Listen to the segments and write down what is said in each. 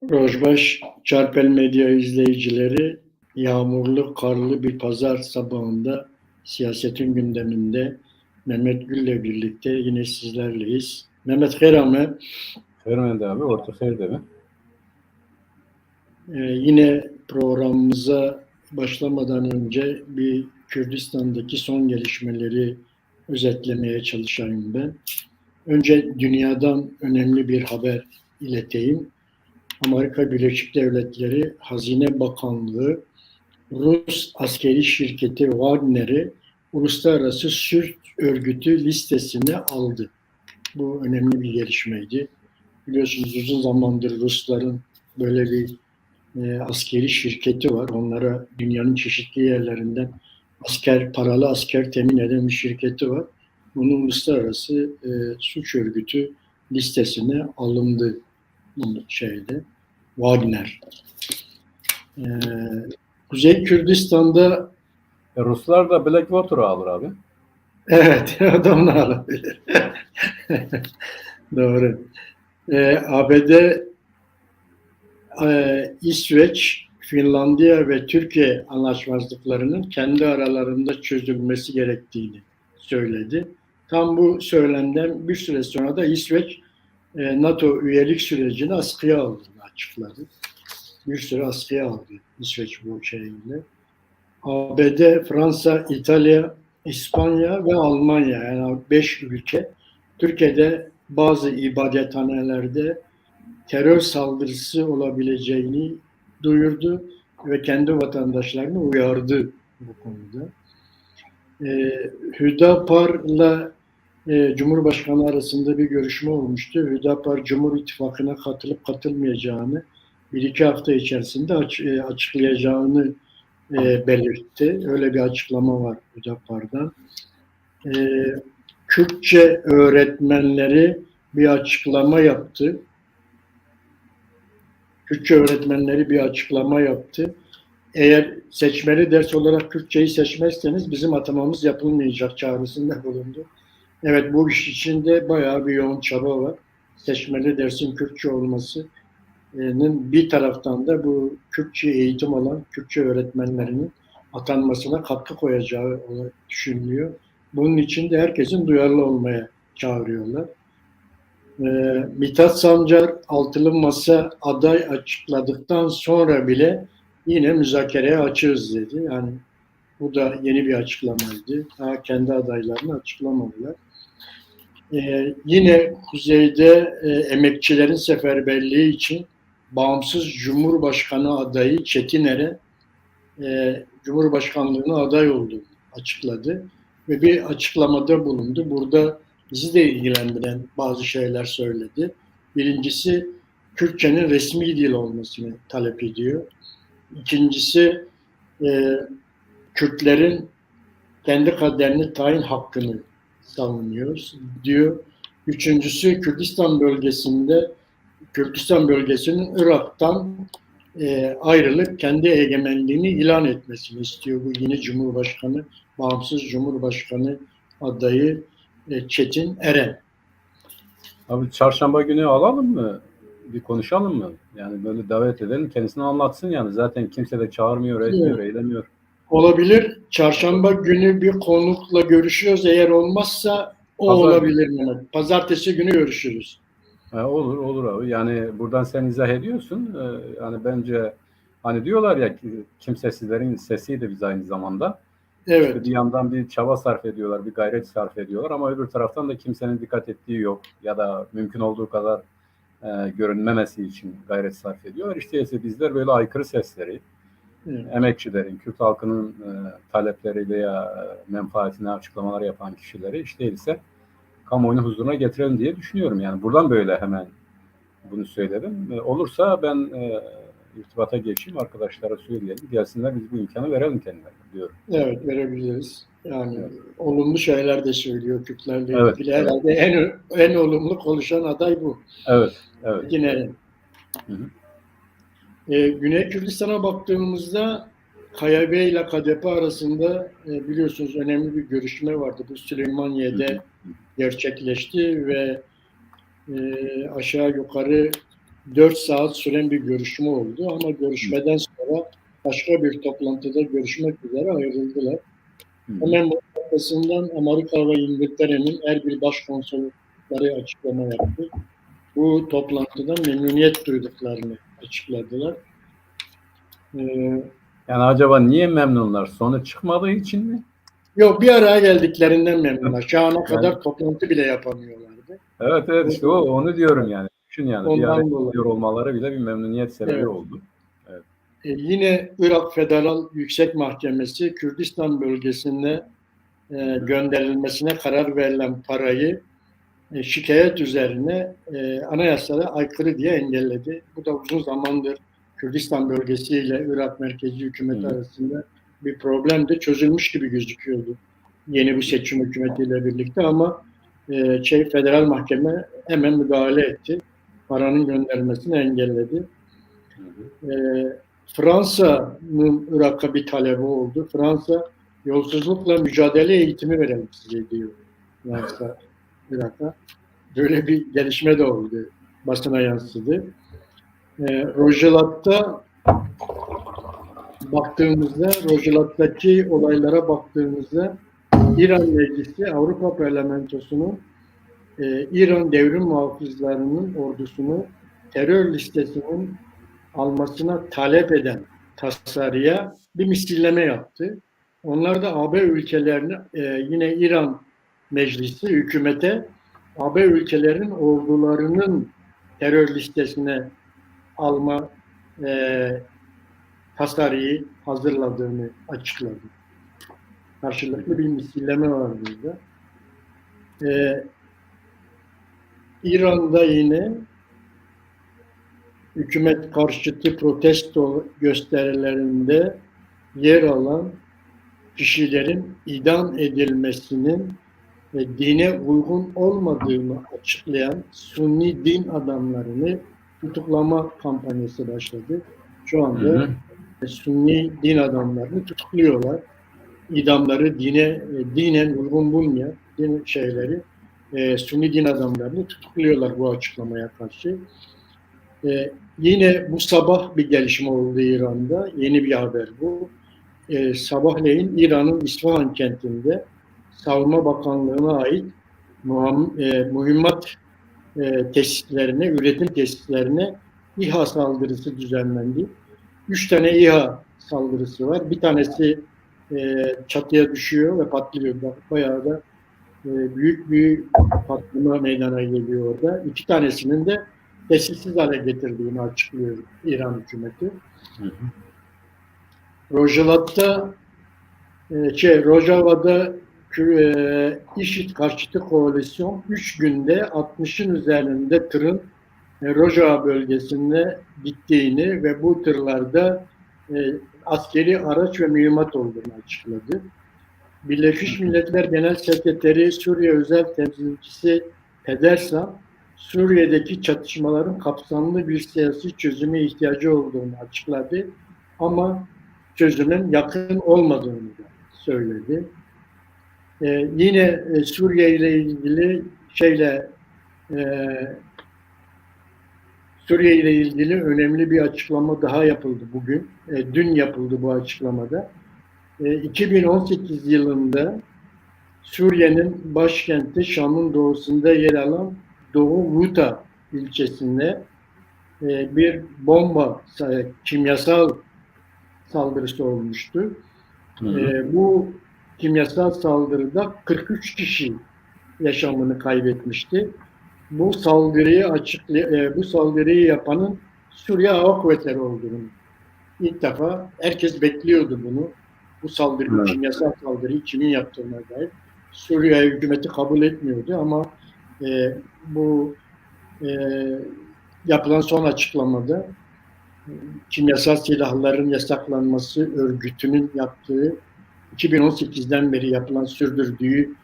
Rojbaş Çarpel Medya izleyicileri, yağmurlu, karlı bir pazar sabahında siyasetin gündeminde Mehmet Gül'le birlikte yine sizlerleyiz. Mehmet Kerame, Vermedi abi, orta hayır mi? Yine programımıza başlamadan önce bir Kürdistan'daki son gelişmeleri özetlemeye çalışayım ben. Önce dünyadan önemli bir haber ileteyim. Amerika Birleşik Devletleri Hazine Bakanlığı Rus askeri şirketi Wagner'i uluslararası suç örgütü listesine aldı. Bu önemli bir gelişmeydi. Biliyorsunuz uzun zamandır Rusların böyle bir askeri şirketi var. Onlara dünyanın çeşitli yerlerinden paralı asker temin eden bir şirketi var. Bunun uluslararası suç örgütü listesine alındı bu Wagner. Kuzey Kürdistan'da Ruslar da Blackwater'ı alır abi. evet, adamını alabilir. Doğru. ABD, İsveç, Finlandiya ve Türkiye anlaşmazlıklarının kendi aralarında çözülmesi gerektiğini söyledi. Tam bu söylemden bir süre sonra da İsveç NATO üyelik sürecini askıya aldığını açıkladı. Bir süre askıya aldı İsveç bu şeyle. ABD, Fransa, İtalya, İspanya ve Almanya, yani 5 ülke Türkiye'de bazı ibadethanelerde terör saldırısı olabileceğini duyurdu ve kendi vatandaşlarını uyardı bu konuda. Hüdapar'la Cumhurbaşkanı arasında bir görüşme olmuştu. Hüdapar Cumhur İttifakı'na katılıp katılmayacağını bir iki hafta içerisinde açıklayacağını belirtti. Öyle bir açıklama var Hüdapar'dan. Kürtçe öğretmenleri bir açıklama yaptı. Kürtçe öğretmenleri bir açıklama yaptı. Eğer seçmeli ders olarak Kürtçeyi seçmezseniz bizim atamamız yapılmayacak çağrısında bulundu. Evet, bu iş içinde bayağı bir yoğun çaba var. Seçmeli dersin Kürtçe olmasının bir taraftan da bu Kürtçe eğitim alan Kürtçe öğretmenlerinin atanmasına katkı koyacağı düşünülüyor. Bunun için de herkesin duyarlı olmaya çağırıyorlar. Mithat Sancar altılı masa aday açıkladıktan sonra bile yine müzakereye açığız dedi. Yani bu da yeni bir açıklamaydı. Daha kendi adaylarını açıklamadılar. Yine kuzeyde emekçilerin seferberliği için bağımsız Cumhurbaşkanı adayı Çetiner'e Cumhurbaşkanlığına aday olduğunu açıkladı ve bir açıklamada bulundu. Burada bizi de ilgilendiren bazı şeyler söyledi. Birincisi, Kürtçenin resmi dil olmasını talep ediyor. İkincisi, Kürtlerin kendi kaderini tayin hakkını savunuyoruz diyor. Üçüncüsü, Kürdistan bölgesinin Irak'tan ayrılıp kendi egemenliğini ilan etmesini istiyor bu yeni Cumhurbaşkanı, bağımsız Cumhurbaşkanı adayı Çetin Eren. Abi çarşamba günü alalım mı? Bir konuşalım mı? Yani böyle davet edelim, kendisini anlatsın yani. Zaten kimse de çağırmıyor, etmiyor, eylemiyor. Olabilir. Çarşamba günü bir konukla görüşüyoruz. Eğer olmazsa olabilir Mehmet. Pazartesi günü görüşürüz. Olur abi. Yani buradan sen izah ediyorsun. Yani bence hani diyorlar ya ki kimsesizlerin sesiydi biz aynı zamanda. Evet. İşte bir yandan bir çaba sarf ediyorlar, bir gayret sarf ediyorlar ama öbür taraftan da kimsenin dikkat ettiği yok ya da mümkün olduğu kadar görünmemesi için gayret sarf ediyorlar. İşte ise bizler böyle aykırı sesleri, emekçilerin, Kürt halkının talepleri veya menfaatine açıklamalar yapan kişileri işte ise kamuoyunun huzuruna getirelim diye düşünüyorum. Yani buradan böyle hemen bunu söyledim. Olursa ben irtibata geçeyim, arkadaşlara söyleyelim. Gelsinler, biz bu imkanı verelim kendilerine diyorum. Evet, verebiliriz. Yani olumlu şeyler de söylüyor Kürtlerle ilgili. Herhalde en olumlu konuşan aday bu. Evet. Yine Güney Kürdistan'a baktığımızda KYB ile KDP arasında biliyorsunuz önemli bir görüşme vardı. Bu Süleymaniye'de gerçekleşti ve aşağı yukarı 4 saat süren bir görüşme oldu ama görüşmeden sonra başka bir toplantıda görüşmek üzere ayrıldılar. Hemen bu arkasından Amerika ve İngiltere'nin her bir başkonsolosları açıklama yaptı. Bu toplantıdan memnuniyet duyduklarını açıkladılar. Yani acaba niye memnunlar? Sonuç çıkmadığı için mi? Yok, bir araya geldiklerinden memnunlar. Şu ana kadar toplantı bile yapamıyorlardı. Evet işte onu diyorum yani. Düşün yani bir araya Ondan gidiyor olmaları bile bir memnuniyet sebebi Evet. oldu. Yine Irak Federal Yüksek Mahkemesi Kürdistan bölgesine gönderilmesine karar verilen parayı şikayet üzerine anayasaya aykırı diye engelledi. Bu da uzun zamandır Kürdistan bölgesiyle Irak merkezi hükümeti arasında bir problemdi. Çözülmüş gibi gözüküyordu yeni bu seçim hükümetiyle birlikte ama federal mahkeme hemen müdahale etti. Paranın gönderilmesini engelledi. Fransa'nın Irak'a bir talebi oldu. Fransa yolsuzlukla mücadele eğitimi verelim size diyor. Fransa Irak'a. Böyle bir gelişme de oldu. Basına yansıdı. Rojalat'ta baktığımızda, Rojalat'taki olaylara baktığımızda İran Meclisi Avrupa Parlamentosu'nun İran devrim muhafızlarının ordusunu terör listesinin almasına talep eden tasarıya bir misilleme yaptı. Onlar da AB ülkelerini yine İran Meclisi hükümete AB ülkelerinin ordularının terör listesine alma tasarıyı hazırladığını açıkladı. Karşılıklı bir misilleme var burada. İran'da yine hükümet karşıtı protesto gösterilerinde yer alan kişilerin idam edilmesinin dine uygun olmadığını açıklayan Sunni din adamlarını tutuklama kampanyası başladı. Şu anda Sunni din adamlarını tutukluyorlar. İdamları dinen uygun bulmayan din şeyleri Sunni din adamlarını tutukluyorlar bu açıklamaya karşı. Yine bu sabah bir gelişme oldu İran'da. Yeni bir haber bu. Sabahleyin İran'ın İsfahan kentinde Savunma Bakanlığı'na ait mühimmat tesislerine, üretim tesislerine İHA saldırısı düzenlendi. 3 tane İHA saldırısı var. Bir tanesi çatıya düşüyor ve patlıyor. Bayağı da büyük bir patlama meydana geliyor orada. 2 tanesinin de tesissiz hale getirdiğini açıklıyor İran hükümeti. Rojava'da IŞİD karşıtı koalisyon 3 günde 60'ın üzerinde tırın Rojava bölgesinde gittiğini ve bu tırlarda askeri araç ve mühimmat olduğunu açıkladı. Birleşmiş Milletler Genel Sekreteri Suriye Özel Temsilcisi Pedersen, Suriye'deki çatışmaların kapsamlı bir siyasi çözüme ihtiyacı olduğunu açıkladı ama çözümün yakın olmadığını da söyledi. Yine Suriye ile ilgili Suriye ile ilgili önemli bir açıklama daha yapıldı bugün. Dün yapıldı bu açıklamada. 2018 yılında Suriye'nin başkenti Şam'ın doğusunda yer alan Doğu Ghouta ilçesinde bir bomba, kimyasal saldırısı olmuştu. Bu kimyasal saldırıda 43 kişi yaşamını kaybetmişti. Bu saldırıyı yapanın Suriye Hava Kuvvetleri olduğunu ilk defa herkes bekliyordu bunu. Bu saldırı, kimyasal saldırıyı kimin yaptığına dair. Suriye hükümeti kabul etmiyordu ama bu yapılan son açıklamada kimyasal silahların yasaklanması örgütünün yaptığı 2018'den beri yapılan sürdürdüğü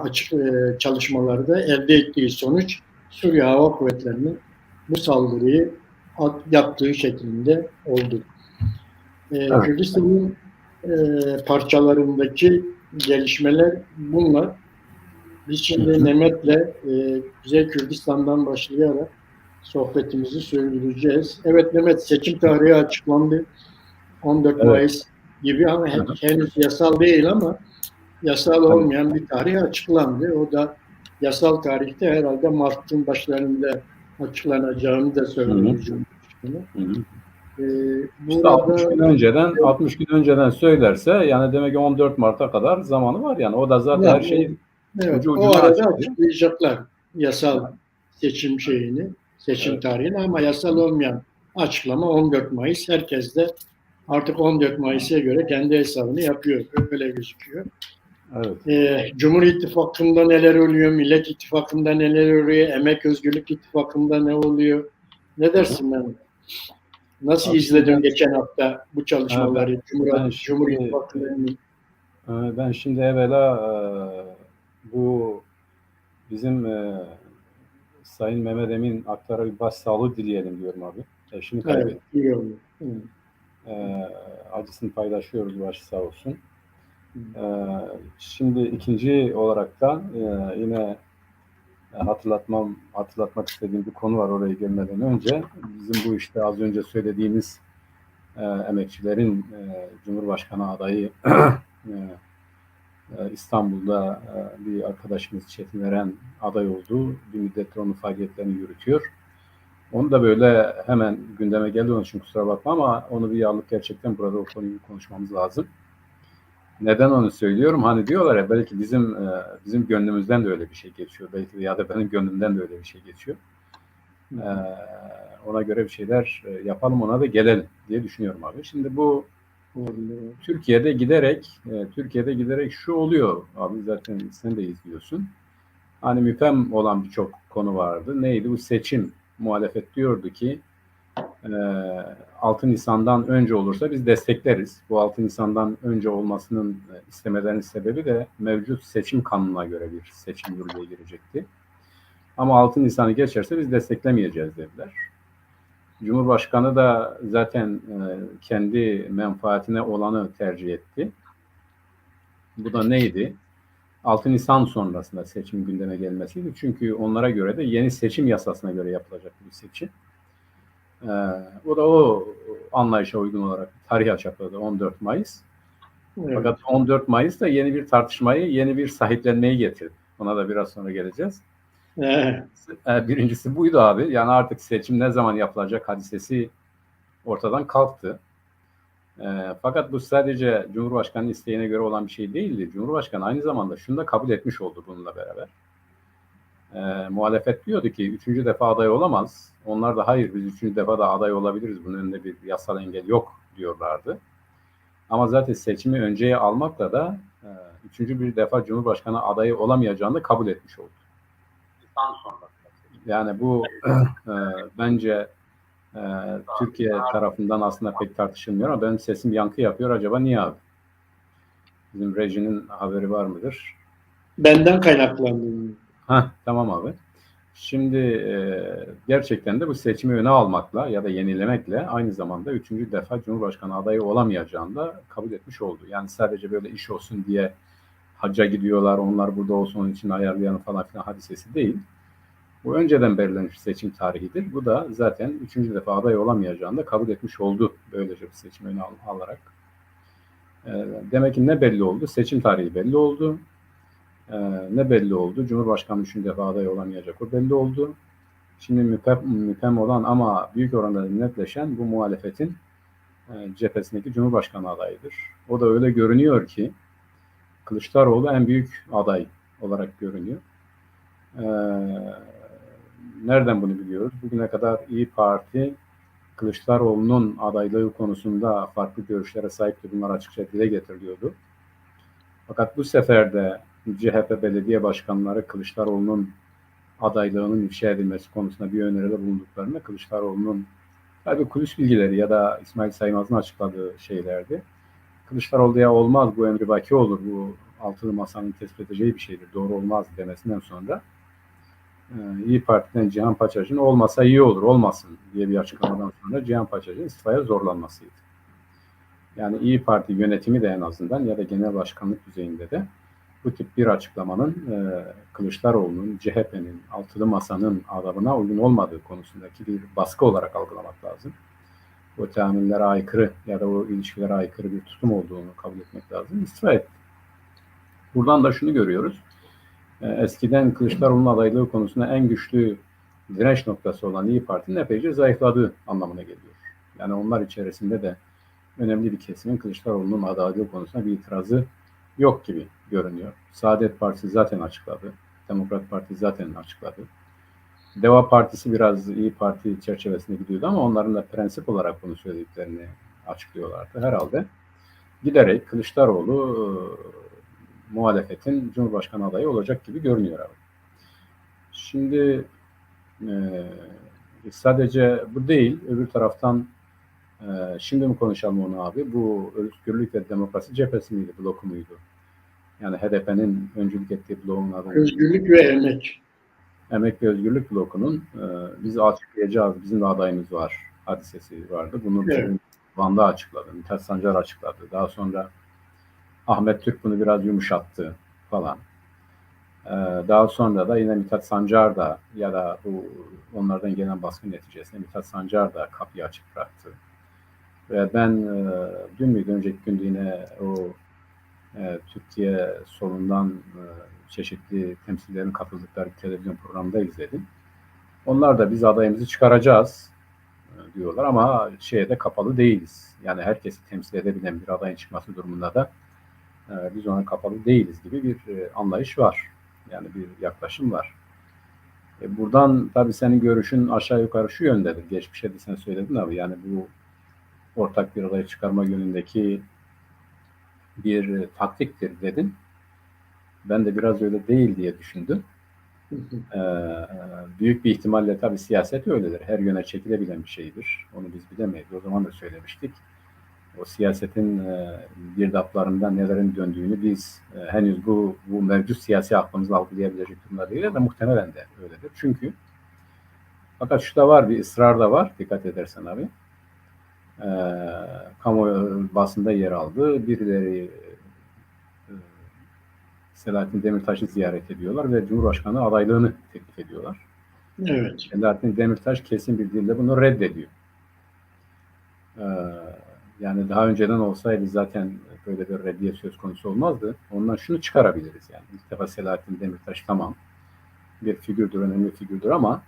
açık çalışmalarda elde ettiği sonuç Suriye Hava Kuvvetleri'nin bu saldırıyı yaptığı şeklinde oldu. Evet. Kürdistan'ın parçalarındaki gelişmeler bunlar. Biz şimdi Mehmet'le Kuzey Kürdistan'dan başlayarak sohbetimizi sürdüreceğiz. Evet Mehmet, seçim tarihi açıklandı. 14 Evet. Mayıs gibi ama henüz yasal değil ama yasal olmayan bir tarih açıklandı. O da yasal tarihte herhalde Mart'ın başlarında açıklanacağını da söyledi Cumhurbaşkanı. İşte 60 Burada gün önceden 60 gün önceden söylerse yani demek ki 14 Mart'a kadar zamanı var yani. O da zaten her şeyin evet, ucu o ucuna arada açıklıyor. açıklayacaklar yasal seçim şeyini, seçim Evet. tarihini ama yasal olmayan açıklama 14 Mayıs. Herkes de artık 14 Mayıs'a göre kendi hesabını yapıyor. Öyle gözüküyor. Evet. Cumhur İttifakı'nda neler oluyor, Millet İttifakı'nda neler oluyor, Emek Özgürlük İttifakı'nda ne oluyor? Ne dersin ben? Nasıl Abi şimdi izledin geçen hafta bu çalışmaları? ben Cumhur şimdi İttifakı'nın ben şimdi evvela bu bizim Sayın Mehmet Emin Aktar'a bir başsağlığı dileyelim diyorum abi. Eşini evet, kaybetti. iyi oldu. Acısını paylaşıyoruz, başı sağ olsun. Şimdi ikinci olarak da yine hatırlatmak istediğim bir konu var oraya gelmeden önce. Bizim bu işte az önce söylediğimiz emekçilerin Cumhurbaşkanı adayı İstanbul'da bir arkadaşımız Çetin Eren aday oldu. Bir müddet onun faaliyetlerini yürütüyor. Onu da böyle hemen gündeme geldi, onun için kusura bakma ama onu bir alıp gerçekten burada o konuyu konuşmamız lazım. Neden onu söylüyorum? Hani diyorlar ya belki bizim gönlümüzden de öyle bir şey geçiyor. Belki de ya da benim gönlümden de öyle bir şey geçiyor. Ona göre bir şeyler yapalım, ona da gelelim diye düşünüyorum abi. Şimdi bu Türkiye'de giderek şu oluyor abi, zaten sen de izliyorsun. Hani müphem olan birçok konu vardı. Neydi bu seçim? Muhalefet diyordu ki 6 Nisan'dan önce olursa biz destekleriz. Bu 6 Nisan'dan önce olmasının istemelerinin sebebi de mevcut seçim kanununa göre bir seçim yürürlüğe girecekti. Ama 6 Nisan'ı geçerse biz desteklemeyeceğiz dediler. Cumhurbaşkanı da zaten kendi menfaatine olanı tercih etti. Bu da neydi? 6 Nisan sonrasında seçim gündeme gelmesiydi. Çünkü onlara göre de yeni seçim yasasına göre yapılacak bir seçim. O da o anlayışa uygun olarak tarih açıkladı 14 Mayıs. Evet. Fakat 14 Mayıs da yeni bir tartışmayı, yeni bir sahiplenmeyi getirdi. Ona da biraz sonra geleceğiz. Evet. Birincisi buydu abi. Yani artık seçim ne zaman yapılacak hadisesi ortadan kalktı. Fakat bu sadece Cumhurbaşkanı'nın isteğine göre olan bir şey değildi. Cumhurbaşkanı aynı zamanda şunu da kabul etmiş oldu bununla beraber. Muhalefet diyordu ki 3. defa aday olamaz. Onlar da hayır biz 3. defa da aday olabiliriz. Bunun önünde bir yasal engel yok diyorlardı. Ama zaten seçimi önceye almakla da 3. bir defa Cumhurbaşkanı adayı olamayacağını da kabul etmiş oldu. Yani bu bence Türkiye tarafından aslında pek tartışılmıyor ama benim sesim yankı yapıyor. Acaba niye abi? Bizim rejinin haberi var mıdır? Benden kaynaklandı. Tamam abi. Şimdi gerçekten de bu seçimi öne almakla ya da yenilemekle aynı zamanda 3. defa Cumhurbaşkanı adayı olamayacağını da kabul etmiş oldu. Yani sadece böyle iş olsun diye hacca gidiyorlar, onlar burada olsun onun için ayarlayan falan filan hadisesi değil. Bu önceden belirlenmiş seçim tarihidir. Bu da zaten 3. defa aday olamayacağını da kabul etmiş oldu böylece bir seçim öne alarak. Demek ki ne belli oldu? Seçim tarihi belli oldu. Ne belli oldu? Cumhurbaşkanı 3. defa aday olamayacak, o belli oldu. Şimdi müphem olan ama büyük oranda netleşen bu muhalefetin cephesindeki Cumhurbaşkanı adayıdır. O da öyle görünüyor ki Kılıçdaroğlu en büyük aday olarak görünüyor. Nereden bunu biliyoruz? Bugüne kadar İYİ Parti Kılıçdaroğlu'nun adaylığı konusunda farklı görüşlere sahipti. Bunlar açıkça dile getiriliyordu. Fakat bu sefer de CHP belediye başkanları Kılıçdaroğlu'nun adaylığının ifşa edilmesi konusunda bir öneride bulunduklarında Kılıçdaroğlu'nun tabii kulis bilgileri ya da İsmail Saymaz'ın açıkladığı şeylerdi. Kılıçdaroğlu ya olmaz bu emrivaki olur, bu altılı masanın tespit edeceği bir şeydir, doğru olmaz demesinden sonra İYİ Parti'den Cihan Paçacı'nın olmasa iyi olur, olmasın diye bir açıklamadan sonra Cihan Paçacı'nın istifaya zorlanmasıydı. Yani İYİ Parti yönetimi de en azından ya da genel başkanlık düzeyinde de bu tip bir açıklamanın Kılıçdaroğlu'nun, CHP'nin, altılı masanın adabına uygun olmadığı konusundaki bir baskı olarak algılamak lazım. O teamüllere aykırı ya da o ilişkilere aykırı bir tutum olduğunu kabul etmek lazım. İstifa etti. Buradan da şunu görüyoruz. Eskiden Kılıçdaroğlu'nun adaylığı konusunda en güçlü direnç noktası olan İYİ Parti'nin epeyce zayıfladığı anlamına geliyor. Yani onlar içerisinde de önemli bir kesimin Kılıçdaroğlu'nun adaylığı konusunda bir itirazı yok gibi görünüyor. Saadet Partisi zaten açıkladı. Demokrat Parti zaten açıkladı. Deva Partisi biraz İYİ Parti çerçevesinde gidiyordu ama onların da prensip olarak bunu söylediklerini açıklıyorlardı. Herhalde giderek Kılıçdaroğlu muhalefetin Cumhurbaşkanı adayı olacak gibi görünüyor abi. Şimdi sadece bu değil, öbür taraftan şimdi mi konuşalım onu abi? Bu Özgürlük ve Demokrasi Cephesi miydi, bloku muydu? Yani HDP'nin öncülük ettiği bloğun adı. Özgürlük ve Emek. Emek ve Özgürlük blokunun biz açıklayacağız, bizim de adayımız var hadisesi vardı. Bunu Evet. Van'da açıkladı, Mithat Sancar açıkladı. Daha sonra Ahmet Türk bunu biraz yumuşattı falan. Daha sonra da yine Mithat Sancar da ya da bu onlardan gelen baskı neticesinde Mithat Sancar da kapıyı açık bıraktı. Ve ben dün müydü, önceki gün yine o Türkiye solundan çeşitli temsillerin katıldıkları televizyon programında izledim. Onlar da biz adayımızı çıkaracağız diyorlar ama şeye de kapalı değiliz. Yani herkesi temsil edebilen bir adayın çıkması durumunda da biz ona kapalı değiliz gibi bir anlayış var. Yani bir yaklaşım var. Buradan tabii senin görüşün aşağı yukarı şu yöndedir. Geçmişte de sen söyledin abi, yani bu ortak bir adayı çıkarma yönündeki bir taktiktir dedin. Ben de biraz öyle değil diye düşündüm. Büyük bir ihtimalle tabii siyaset öyledir. Her yöne çekilebilen bir şeydir. Onu biz bilemeyiz. O zaman da söylemiştik. O siyasetin girdaplarında nelerin döndüğünü biz henüz bu mevcut siyasi aklımızla algılayabilecek durumda değil de muhtemelen de öyledir. Çünkü fakat şu da var, bir ısrar da var, dikkat edersen abi. Kamu basında yer aldı. Birileri Selahattin Demirtaş'ı ziyaret ediyorlar ve Cumhurbaşkanı adaylığını teklif ediyorlar. Evet. Selahattin Demirtaş kesin bir dille bunu reddediyor. Yani daha önceden olsaydı zaten böyle bir reddiye söz konusu olmazdı. Ondan şunu çıkarabiliriz yani. İlk defa Selahattin Demirtaş tamam bir figürdür, önemli figürdür ama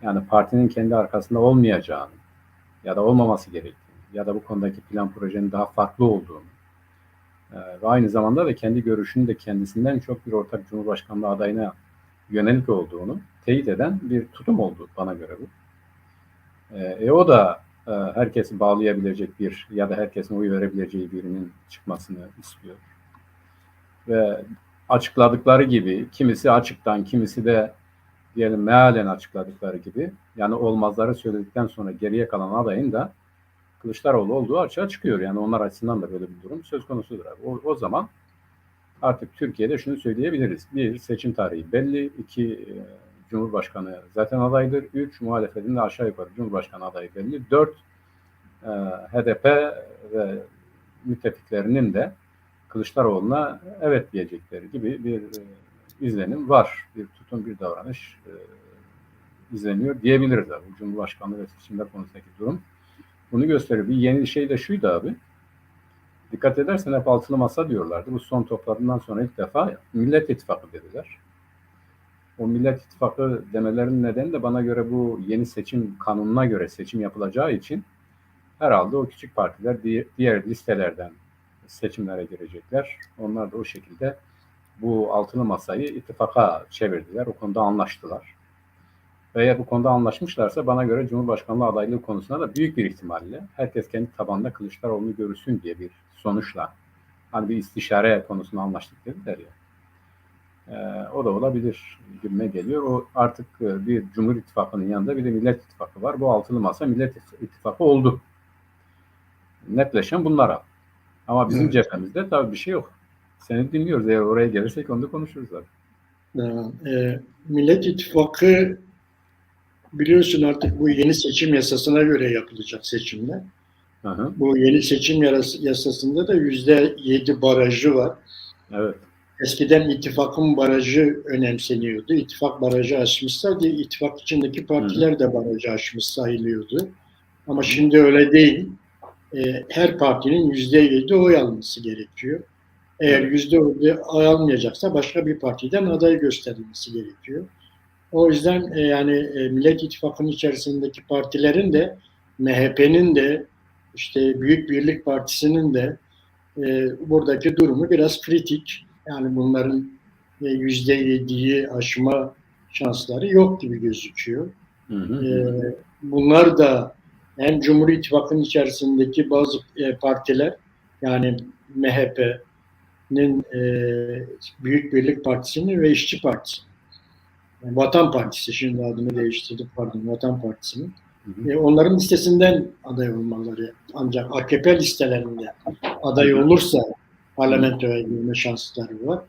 yani partinin kendi arkasında olmayacağını ya da olmaması gerektiğini ya da bu konudaki plan projenin daha farklı olduğunu ve aynı zamanda da kendi görüşünün de kendisinden çok bir ortak Cumhurbaşkanlığı adayına yönelik olduğunu teyit eden bir tutum oldu bana göre bu. O da herkesi bağlayabilecek bir ya da herkesin oy verebileceği birinin çıkmasını istiyor. Ve açıkladıkları gibi, kimisi açıktan, kimisi de diyelim mealen açıkladıkları gibi, yani olmazları söyledikten sonra geriye kalan adayın da Kılıçdaroğlu olduğu açığa çıkıyor. Yani onlar açısından da böyle bir durum söz konusudur. O zaman artık Türkiye'de şunu söyleyebiliriz. Bir, seçim tarihi belli. İki, Cumhurbaşkanı zaten adaydır. 3, muhalefetin de aşağı yukarı Cumhurbaşkanı adayı belli. 4, HDP ve müttefiklerinin de Kılıçdaroğlu'na evet diyecekleri gibi bir izlenim var. Bir tutum, bir davranış izleniyor diyebiliriz abi. Cumhurbaşkanlığı ve seçimler konusundaki durum bunu gösteriyor. Bir yeni şey de şuydu abi. Dikkat edersen hep altılı masa diyorlardı. Bu son topladığından sonra ilk defa Millet İttifakı dediler. O Millet İttifakı demelerinin nedeni de bana göre bu yeni seçim kanununa göre seçim yapılacağı için herhalde o küçük partiler diğer listelerden seçimlere girecekler. Onlar da o şekilde bu altılı masayı ittifaka çevirdiler. O konuda anlaştılar. Ve eğer bu konuda anlaşmışlarsa bana göre Cumhurbaşkanlığı adaylığı konusunda da büyük bir ihtimalle herkes kendi tabanında Kılıçdaroğlu'nu görürsün diye bir sonuçla hani bir istişare konusunda anlaştık dediler ya. O da olabilir gibime geliyor. O artık bir Cumhur İttifakı'nın yanında bir de Millet İttifakı var. Bu altılı masa Millet İttifakı oldu. Netleşen bunlara. Ama bizim cephemizde tabii bir şey yok. Seni dinliyoruz. Eğer oraya gelirsek onu da konuşuruz zaten. Millet İttifakı biliyorsun artık bu yeni seçim yasasına göre yapılacak seçimler. Hı. Bu yeni seçim yasasında da %7 barajı var. Evet. eskiden ittifakın barajı önemseniyordu. İttifak barajı aşmışsa ittifak içindeki partiler de barajı aşmış sayılıyordu. Ama şimdi öyle değil. Her partinin %7 oy alması gerekiyor. Eğer %7 oy almayacaksa başka bir partiden aday gösterilmesi gerekiyor. O yüzden yani Millet İttifakı'nın içerisindeki partilerin de MHP'nin de işte Büyük Birlik Partisi'nin de buradaki durumu biraz kritik. Yani bunların %7'yi aşma şansları yok gibi gözüküyor. Bunlar da hem Cumhur İttifakı'nın içerisindeki bazı partiler yani MHP'nin Büyük Birlik Partisi'nin ve İşçi Partisi. Yani Vatan Partisi şimdi adını değiştirdi pardon Vatan Partisi'nin. Onların listesinden aday olmaları ancak AKP listelerinde aday olursa parlamentoya girme şansları var.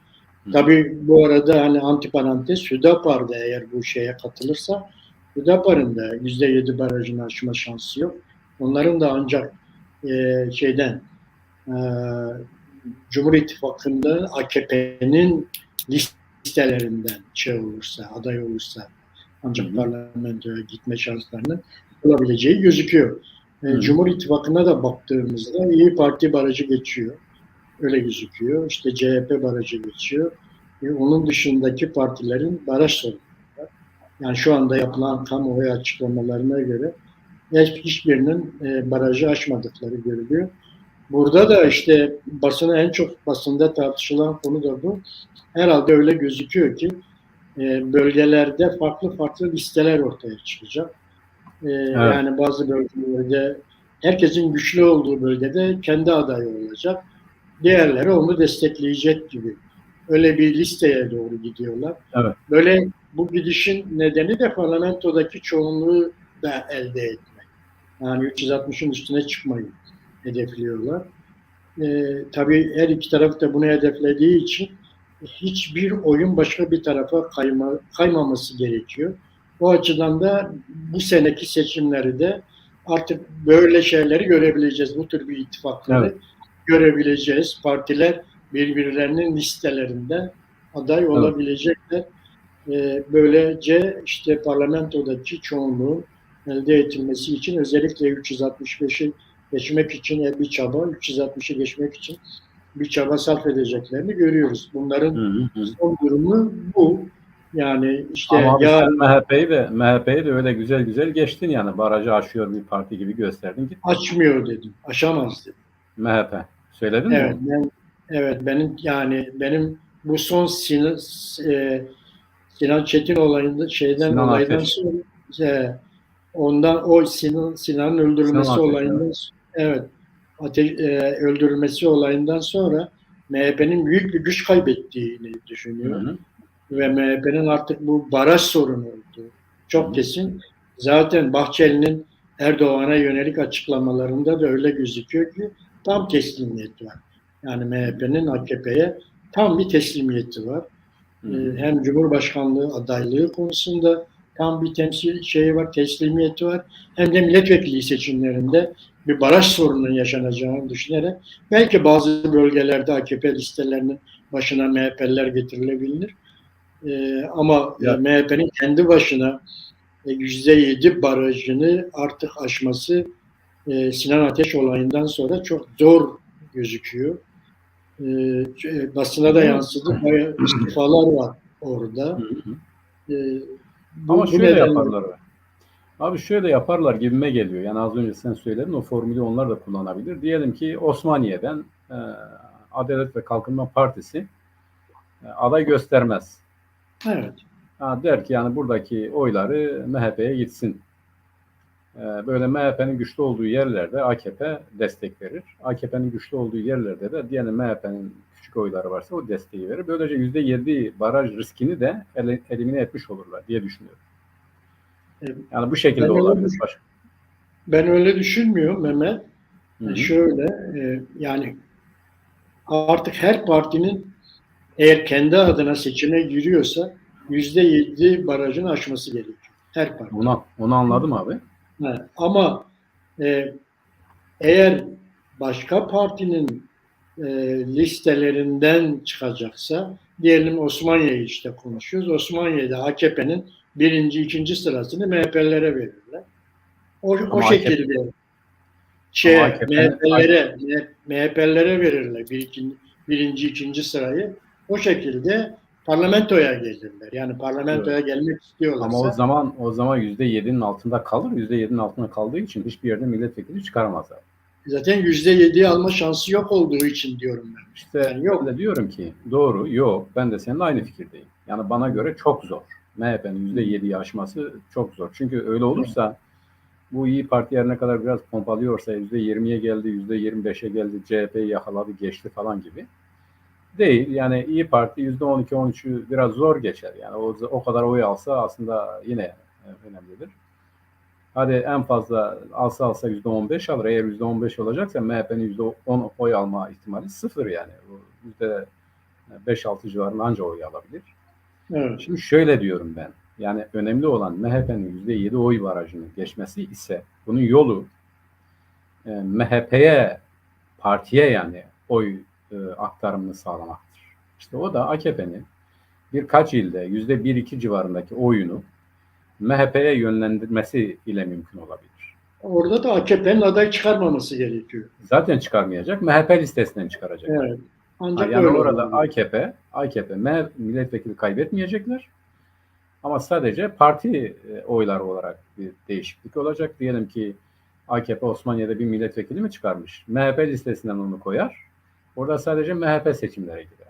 Tabii bu arada hani antiparantez Hüdapar'da eğer bu şeye katılırsa Hüdapar'ın da %7 barajını aşma şansı yok. Onların da ancak şeyden Cumhur İttifakı'nda AKP'nin listelerinden şey olursa, aday olursa ancak parlamentoya gitme şanslarının olabileceği gözüküyor. Cumhur İttifakı'na da baktığımızda İYİ Parti barajı geçiyor. Öyle gözüküyor. İşte CHP barajı geçiyor. Onun dışındaki partilerin baraj sorunu var. Yani şu anda yapılan kamuoyu açıklamalarına göre hiçbirinin barajı aşmadıkları görülüyor. Burada da işte en çok basında tartışılan konu da bu. Herhalde öyle gözüküyor ki bölgelerde farklı listeler ortaya çıkacak. Evet. Yani bazı bölgelerde herkesin güçlü olduğu bölgede kendi adayı olacak. Diğerleri onu destekleyecek gibi. Öyle bir listeye doğru gidiyorlar. Evet. Böyle bu gidişin nedeni de parlamentodaki çoğunluğu da elde etmek. Yani 360'ın üstüne çıkmayı hedefliyorlar. Tabii her iki taraf da bunu hedeflediği için hiçbir oyun başka bir tarafa kaymaması gerekiyor. O açıdan da bu seneki seçimleri de artık böyle şeyleri görebileceğiz. Bu tür bir ittifakları görebileceğiz. Partiler birbirlerinin listelerinden aday olabilecekler. Böylece işte parlamentodaki çoğunluğun elde edilmesi için özellikle 365'i geçmek için bir çaba, 360'ı geçmek için bir çaba sarf edeceklerini görüyoruz. Bunların son durumu bu. Yani işte ama sen MHP'yi de öyle güzel geçtin yani barajı aşıyor bir parti gibi gösterdin. Gittin. Açmıyor dedim. Aşamaz dedim. MHP. Söyledin mi? Evet. Benim bu son Sinan Çetin olayından sonra ondan Sinan'ın öldürülmesi olayından öldürülmesi olayından sonra MHP'nin büyük bir güç kaybettiğini düşünüyorum. Ve MHP'nin artık bu baraj sorunu olduğu çok kesin. Zaten Bahçeli'nin Erdoğan'a yönelik açıklamalarında da öyle gözüküyor ki tam teslimiyet var. Yani MHP'nin AKP'ye tam bir teslimiyeti var. Hem Cumhurbaşkanlığı adaylığı konusunda tam bir teslimiyeti var. Hem de milletvekili seçimlerinde bir baraj sorununun yaşanacağını düşünerek belki bazı bölgelerde AKP listelerinin başına MHP'liler getirilebilir. Ama MHP'nin kendi başına %7 barajını artık aşması Sinan Ateş olayından sonra çok zor gözüküyor. Basına da yansıdı. Bayağı istifalar var orada. Ama şöyle yaparlar. Abi şöyle yaparlar gibime geliyor. Yani az önce sen söyledin o formülü onlar da kullanabilir. Diyelim ki Osmaniye'den Adalet ve Kalkınma Partisi aday göstermez. Evet. Der ki yani buradaki oyları MHP'ye gitsin. Böyle MHP'nin güçlü olduğu yerlerde AKP destek verir. AKP'nin güçlü olduğu yerlerde de diyelim MHP'nin küçük oyları varsa o desteği verir. Böylece %7 baraj riskini de elimine etmiş olurlar diye düşünüyorum. Yani bu şekilde olabilir. Ben öyle düşünmüyorum Mehmet. Şöyle yani artık her partinin eğer kendi adına seçime giriyorsa %7 barajını aşması gerekiyor. Her parti. Onu anladım abi. Evet. Ama eğer başka partinin listelerinden çıkacaksa diyelim Osmaniye'yi işte konuşuyoruz. Osmaniye'de AKP'nin birinci, ikinci sırasını MHP'lere verirler. O Ama AKP, şekilde ama AKP'nin MHP'lere verirler birinci, ikinci sırayı. O şekilde parlamentoya gelirler. Yani parlamentoya gelmek ama o istiyorlarsa zaman %7'nin altında kalır. %7'nin altında kaldığı için hiçbir yerde milletvekili çıkaramazlar. zaten %7'yi alma şansı yok olduğu için diyorum ben. İşte Yani yok. ben de diyorum ki doğru, yok. Ben de seninle aynı fikirdeyim. Yani bana göre çok zor. MHP'nin %7'yi aşması çok zor. Çünkü öyle olursa bu İyi Parti her ne kadar biraz pompalıyorsa %20'ye geldi, %25'e geldi, CHP'yi yakaladı, geçti falan gibi. Değil. Yani İyi Parti %12-13'ü biraz zor geçer. Yani o kadar oy alsa aslında yine önemlidir. Hadi en fazla alsa %15 alır. Eğer %15 olacaksa MHP'nin %10 oy alma ihtimali sıfır yani. %5-6 civarında anca oy alabilir. Evet. Şimdi şöyle diyorum ben. Yani önemli olan MHP'nin %7 oy barajını geçmesi ise bunun yolu MHP'ye, partiye yani oy aktarımını sağlamaktır. İşte o da AKP'nin birkaç ilde %1-2 civarındaki oyunu MHP'ye yönlendirmesi ile mümkün olabilir. Orada da AKP'nin aday çıkarmaması gerekiyor. Zaten çıkarmayacak. MHP listesinden çıkaracak. Evet. Ancak Yani öyle orada olabilir. AKP milletvekili kaybetmeyecekler. Ama sadece parti oyları olarak bir değişiklik olacak. Diyelim ki AKP Osmaniye'de bir milletvekili mi çıkarmış? MHP listesinden onu koyar. Orada sadece MHP seçimlere gider.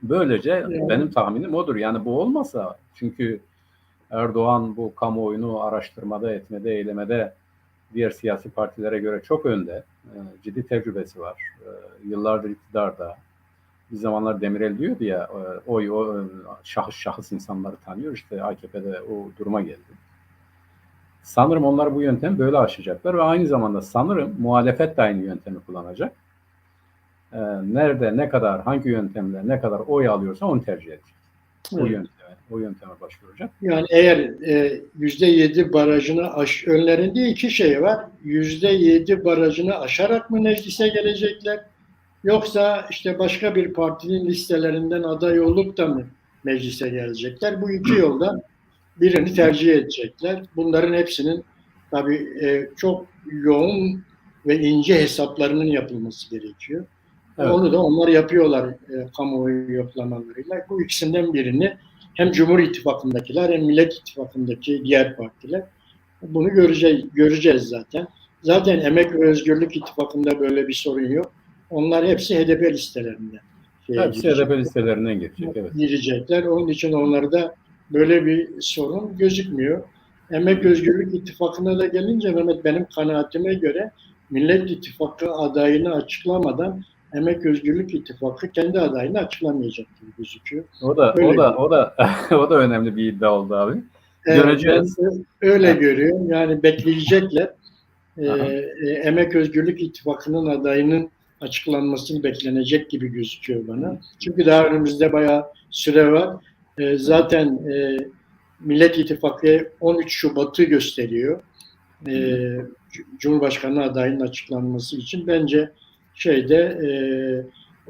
Böylece Yani, benim tahminim odur. Yani bu olmasa, çünkü Erdoğan bu kamuoyunu araştırmada, etmede, eylemede diğer siyasi partilere göre çok önde. Ciddi tecrübesi var. Yıllardır iktidarda. Bir zamanlar Demirel diyordu ya, şahıs insanları tanıyor. İşte AKP'de o duruma geldi. Sanırım onlar bu yöntemi böyle aşacaklar ve aynı zamanda sanırım muhalefet de aynı yöntemi kullanacak. Nerede ne kadar, hangi yöntemle ne kadar oy alıyorsa onu tercih edecek. evet. O yönteme başvuracak. Yani eğer %7 barajını önlerinde iki şey var. %7 barajını aşarak mı meclise gelecekler? Yoksa işte başka bir partinin listelerinden aday olup da mı meclise gelecekler? Bu iki yolda birini tercih edecekler. Bunların hepsinin tabii çok yoğun ve ince hesaplarının yapılması gerekiyor. Evet. Onu da onlar yapıyorlar kamuoyu yoklamalarıyla. Bu ikisinden birini hem Cumhur İttifakı'ndakiler hem Millet İttifakı'ndaki diğer partiler bunu göreceğiz zaten. Zaten Emek ve Özgürlük İttifakı'nda böyle bir sorun yok. Onlar hepsi HDP listelerinde Hepsi HDP listelerinden girecek. Evet. girecekler. Onun için onlarda böyle bir sorun gözükmüyor. Emek Özgürlük İttifakı'na da gelince Mehmet, benim kanaatime göre Millet İttifakı adayını açıklamadan Emek Özgürlük İttifakı kendi adayını açıklamayacak gibi gözüküyor. O da önemli bir iddia oldu abi. Evet, ben Göreceğiz. öyle görüyorum. Yani bekleyecekler. Aha. Emek Özgürlük İttifakı'nın adayının açıklanmasını beklenecek gibi gözüküyor bana. Çünkü daha önümüzde bayağı süre var. Zaten Millet İttifakı 13 Şubat'ı gösteriyor. Cumhurbaşkanı adayının açıklanması için. Bence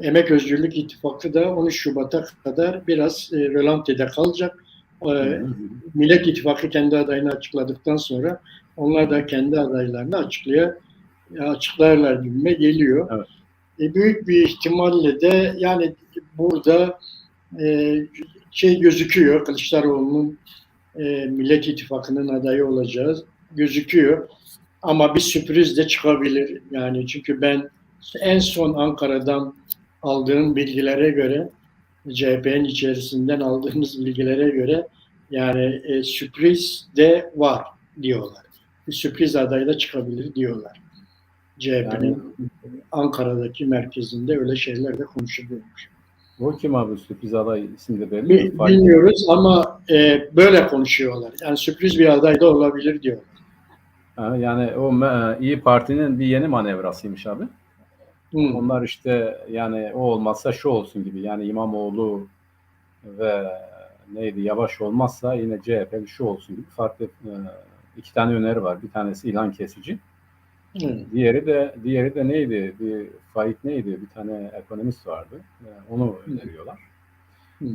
Emek Özgürlük İttifakı da 13 Şubat'a kadar biraz rölantide kalacak. Millet İttifakı kendi adayını açıkladıktan sonra onlar da kendi adaylarını açıklarlar gibime geliyor. Evet. Büyük bir ihtimalle de yani burada gözüküyor, Kılıçdaroğlu'nun Millet İttifakı'nın adayı olacağı gözüküyor. Ama bir sürpriz de çıkabilir. Yani çünkü ben en son Ankara'dan aldığım bilgilere göre, CHP'nin içerisinden aldığımız bilgilere göre yani sürpriz de var diyorlar. Bir sürpriz aday da çıkabilir diyorlar. Yani CHP'nin Ankara'daki merkezinde öyle şeyler de konuşuluyormuş. o kim abi, sürpriz aday isim de belli mi? Bilmiyoruz ama böyle konuşuyorlar. Yani sürpriz bir aday da olabilir diyorlar. Yani o İyi Parti'nin bir yeni manevrasıymış abi. Onlar işte yani o olmazsa şu olsun gibi. Yani İmamoğlu ve Yavaş olmazsa yine CHP şu olsun gibi farklı iki tane öneri var. Bir tanesi İlhan Kesici. Diğeri de neydi? Bir Faik neydi? Bir tane ekonomist vardı. Onu öneriyorlar. Hı.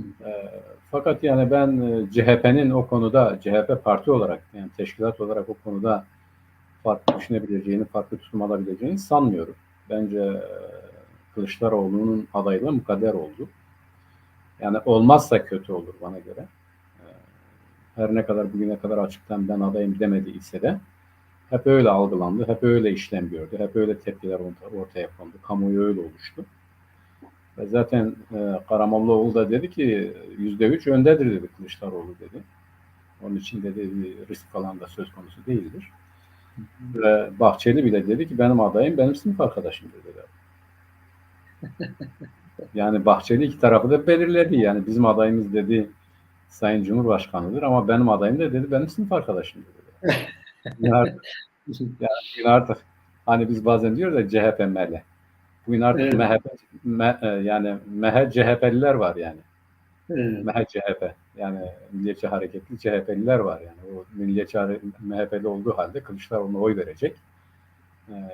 Fakat yani ben CHP'nin o konuda, CHP parti olarak yani teşkilat olarak o konuda farklı düşünebileceğini, farklı tutum alabileceğini sanmıyorum. Bence Kılıçdaroğlu'nun adaylığı mukadder oldu. Yani olmazsa kötü olur bana göre. E, Her ne kadar bugüne kadar açıktan ben adayım demedi ise de hep öyle algılandı, hep öyle işlem gördü, hep öyle tepkiler ortaya kondu. Kamuoyu öyle oluştu. Ve zaten Karamollaoğlu da dedi ki %3 öndedir dedi Kılıçdaroğlu dedi. Onun için dedi bir risk falan da söz konusu değildir. Ve Bahçeli bile dedi ki benim adayım benim sınıf arkadaşımdır dedi. Yani Bahçeli iki tarafı da belirledi. Yani bizim adayımız dedi Sayın Cumhurbaşkanı'dır ama benim adayım da dedi benim sınıf arkadaşımdır dedi. Yani artık, yani artık hani biz bazen diyoruz ya CHP MHP. Bugün artık Evet, MHP, yani MHP CHP'liler var yani. evet. MHP CHP yani Milliyetçi Hareketli CHP'liler var yani. O Milliyetçi MHP'li olduğu halde Kılıçdaroğlu'na oy verecek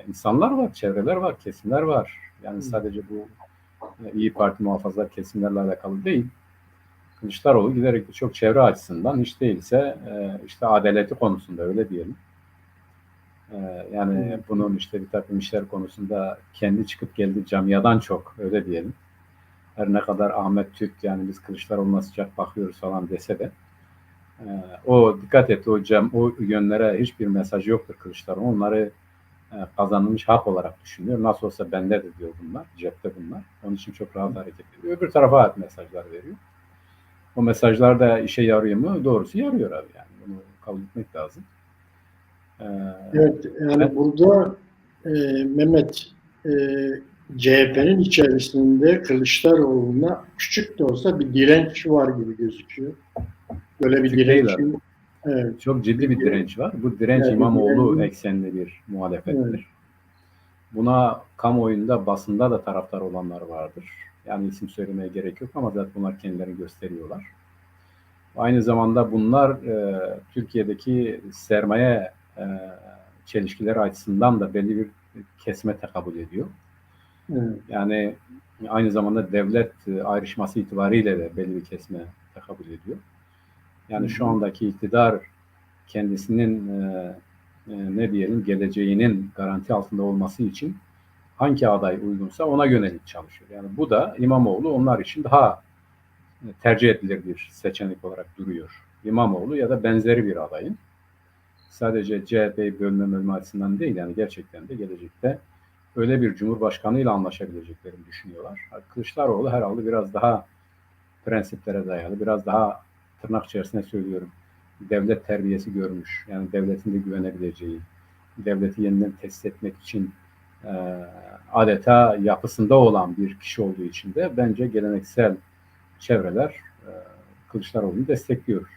insanlar var, çevreler var, kesimler var. Yani sadece bu İyi Parti muhafazakar kesimlerle alakalı değil. Kılıçdaroğlu giderek çok çevre açısından hiç değilse işte adaleti konusunda öyle diyelim. Yani bunun işte bir takım işler konusunda kendi çıkıp geldiği camiadan çok öyle diyelim. Her ne kadar Ahmet Türk yani biz Kılıçdaroğlu'na sıcak bakıyoruz falan dese de o dikkat et o yönlere hiçbir mesaj yoktur Kılıçdaroğlu. Onları kazanılmış hak olarak düşünüyor. Nasıl olsa bendedir diyor bunlar. Cepte bunlar. Onun için çok rahat hareket ediyor. Öbür tarafa mesajlar veriyor. O mesajlar da işe yarıyor mu? Doğrusu yarıyor abi yani. Bunu kabul etmek lazım. Evet, yani burada e, Mehmet, CHP'nin içerisinde Kılıçdaroğlu'na küçük de olsa bir direnç var gibi gözüküyor. Böyle bir Küçük değil abi. direnç, evet, Çok ciddi bir direnç var. Bu direnç evet, bir İmamoğlu direncin, eksenli bir evet, muhalefettir. Buna kamuoyunda, basında da taraftar olanlar vardır. Yani isim söylemeye gerek yok ama zaten bunlar kendilerini gösteriyorlar. Aynı zamanda bunlar Türkiye'deki sermaye çelişkileri açısından da belli bir kesime tekabül ediyor. evet. Yani aynı zamanda devlet ayrışması itibariyle de belli bir kesime tekabül ediyor. Yani şu andaki iktidar kendisinin ne diyelim geleceğinin garanti altında olması için hangi aday uygunsa ona yönelik çalışıyor. Yani bu da İmamoğlu onlar için daha tercih edilir bir seçenek olarak duruyor. İmamoğlu ya da benzeri bir adayın. Sadece CHP'yi bölme açısından değil yani gerçekten de gelecekte öyle bir cumhurbaşkanıyla anlaşabileceklerini düşünüyorlar. Kılıçdaroğlu herhalde biraz daha prensiplere dayalı, biraz daha tırnak içerisinde söylüyorum devlet terbiyesi görmüş. Yani devletin de güvenebileceği, devleti yeniden tesis etmek için adeta yapısında olan bir kişi olduğu için de bence geleneksel çevreler Kılıçdaroğlu'nu destekliyor.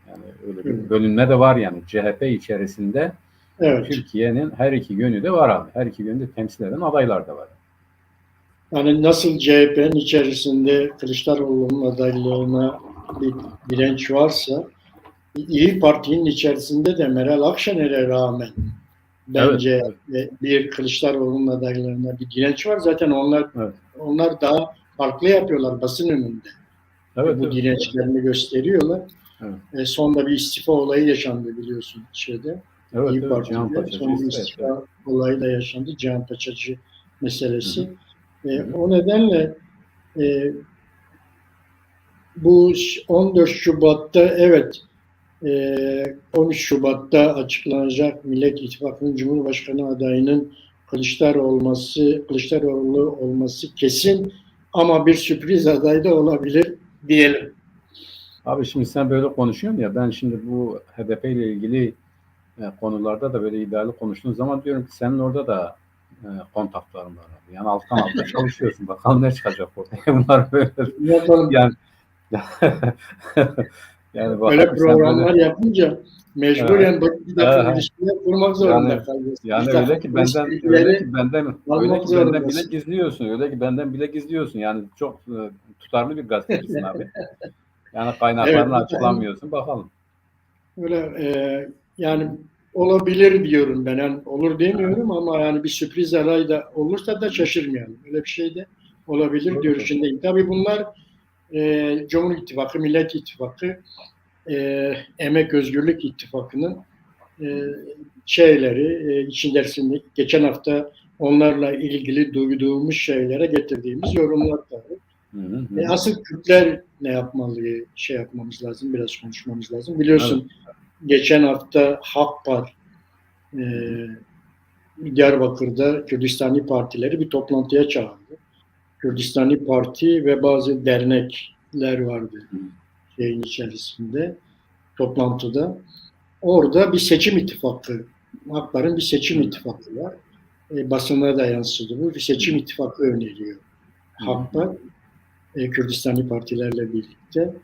Yani öyle bir bölünme de var yani CHP içerisinde Evet. Türkiye'nin her iki yönü de var abi. Her iki yönü de temsil eden adaylar da var. Yani nasıl CHP'nin içerisinde Kılıçdaroğlu'nun adaylığına bir direnç varsa, İyi Parti'nin içerisinde de Meral Akşener'e rağmen Evet, bence evet, bir Kılıçdaroğlu'nun adaylarına bir direnç var. Zaten evet, onlar daha farklı yapıyorlar basın önünde. evet, Bu evet, evet, dirençlerini gösteriyorlar. evet, Sonda bir istifa olayı yaşandı biliyorsun evet, İyi evet. Cihan Parti'de. Paçacı Son bir istifa etti. istifa olayı da yaşandı. Cihan Paçacı Hı hı, meselesi. hı hı. O nedenle e, bu 14 Şubat'ta evet 13 Şubat'ta açıklanacak Millet İttifakı'nın Cumhurbaşkanı adayının Kılıçdaroğlu olması kesin ama bir sürpriz aday da olabilir diyelim. Abi şimdi sen böyle konuşuyorsun ya ben şimdi bu HDP ile ilgili konularda da böyle iddialı konuştuğun zaman diyorum ki senin orada da kontakların var abi. Yani alttan alta çalışıyorsun. Bakalım ne çıkacak ortaya. Bunlar böyle Yapalım. yani yani Böyle bakıyorum sen böyle programlar yapınca mecburen bir takım e, ilişkiler kurmak yani zorunda kalıyorsun. Bir yani takım polis bilgileri öyle almak ki benden bile zorundasın. gizliyorsun. Öyle ki benden bile gizliyorsun. Yani çok tutarlı bir gazetecisin abi. Yani kaynaklarını Evet, bir takım açıklamıyorsun. Bakalım. öyle yani olabilir diyorum ben. Yani olur demiyorum ama yani bir sürpriz aday da olursa da şaşırmayalım. Öyle bir şey de olabilir Doğru. görüşündeyim. Tabii bunlar Cumhur İttifakı, Millet İttifakı, Emek Özgürlük İttifakı'nın içerisinde geçen hafta onlarla ilgili duyduğumuz şeylere getirdiğimiz yorumlar tabii. Asıl Kürtler ne yapmalı, yapmamız lazım, biraz konuşmamız lazım. Biliyorsun geçen hafta Hakpar Diyarbakır'da Kürdistani partileri bir toplantıya çağırdı. Kürdistani Parti ve bazı dernekler vardı şeyin içerisinde, toplantıda. Orada bir seçim ittifakı, Hakpar'ın bir seçim ittifakı var. Basına da yansıdı bu. Bir seçim ittifakı öneriyor Hakpar, Kürdistani partilerle birlikte.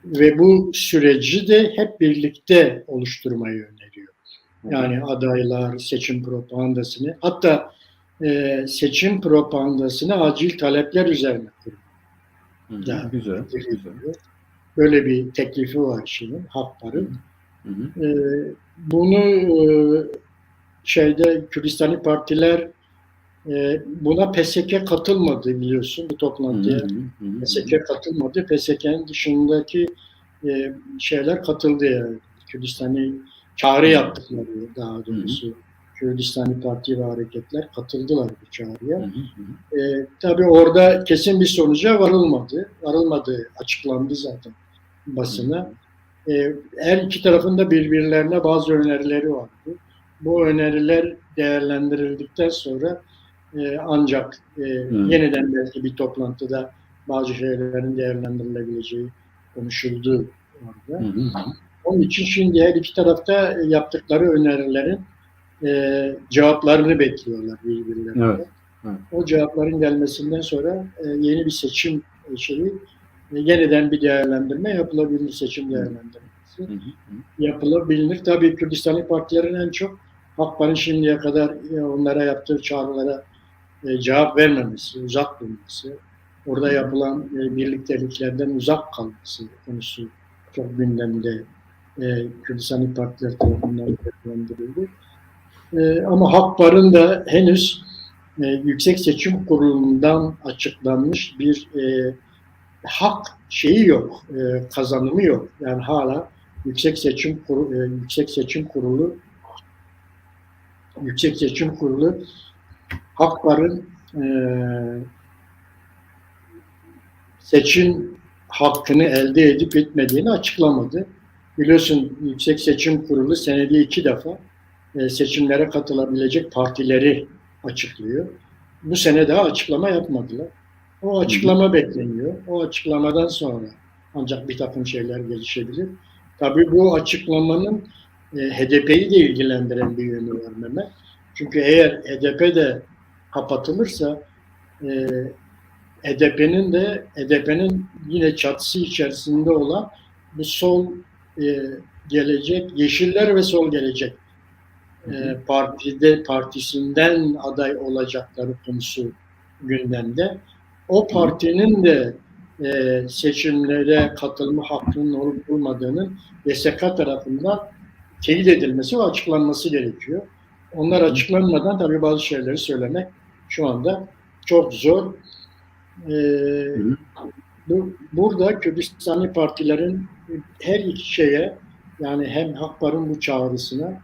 Ve bu süreci de hep birlikte oluşturmayı öneriyor. Yani adaylar, seçim propagandasını, hatta seçim propagandasını acil talepler üzerine kuruyor. Güzel. Böyle bir teklifi var şimdi Hakpar'ın. Bunu Kürdistani partiler buna PSK katılmadı, biliyorsun bu toplantıya. PSK katılmadı. PSK'nin dışındaki şeyler katıldı yani. Kürdistani çağrı yaptıkları, daha doğrusu Kürdistani Parti ve hareketler katıldılar bu çağrıya. Tabii orada kesin bir sonuca varılmadı, açıklandı zaten basına. Her iki tarafın da birbirlerine bazı önerileri vardı. Bu öneriler değerlendirildikten sonra ancak yeniden belki bir toplantıda bazı şeylerin değerlendirilebileceği konuşuldu orada. Onun için şimdi her iki tarafta yaptıkları önerilerin cevaplarını bekliyorlar birbirlerine. Evet. O cevapların gelmesinden sonra yeni bir seçim yeniden bir değerlendirme yapılabilir, seçim değerlendirmesi yapılabilir. Tabii Kürdistani partilerin en çok Hakpar'ın şimdiye kadar onlara yaptığı çağrılara cevap vermemesi, uzak durması, orada yapılan birlikteliklerden uzak kalması konusu çok gündemde Kürdistani partiler tarafından değerlendirildi. Ama Hakpar'ın da henüz Yüksek Seçim Kurulu'ndan açıklanmış bir hak yok, kazanımı yok. Yani hala Yüksek Seçim Kurulu Hakpar'ın seçim hakkını elde edip etmediğini açıklamadı. Biliyorsun Yüksek Seçim Kurulu senede 2 defa seçimlere katılabilecek partileri açıklıyor. Bu sene daha açıklama yapmadılar. O açıklama bekleniyor. O açıklamadan sonra ancak bir takım şeyler gelişebilir. Tabii bu açıklamanın HDP'yi de ilgilendiren bir yönü var Mehmet. Çünkü eğer HDP de kapatılırsa HDP'nin yine çatısı içerisinde olan bu sol gelecek, Yeşiller ve Sol Gelecek partisinden aday olacakları konusu gündemde. O partinin de seçimlere katılma hakkının olup olmadığının YSK tarafından teyit edilmesi ve açıklanması gerekiyor. Onlar açıklanmadan tabii bazı şeyleri söylemek şu anda çok zor. Burada Kürdistani partilerin her iki şeye, yani hem Hakpar'ın bu çağrısına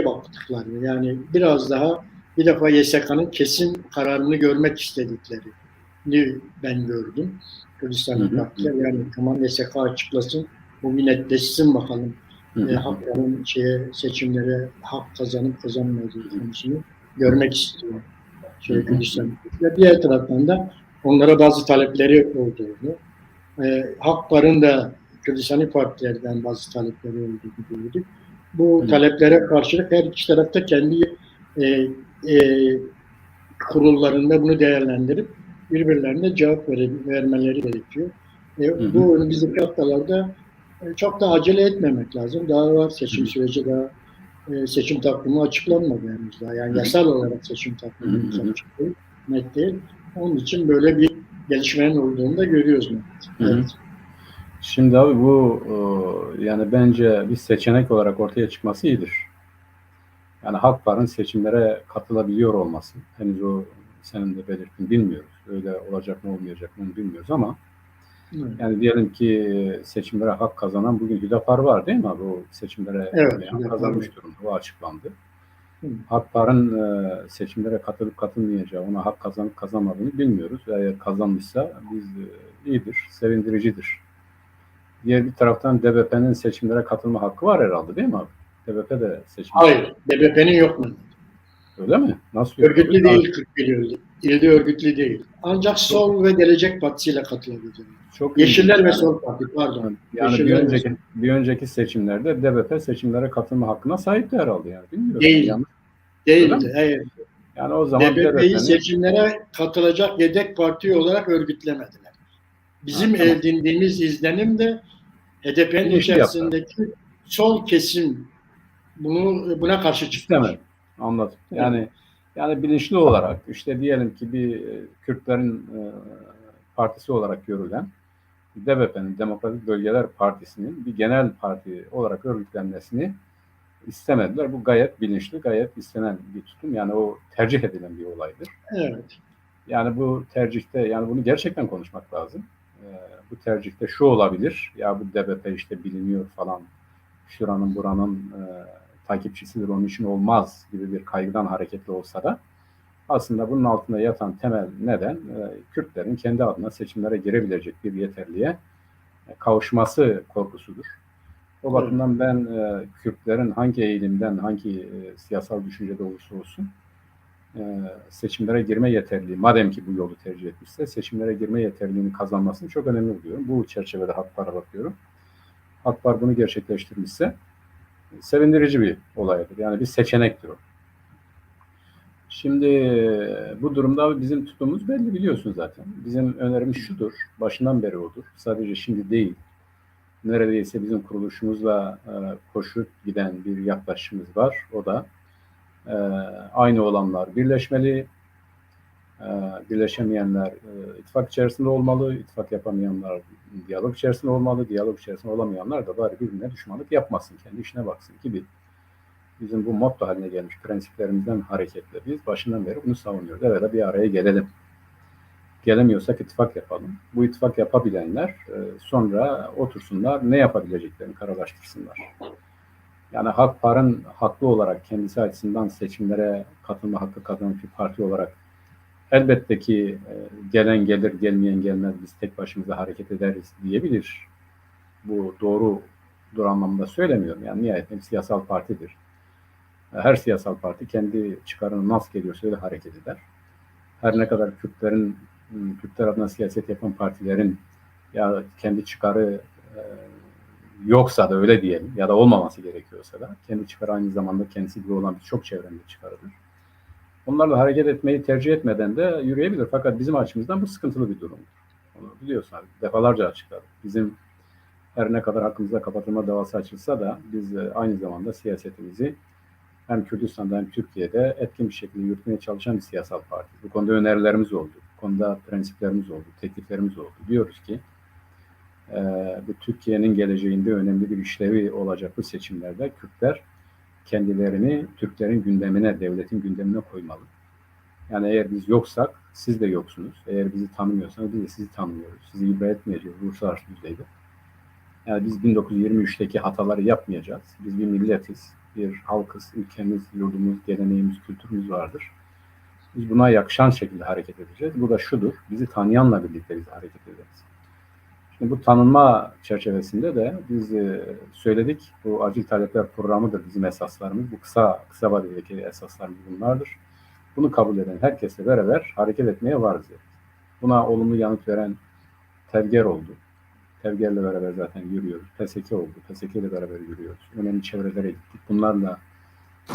baktıkları, yani biraz daha bir defa YSK'nın kesin kararını görmek istediklerini ben gördüm. Kürdistani partiler, yani tamam YSK açıklasın, bu bir netleşsin bakalım. Hakpar'ın seçimlere hak kazanıp kazanmadığı konusunu görmek istiyor Kürdistan partiler. Diğer taraftan da onlara bazı talepleri olduğunu, Hakpar'ın da Kürdistani partilerden bazı talepleri olduğunu gördük. Bu taleplere karşılık her iki tarafta kendi kurullarında bunu değerlendirip birbirlerine cevap vermeleri gerekiyor. Bu önümüzdeki haftalarda çok da acele etmemek lazım. Daha var seçim süreci, daha seçim takvimi açıklanmadı henüz daha. Yani yasal olarak seçim takvimi açıklanmadı, net değil. Onun için böyle bir gelişmenin olduğunu da görüyoruz. Evet. Şimdi abi bu yani bence bir seçenek olarak ortaya çıkması iyidir. Yani Hakpar'ın seçimlere katılabiliyor olması. Henüz o senin de belirttin, bilmiyoruz. Öyle olacak mı olmayacak mı bilmiyoruz ama Yani diyelim ki seçimlere hak kazanan bugün Hüdapar var değil mi abi? O seçimlere Evet, kazanmış durumda. O açıklandı. Hı. Hakpar'ın seçimlere katılıp katılmayacağı, ona hak kazanıp kazanmadığını bilmiyoruz. Eğer kazanmışsa biz iyidir, sevindiricidir. Diğer bir taraftan DBP'nin seçimlere katılma hakkı var herhalde değil mi abi? DBP de seçim. Hayır, DBP'nin yok mu? Öyle mi? Nasıl yok Örgütlü abi? değil 41 ilde. İlde örgütlü değil. Ancak Sol ve Gelecek Partisi ile katılabilir. Çok Yeşiller ilginç. ve Sol Parti, pardon. Yani Yeşiller ve Sol. bir önceki seçimlerde DBP seçimlere katılma hakkına sahipti herhalde yani. Bilmiyorum. Değil. Yanlış. Değildi. Hayır. Yani o zaman DBP'yi DBP'nin seçimlere katılacak yedek parti olarak örgütlemediler. Bizim tamam. edindiğimiz izlenim de HDP'nin Bilinçli yaptı. içerisindeki sol kesim buna karşı çıkmış. İstemedi. Anladım. Yani bilinçli olarak işte diyelim ki bir Kürtlerin partisi olarak görülen DBP'nin Demokratik Bölgeler Partisi'nin bir genel parti olarak örgütlenmesini istemediler. Bu gayet bilinçli, gayet istenen bir tutum. Yani o tercih edilen bir olaydır. Evet. Yani bu tercihte, yani bunu gerçekten konuşmak lazım. Bu tercihte şu olabilir, ya bu DBP işte biliniyor falan, şuranın buranın takipçisidir, onun için olmaz gibi bir kaygıdan hareketli olsa da aslında bunun altında yatan temel neden Kürtlerin kendi adına seçimlere girebilecek bir yeterliğe kavuşması korkusudur. O bakımdan ben Kürtlerin hangi eğilimden, hangi siyasal düşüncede olursa olsun seçimlere girme yeterliliği, madem ki bu yolu tercih etmişse seçimlere girme yeterliliğini kazanmasını çok önemli buluyorum. Bu çerçevede Hakpar'a bakıyorum. Hakpar bunu gerçekleştirmişse sevindirici bir olaydır. Yani bir seçenektir o. Şimdi bu durumda bizim tutumumuz belli, biliyorsun zaten. Bizim önerimiz şudur, başından beri odur. Sadece şimdi değil. Neredeyse bizim kuruluşumuzla koşup giden bir yaklaşımımız var. O da aynı olanlar birleşmeli, birleşemeyenler ittifak içerisinde olmalı, ittifak yapamayanlar diyalog içerisinde olmalı, diyalog içerisinde olamayanlar da bari birbirine düşmanlık yapmasın, kendi işine baksın gibi bizim bu motto haline gelmiş prensiplerimizden hareketle biz başından beri bunu savunuyoruz. Evet, bir araya gelelim. Gelemiyorsak ittifak yapalım. Bu ittifak yapabilenler sonra otursunlar, ne yapabileceklerini kararlaştırsınlar. Yani Hakpar'ın haklı olarak kendisi açısından seçimlere katılma hakkı kazanmış bir parti olarak elbette ki gelen gelir, gelmeyen gelmez, biz tek başımıza hareket ederiz diyebilir. Bu doğrudur anlamında söylemiyorum. Yani nihayetinde bir siyasal partidir. Her siyasal parti kendi çıkarını nasıl geliyorsa öyle hareket eder. Her ne kadar Kürtler adına siyaset yapan partilerin ya kendi çıkarı yoksa da öyle diyelim ya da olmaması gerekiyorsa da kendi çıkarı aynı zamanda kendisi gibi olan birçok çevrenin çıkarıdır. Onlarla hareket etmeyi tercih etmeden de yürüyebilir. Fakat bizim açımızdan bu sıkıntılı bir durumdur. Onu biliyorsun abi, defalarca açıkladık. Bizim her ne kadar hakkımızda kapatılma davası açılsa da biz aynı zamanda siyasetimizi hem Kürdistan'da hem Türkiye'de etkin bir şekilde yürütmeye çalışan bir siyasal parti. Bu konuda önerilerimiz oldu. Bu konuda prensiplerimiz oldu, tekliflerimiz oldu. Diyoruz ki bu Türkiye'nin geleceğinde önemli bir işlevi olacak bu seçimlerde Kürtler kendilerini Türklerin gündemine, devletin gündemine koymalı. Yani eğer biz yoksak siz de yoksunuz. Eğer bizi tanımıyorsanız biz de sizi tanımıyoruz. Sizi ibret etmeyeceğiz uluslararası düzeyde. Yani biz 1923'teki hataları yapmayacağız. Biz bir milletiz, bir halkız, ülkemiz, yurdumuz, geleneğimiz, kültürümüz vardır. Biz buna yakışan şekilde hareket edeceğiz. Bu da şudur, bizi tanıyanla birlikte biz hareket ederiz. Şimdi bu tanınma çerçevesinde de biz söyledik, bu acil talepler programıdır bizim esaslarımız. Bu kısa vadedeki esaslarımız bunlardır. Bunu kabul eden herkesle beraber hareket etmeye varız. Buna olumlu yanıt veren Tevger oldu. Tevger'le beraber zaten yürüyoruz. PSK oldu. PSK ile beraber yürüyoruz. Önemli çevrelere gittik. Bunlarla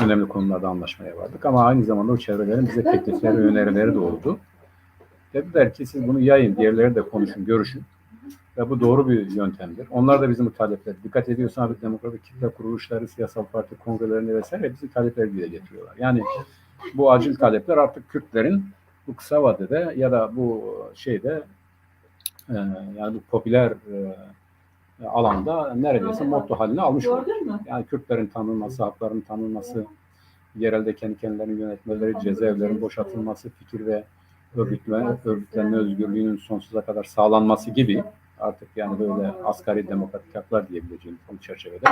önemli konularda anlaşmaya vardık. Ama aynı zamanda o çevrelerin bize teklifleri, önerileri de oldu. Dediler ki siz bunu yayın, diğerleri de konuşun, görüşün. Ve bu doğru bir yöntemdir. Onlar da bizim bu talepleri dikkat ediyorsan abi demokratik kitle kuruluşları, siyasal parti kongrelerinde vesaire bizim talepleri dile getiriyorlar. Yani bu acil talepler artık Kürtlerin bu kısa vadede ya da bu şeyde yani bu popüler alanda neredeyse motto haline almış oldu. Yani Kürtlerin tanınması, hakların tanınması, yerelde kendi kendilerini yönetmeleri, cezaevlerin boşaltılması, fikir ve örgütlenme özgürlüğünün sonsuza kadar sağlanması gibi artık yani böyle asgari demokratik haklar diyebileceğimiz bu çerçevede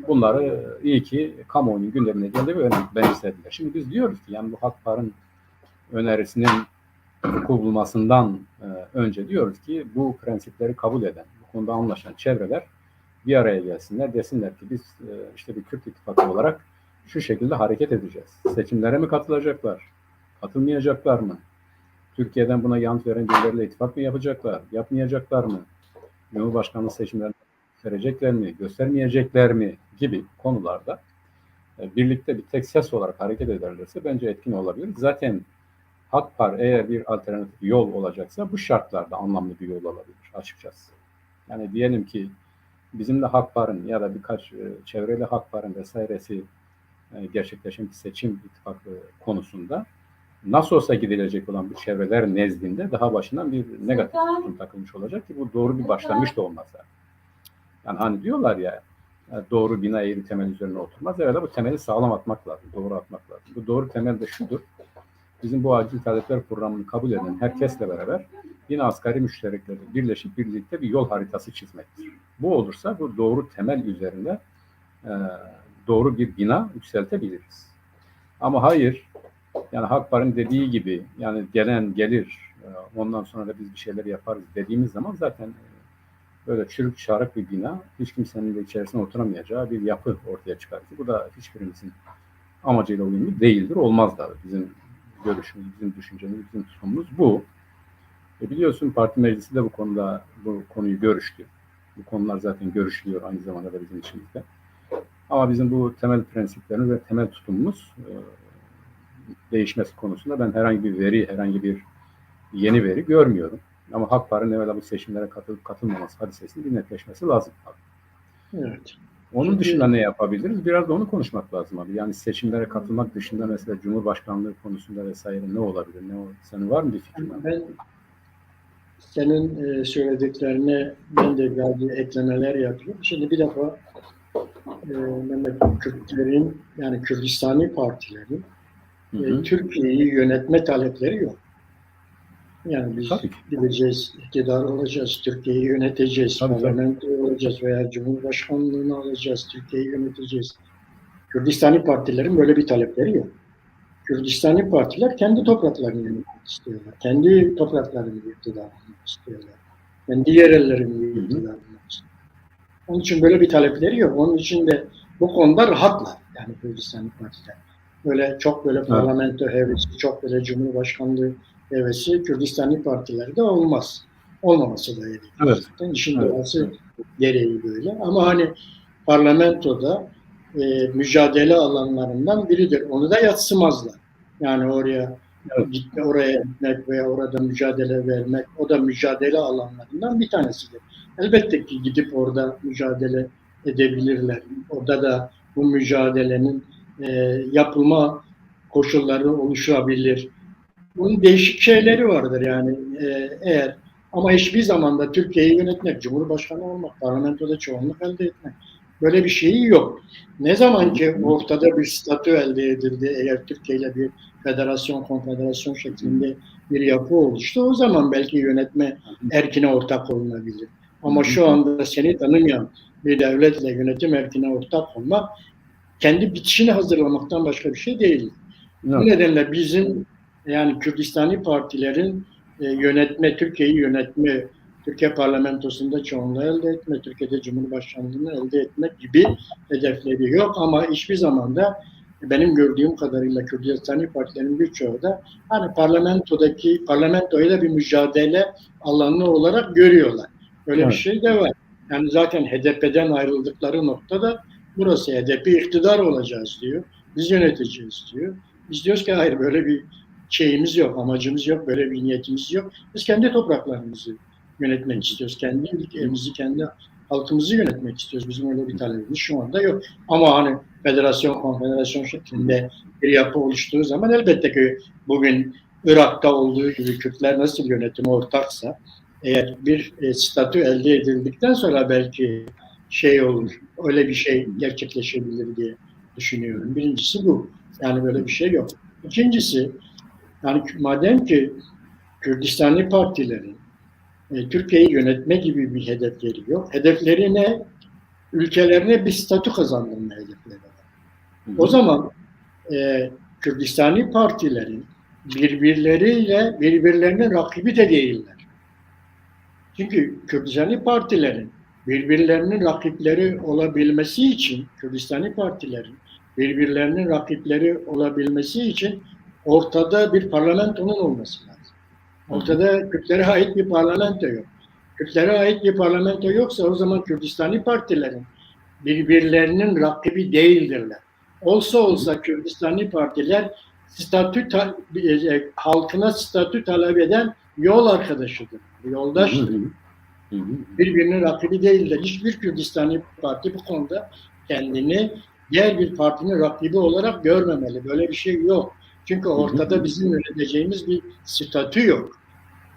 bunları iyi ki kamuoyunun gündemine geldi ve benimsediler. Şimdi biz diyoruz ki yani bu Hakpar'ın önerisinin hukuk bulmasından önce diyoruz ki bu prensipleri kabul eden, bu konuda anlaşan çevreler bir araya gelsinler, desinler ki biz işte bir Kürt ittifakı olarak şu şekilde hareket edeceğiz. Seçimlere mi katılacaklar? Katılmayacaklar mı? Türkiye'den buna yanıt veren birileriyle ittifak mı yapacaklar? Yapmayacaklar mı? Cumhurbaşkanlığı seçimlerini gösterecekler mi? Göstermeyecekler mi? Gibi konularda birlikte bir tek ses olarak hareket ederlerse bence etkin olabilir. Zaten Hakpar eğer bir alternatif yol olacaksa bu şartlarda anlamlı bir yol olabilir açıkçası. Yani diyelim ki bizim de Hakpar'ın ya da birkaç çevreli Hakpar'ın vesairesi gerçekleşen bir seçim ittifakı konusunda nasıl olsa gidilecek olan bu çevreler nezdinde daha başından bir negatif tutum takılmış olacak ki bu doğru bir başlangıç da olmaz. Yani hani diyorlar ya doğru bina eğri temel üzerine oturmaz. Evet, bu temeli sağlam atmak lazım, doğru atmak lazım. Bu doğru temel de şudur. Bizim bu acil talepler programını kabul eden herkesle beraber yine asgari müştereklerle birleşip birlikte bir yol haritası çizmektir. Bu olursa bu doğru temel üzerinde doğru bir bina yükseltebiliriz. Ama hayır, yani Hakpar'ın dediği gibi yani gelen gelir, ondan sonra da biz bir şeyler yaparız dediğimiz zaman zaten böyle çürük çarık bir bina, hiç kimsenin de içerisine oturamayacağı bir yapı ortaya çıkar. Bu da hiçbirimizin amacıyla uyumlu değildir, olmaz da bizim görüşümüz, bizim düşüncemiz, bizim tutumumuz bu. Biliyorsun parti meclisi de bu konuda bu konuyu görüştü. Bu konular zaten görüşülüyor aynı zamanda da bizim içimizde. Ama bizim bu temel prensiplerimiz ve temel tutumumuz değişmesi konusunda ben herhangi bir veri, herhangi bir yeni veri görmüyorum. Ama Hakpar'ın evvela bu seçimlere katılıp katılmaması hadisesinin bir netleşmesi lazım. Evet. Onun dışında ne yapabiliriz? Biraz da onu konuşmak lazım abi. Yani seçimlere katılmak dışında mesela Cumhurbaşkanlığı konusunda vesaire ne olabilir? Senin var mı bir fikrin? Ben senin söylediklerine ben de bazı eklemeler yapıyorum. Şimdi bir defa Kürtlerin yani Kürdistani partilerin Türkiye'yi yönetme talepleri yok. Yani biz gideceğiz, iktidar olacağız, Türkiye'yi yöneteceğiz, parlamento olacağız veya Cumhurbaşkanlığını alacağız, Türkiye'yi yöneteceğiz. Kürdistani partilerin böyle bir talepleri yok. Kürdistani partiler kendi topraklarını yönetmek istiyorlar. Kendi topraklarını iktidar etmek istiyorlar. Kendi yerellerini iktidar etmek istiyorlar. Onun için böyle bir talepleri yok. Onun için de bu konuda rahatlar. Yani Kürdistani partiler. Böyle çok böyle parlamento hevesi, çok böyle cumhurbaşkanlığı hevesi Kürdistani partilerde olmaz. Olmaması da gerekiyor. Evet. Zaten işin doğası gereği böyle. Ama hani parlamentoda mücadele alanlarından biridir. Onu da yadsımazlar. Yani oraya gitmek veya orada mücadele vermek, o da mücadele alanlarından bir tanesidir. Elbette ki gidip orada mücadele edebilirler. Orada da bu mücadelenin yapılma koşulları oluşabilir. Bunun değişik şeyleri vardır yani eğer ama hiçbir zaman da Türkiye'yi yönetmek, Cumhurbaşkanı olmak, parlamentoda çoğunluk elde etmek böyle bir şeyi yok. Ne zaman ki ortada bir statü elde edildi, eğer Türkiye ile bir federasyon, konfederasyon şeklinde bir yapı oluştu, o zaman belki yönetme erkine ortak olunabilir. Ama şu anda seni tanımayan bir devletle yönetim erkine ortak olmak kendi bitişini hazırlamaktan başka bir şey değil. Bu nedenle bizim yani Kürdistani partilerin Türkiye'yi yönetme, Türkiye parlamentosunda çoğunluğu elde etme, Türkiye'de Cumhurbaşkanlığını elde etmek gibi hedefleri yok. Ama hiçbir zaman da benim gördüğüm kadarıyla Kürdistani partilerin birçoğu da hani parlamentoyla bir mücadele alanı olarak görüyorlar. Öyle bir şey de var. Yani zaten HDP'den ayrıldıkları noktada burası HDP iktidar olacağız diyor. Biz yöneteceğiz diyor. Biz diyoruz ki hayır böyle bir şeyimiz yok, amacımız yok, böyle bir niyetimiz yok. Biz kendi topraklarımızı yönetmek istiyoruz. Kendi ülkemizi, kendi halkımızı yönetmek istiyoruz. Bizim öyle bir talebimiz şu anda yok. Ama hani federasyon, konfederasyon şeklinde bir yapı oluştuğu zaman elbette ki bugün Irak'ta olduğu gibi Kürtler nasıl yönetime ortaksa eğer bir statü elde edildikten sonra belki şey olur, öyle bir şey gerçekleşebilir diye düşünüyorum. Birincisi bu. Yani böyle bir şey yok. İkincisi, yani madem ki Kürdistani partilerin Türkiye'yi yönetme gibi bir hedefleri yok. Hedefleri ne? Ülkelerine bir statü kazandırma hedefleri var. O zaman Kürdistani partilerin birbirlerinin rakibi de değiller. Çünkü Kürdistani partilerin birbirlerinin rakipleri olabilmesi için, Kürdistani partilerin birbirlerinin rakipleri olabilmesi için ortada bir parlamentonun olması lazım. Ortada Kürtlere ait bir parlamento yok. Kürtlere ait bir parlamento yoksa o zaman Kürdistani partilerin birbirlerinin rakibi değildirler. Olsa Kürdistani partiler halkına statü talep eden yol arkadaşıdır, yoldaştır. Birbirinin rakibi değildir. Hiçbir Kürdistani parti bu konuda kendini diğer bir partinin rakibi olarak görmemeli. Böyle bir şey yok. Çünkü ortada bizim yöneteceğimiz bir statü yok.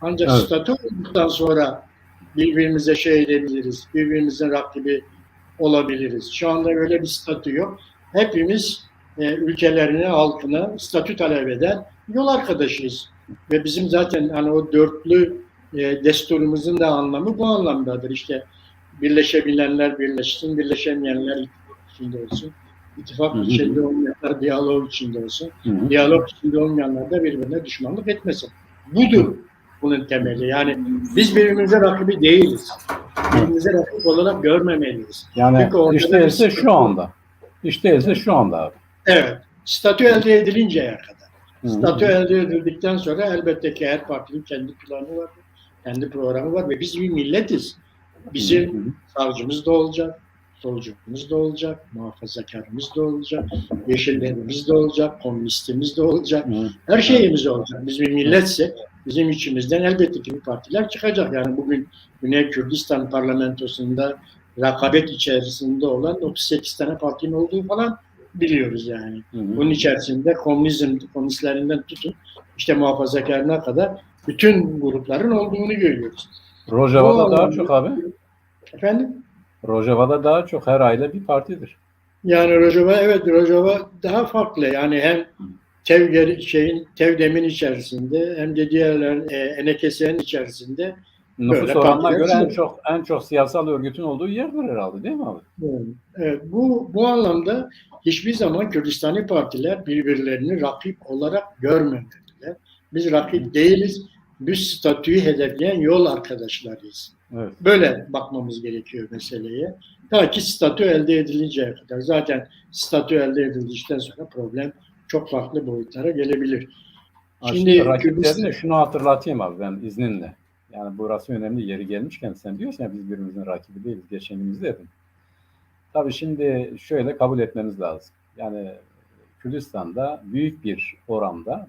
Ancak statü olduktan sonra birbirimize şey edebiliriz, birbirimizin rakibi olabiliriz. Şu anda öyle bir statü yok. Hepimiz ülkelerine, halkına statü talep eden yol arkadaşıyız. Ve bizim zaten hani o dörtlü desturumuzun da anlamı bu anlamdadır. İşte birleşebilenler birleşsin, birleşemeyenler ittifak içinde olsun. İttifak içinde olmayanlar diyalog içinde olsun. Diyalog içinde olmayanlar da birbirine düşmanlık etmesin. Budur bunun temeli. Yani biz birbirimize rakibi değiliz. Birbirimize rakip olarak görmemeliyiz. Yani işte ise şu anda. İşte ise şu anda abi. Evet. Statü elde edilinceye kadar. Statü elde edildikten sonra elbette ki her partinin kendi planı var. Kendi programı var ve biz bir milletiz. Bizim savcımız da olacak, solcumuz da olacak, muhafazakarımız da olacak, yeşillerimiz de olacak, komünistimiz de olacak. Her şeyimiz olacak. Biz bir milletsek bizim içimizden elbette ki bir partiler çıkacak. Yani bugün Güney Kürdistan parlamentosunda rekabet içerisinde olan 38 tane partinin olduğu falan biliyoruz yani. Bunun içerisinde komünistlerinden tutun işte muhafazakarına kadar bütün grupların olduğunu görüyoruz. Rojava'da daha çok abi. Efendim? Rojava'da daha çok her aile bir partidir. Yani Rojava daha farklı. Yani hem Tevdem'in içerisinde hem de diğerler Enekese'nin içerisinde nüfus oranına göre en çok siyasal örgütün olduğu yerdir herhalde, değil mi abi? Evet, bu anlamda hiçbir zaman Kürdistani partiler birbirlerini rakip olarak görmemeliler. Biz rakip değiliz. Biz statüyü hedefleyen yol arkadaşlarıyız. Evet. Böyle bakmamız gerekiyor meseleye. Ta ki statü elde edilinceye kadar. Zaten statü elde edildikten sonra problem çok farklı boyutlara gelebilir. Şimdi rakiplerine şunu hatırlatayım abi ben izninle. Yani burası önemli, yeri gelmişken sen diyorsun ya biz birbirimizin rakibi değiliz. Geçenimizde dedim. Tabii şimdi şöyle kabul etmemiz lazım. Yani Kürdistan'da büyük bir oranda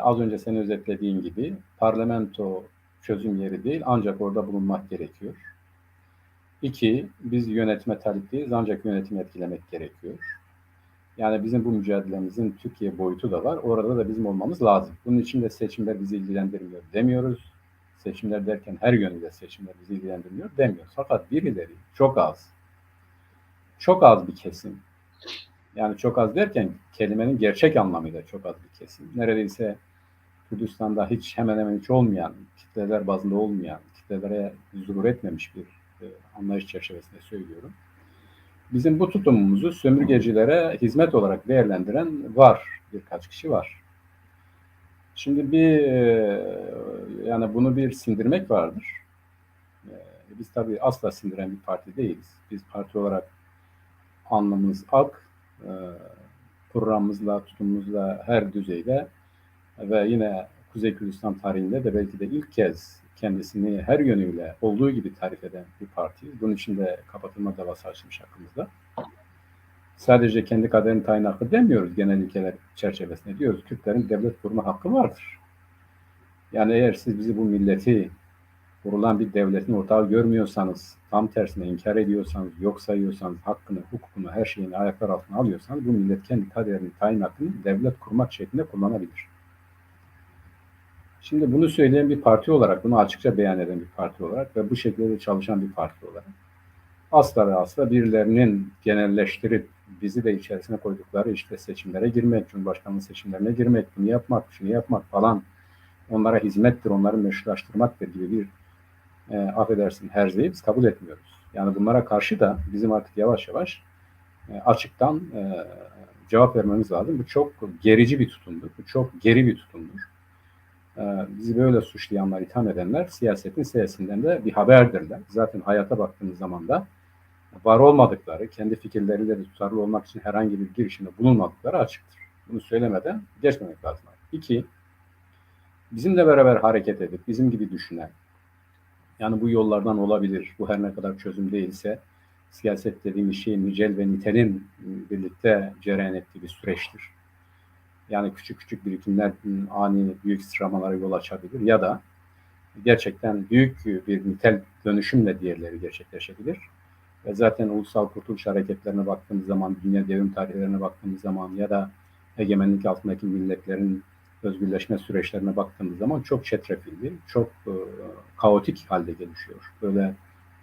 az önce senin özetlediğin gibi parlamento çözüm yeri değil ancak orada bulunmak gerekiyor. 2, biz yönetime talip değiliz ancak yönetimi etkilemek gerekiyor. Yani bizim bu mücadelemizin Türkiye boyutu da var. Orada da bizim olmamız lazım. Bunun için de seçimler bizi ilgilendirmiyor demiyoruz. Seçimler derken her yönüyle seçimler bizi ilgilendirmiyor demiyoruz. Fakat birileri çok az bir kesim. Yani çok az derken kelimenin gerçek anlamıyla çok az bir kesim. Neredeyse Kürdistan'da hemen hemen hiç olmayan, kitleler bazında olmayan, kitlelere zuhur etmemiş bir anlayış çerçevesinde söylüyorum. Bizim bu tutumumuzu sömürgecilere hizmet olarak değerlendiren birkaç kişi var. Şimdi yani bunu bir sindirmek vardır. Biz tabii asla sindiren bir parti değiliz. Biz parti olarak alnımız ak, programımızla, tutumumuzla her düzeyde ve yine Kuzey Kürdistan tarihinde de belki de ilk kez kendisini her yönüyle olduğu gibi tarif eden bir partiyiz. Bunun için de kapatılma davası açılmış hakkımızda. Sadece kendi kaderini tayin hakkı demiyoruz genel ilkeler çerçevesinde diyoruz. Kürtlerin devlet kurma hakkı vardır. Yani eğer siz bizi bu milleti kurulan bir devletin ortağı görmüyorsanız, tam tersine inkar ediyorsanız, yok sayıyorsanız, hakkını, hukukunu, her şeyini ayaklar altına alıyorsanız bu millet kendi kaderini tayin hakkını devlet kurmak şeklinde kullanabilir. Şimdi bunu söyleyen bir parti olarak, bunu açıkça beyan eden bir parti olarak ve bu şekilde çalışan bir parti olarak asla ve asla birilerinin genelleştirip bizi de içerisine koydukları işte seçimlere girmek, Cumhurbaşkanlığı seçimlerine girmek, bunu yapmak, şunu yapmak falan onlara hizmettir, onları meşrulaştırmaktır gibi bir affedersin herzeyi biz kabul etmiyoruz. Yani bunlara karşı da bizim artık yavaş yavaş açıktan cevap vermemiz lazım. Bu çok gerici bir tutumdur. Bu çok geri bir tutumdur. Bizi böyle suçlayanlar, itham edenler siyasetin siyasinden de bir haberdirler. Zaten hayata baktığımız zaman da var olmadıkları, kendi fikirleriyle de tutarlı olmak için herhangi bir girişimde bulunmadıkları açıktır. Bunu söylemeden geçmemek lazım. İki, bizimle beraber hareket edip, bizim gibi düşünen, yani bu yollardan olabilir, bu her ne kadar çözüm değilse, siyaset dediğimiz şey nicel ve nitelin birlikte cereyan ettiği bir süreçtir. Yani küçük küçük birikimler ani büyük sıçramalara yol açabilir ya da gerçekten büyük bir nitel dönüşümle diğerleri gerçekleşebilir. Ve zaten ulusal kurtuluş hareketlerine baktığımız zaman, dünya devrim tarihlerine baktığımız zaman ya da egemenlik altındaki milletlerin özgürleşme süreçlerine baktığımız zaman çok çetrefilli, çok kaotik halde gelişiyor. Böyle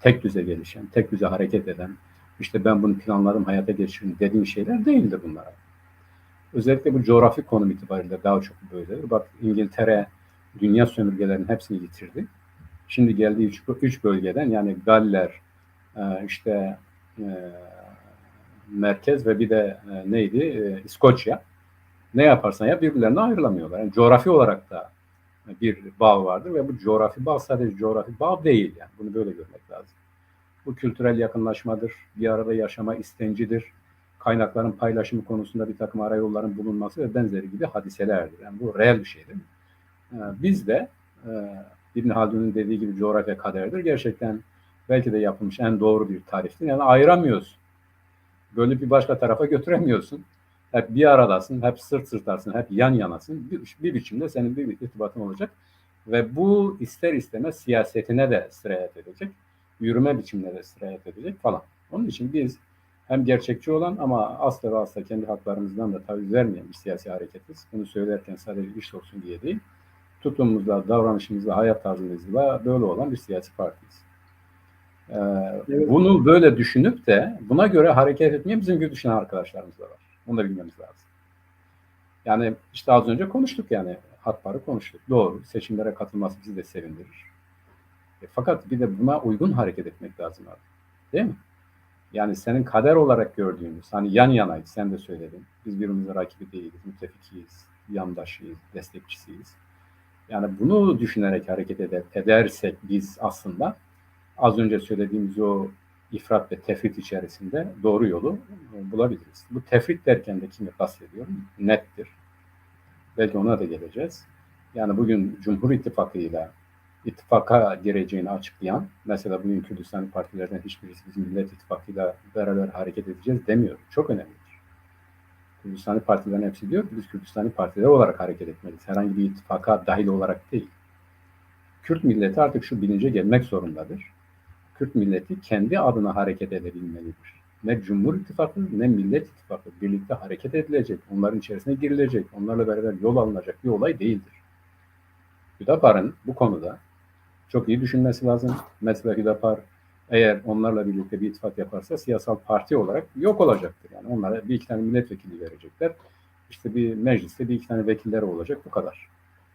tek düze gelişen, tek düze hareket eden, işte ben bunu planladım, hayata geçirdim dediğim şeyler değildir bunlar. Özellikle bu coğrafi konum itibariyle daha çok böyledir. Bak İngiltere dünya sömürgelerinin hepsini yitirdi. Şimdi geldiği üç bölgeden yani Galler, işte merkez ve bir de neydi İskoçya, ne yaparsan yap birbirlerine ayrılamıyorlar. Yani coğrafi olarak da bir bağ vardır ve bu coğrafi bağ sadece coğrafi bağ değil yani. Bunu böyle görmek lazım. Bu kültürel yakınlaşmadır, bir arada yaşama istencidir, kaynakların paylaşımı konusunda bir takım arayolların bulunması ve benzeri gibi hadiselerdir. Yani bu reel bir şeydir. Biz de İbn Haldun'un dediği gibi coğrafya kaderdir. Gerçekten belki de yapılmış en doğru bir tariftir. Yani ayıramıyorsun. Böyle bir başka tarafa götüremiyorsun. Hep bir aradasın, hep sırt sırtarsın, hep yan yanasın. Bir biçimde senin bir irtibatın olacak. Ve bu ister istemez siyasetine de sirayet edecek. Yürüme biçimine de sirayet edecek falan. Onun için biz hem gerçekçi olan ama asla ve asla kendi haklarımızdan da taviz vermeyen bir siyasi hareketiz. Bunu söylerken sadece iş olsun diye değil. Tutumumuzla, davranışımızla, hayat tarzımızla böyle olan bir siyasi partiyiz. Evet. Bunu böyle düşünüp de buna göre hareket etmeyen bizim gibi düşünen arkadaşlarımız da var. Onu da bilmemiz lazım. Yani işte az önce konuştuk yani. Hatpar'ı konuştuk. Doğru. Seçimlere katılması bizi de sevindirir. Fakat bir de buna uygun hareket etmek lazım abi. Değil mi? Yani senin kader olarak gördüğümüz, hani yan yanayız, sen de söyledin. Biz birbirimizin rakibi değiliz, müttefikiyiz, yandaşıyız, destekçisiyiz. Yani bunu düşünerek hareket edersek biz aslında az önce söylediğimiz o ifrat ve tefrit içerisinde doğru yolu bulabiliriz. Bu tefrit derken de kimi kastediyorum? Nettir. Belki ona da geleceğiz. Yani bugün Cumhur İttifakı'yla ittifaka gireceğini açıklayan, mesela bugün Kürdistan partilerden hiçbirisi bizim Millet İttifakı'yla beraber hareket edeceğiz demiyor. Çok önemlidir. Kürdistan partilerin hepsi diyor ki biz Kürdistan partileri olarak hareket etmeliyiz. Herhangi bir ittifaka dahil olarak değil. Kürt milleti artık şu bilince gelmek zorundadır. Kürt milleti kendi adına hareket edebilmelidir. Ne Cumhur İttifakı ne Millet İttifakı birlikte hareket edilecek, onların içerisine girilecek, onlarla beraber yol alınacak bir olay değildir. Hüdapar'ın bu konuda çok iyi düşünmesi lazım. Mesela Hüdapar eğer onlarla birlikte bir ittifak yaparsa siyasal parti olarak yok olacaktır. Yani onlara bir iki tane milletvekili verecekler. İşte bir mecliste bir iki tane vekilleri olacak bu kadar.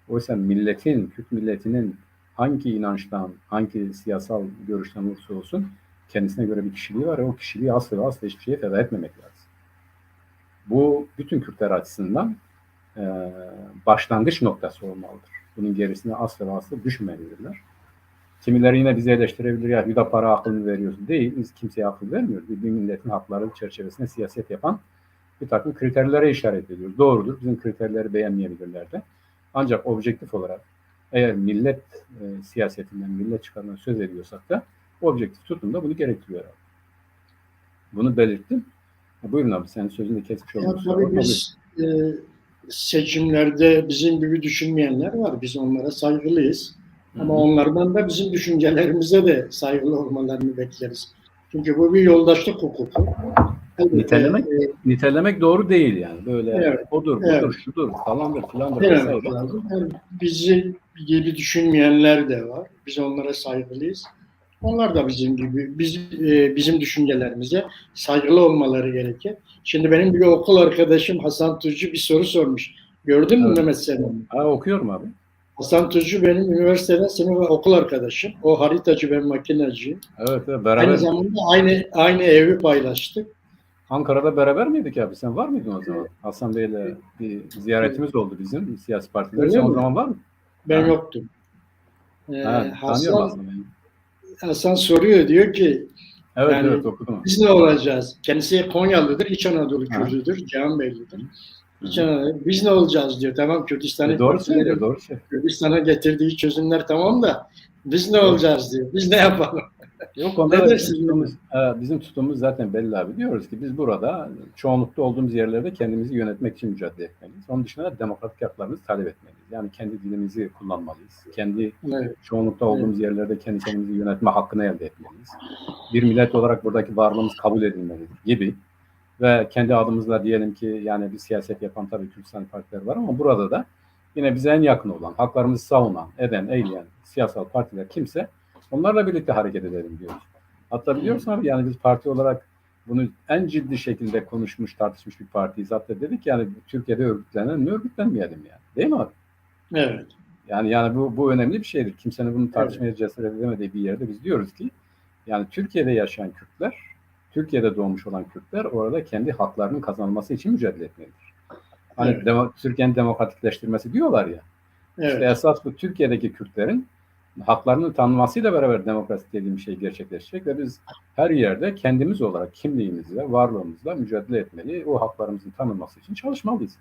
Oysa milletin, Kürt milletinin hangi inançtan, hangi siyasal görüşten olursa olsun kendisine göre bir kişiliği var ve o kişiliği asla ve asla hiçbir şeye feda etmemek lazım. Bu bütün Kürtler açısından başlangıç noktası olmalıdır. Bunun gerisine asla ve asla düşmemelidirler. Kimileri yine bizi eleştirebilir ya Hüdapar'a akıl mı veriyorsun? Değil, biz kimseye akıl vermiyoruz. Bir milletin hakları çerçevesinde siyaset yapan bir takım kriterlere işaret ediyoruz. Doğrudur, bizim kriterleri beğenmeyebilirler de. Ancak objektif olarak eğer millet siyasetinden, millet çıkarından söz ediyorsak da objektif tutum da bunu gerektiriyor. Bunu belirttim. Buyurun abi, senin sözünü kesmiş oldum. Tabii biz seçimlerde bizim gibi düşünmeyenler var. Biz onlara saygılıyız. Ama onlardan da bizim düşüncelerimize de saygılı olmalarını bekleriz. Çünkü bu bir yoldaşlık hukuku. Nitelemek doğru değil yani. Böyle evet, odur, budur, evet, şudur, falandır, filandır. Yani bizim gibi düşünmeyenler de var. Biz onlara saygılıyız. Onlar da bizim gibi, bizim düşüncelerimize saygılı olmaları gerekir. Şimdi benim bir okul arkadaşım Hasan Tuğcu bir soru sormuş. Gördün mü Mehmet Selam? Okuyorum abi. Hasan Tuzcu benim üniversiteden sınıf ve okul arkadaşım. O haritacı, ben makinacıyım. Evet, evet, Aynı beraber zamanda aynı evi paylaştık. Ankara'da beraber miydik abi? Sen var mıydın o zaman? Hasan Bey'le bir ziyaretimiz oldu bizim siyasi partiler. Öyle Sen o mi? zaman var mı? Ben Ha, yoktum. ha, tanıyorum Hasan Hasan Bey'i. Hasan soruyor, diyor ki Evet, yani evet, okudum. biz ne olacağız? Kendisi Konyalıdır, İç Anadolu Ha, Kürdüdür, Cihanbeylidir. hı İç hı. Anadolu, biz ne olacağız diyor. Tamam, Kürdistan'ın Doğru söylüyor, partilerin doğru söylüyor. Kürdistan'a getirdiği çözümler tamam da biz ne Doğru. olacağız diyor. Biz ne yapalım? Yok, onda Ne da bizim dersiniz? tutumumuz, bizim tutumumuz zaten belli abi. Diyoruz ki biz burada çoğunlukta olduğumuz yerlerde kendimizi yönetmek için mücadele etmeliyiz. Onun dışında da demokratik haklarımızı talep etmeliyiz. Yani kendi dilimizi kullanmalıyız. Kendi Evet, çoğunlukta evet, olduğumuz yerlerde kendi kendimizi yönetme hakkını elde etmeliyiz. Bir millet olarak buradaki varlığımız kabul edilmelidir gibi. Ve kendi adımızla diyelim ki yani bir siyaset yapan tabii Kürdistan partiler var ama burada da yine bize en yakın olan, haklarımızı savunan, eden, eyleyen siyasal partiler kimse onlarla birlikte hareket edelim diyoruz. Hatta biliyorsun abi yani biz parti olarak bunu en ciddi şekilde konuşmuş, tartışmış bir partiyiz. Hatta dedik yani Türkiye'de örgütlenen mi örgütlenmeyelim yani. Değil mi abi? evet, Yani bu önemli bir şeydir. Kimsenin bunu evet, tartışmaya cesaret edemediği bir yerde biz diyoruz ki yani Türkiye'de yaşayan Kürtler, Türkiye'de doğmuş olan Kürtler orada kendi haklarının kazanılması için mücadele etmelidir. Hani evet, Türkiye'nin demokratikleştirmesi diyorlar ya. İşte evet, esas bu Türkiye'deki Kürtlerin haklarının tanınmasıyla beraber demokrasi dediğim şey gerçekleşecek ve biz her yerde kendimiz olarak kimliğimizle, varlığımızla mücadele etmeli, o haklarımızın tanınması için çalışmalıyız.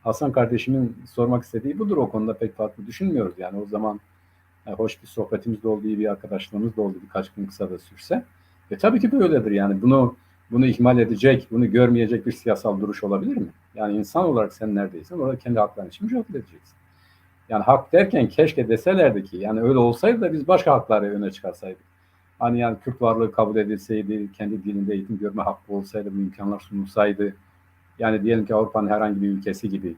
Hasan kardeşimin sormak istediği budur, o konuda pek farklı düşünmüyoruz. Yani o zaman hoş bir sohbetimiz de oldu, iyi bir arkadaşlığımız da oldu birkaç gün kısa da sürse. Tabii ki böyledir yani bunu ihmal edecek, bunu görmeyecek bir siyasal duruş olabilir mi? Yani insan olarak sen neredeysen orada kendi hakların için mücadele edeceksin. Yani hak derken keşke deselerdi ki yani öyle olsaydı da biz başka hakları öne çıkarsaydık. Hani yani Kürt varlığı kabul edilseydi, kendi dilinde eğitim görme hakkı olsaydı, bu imkanlar sunulsaydı. Yani diyelim ki Avrupa'nın herhangi bir ülkesi gibi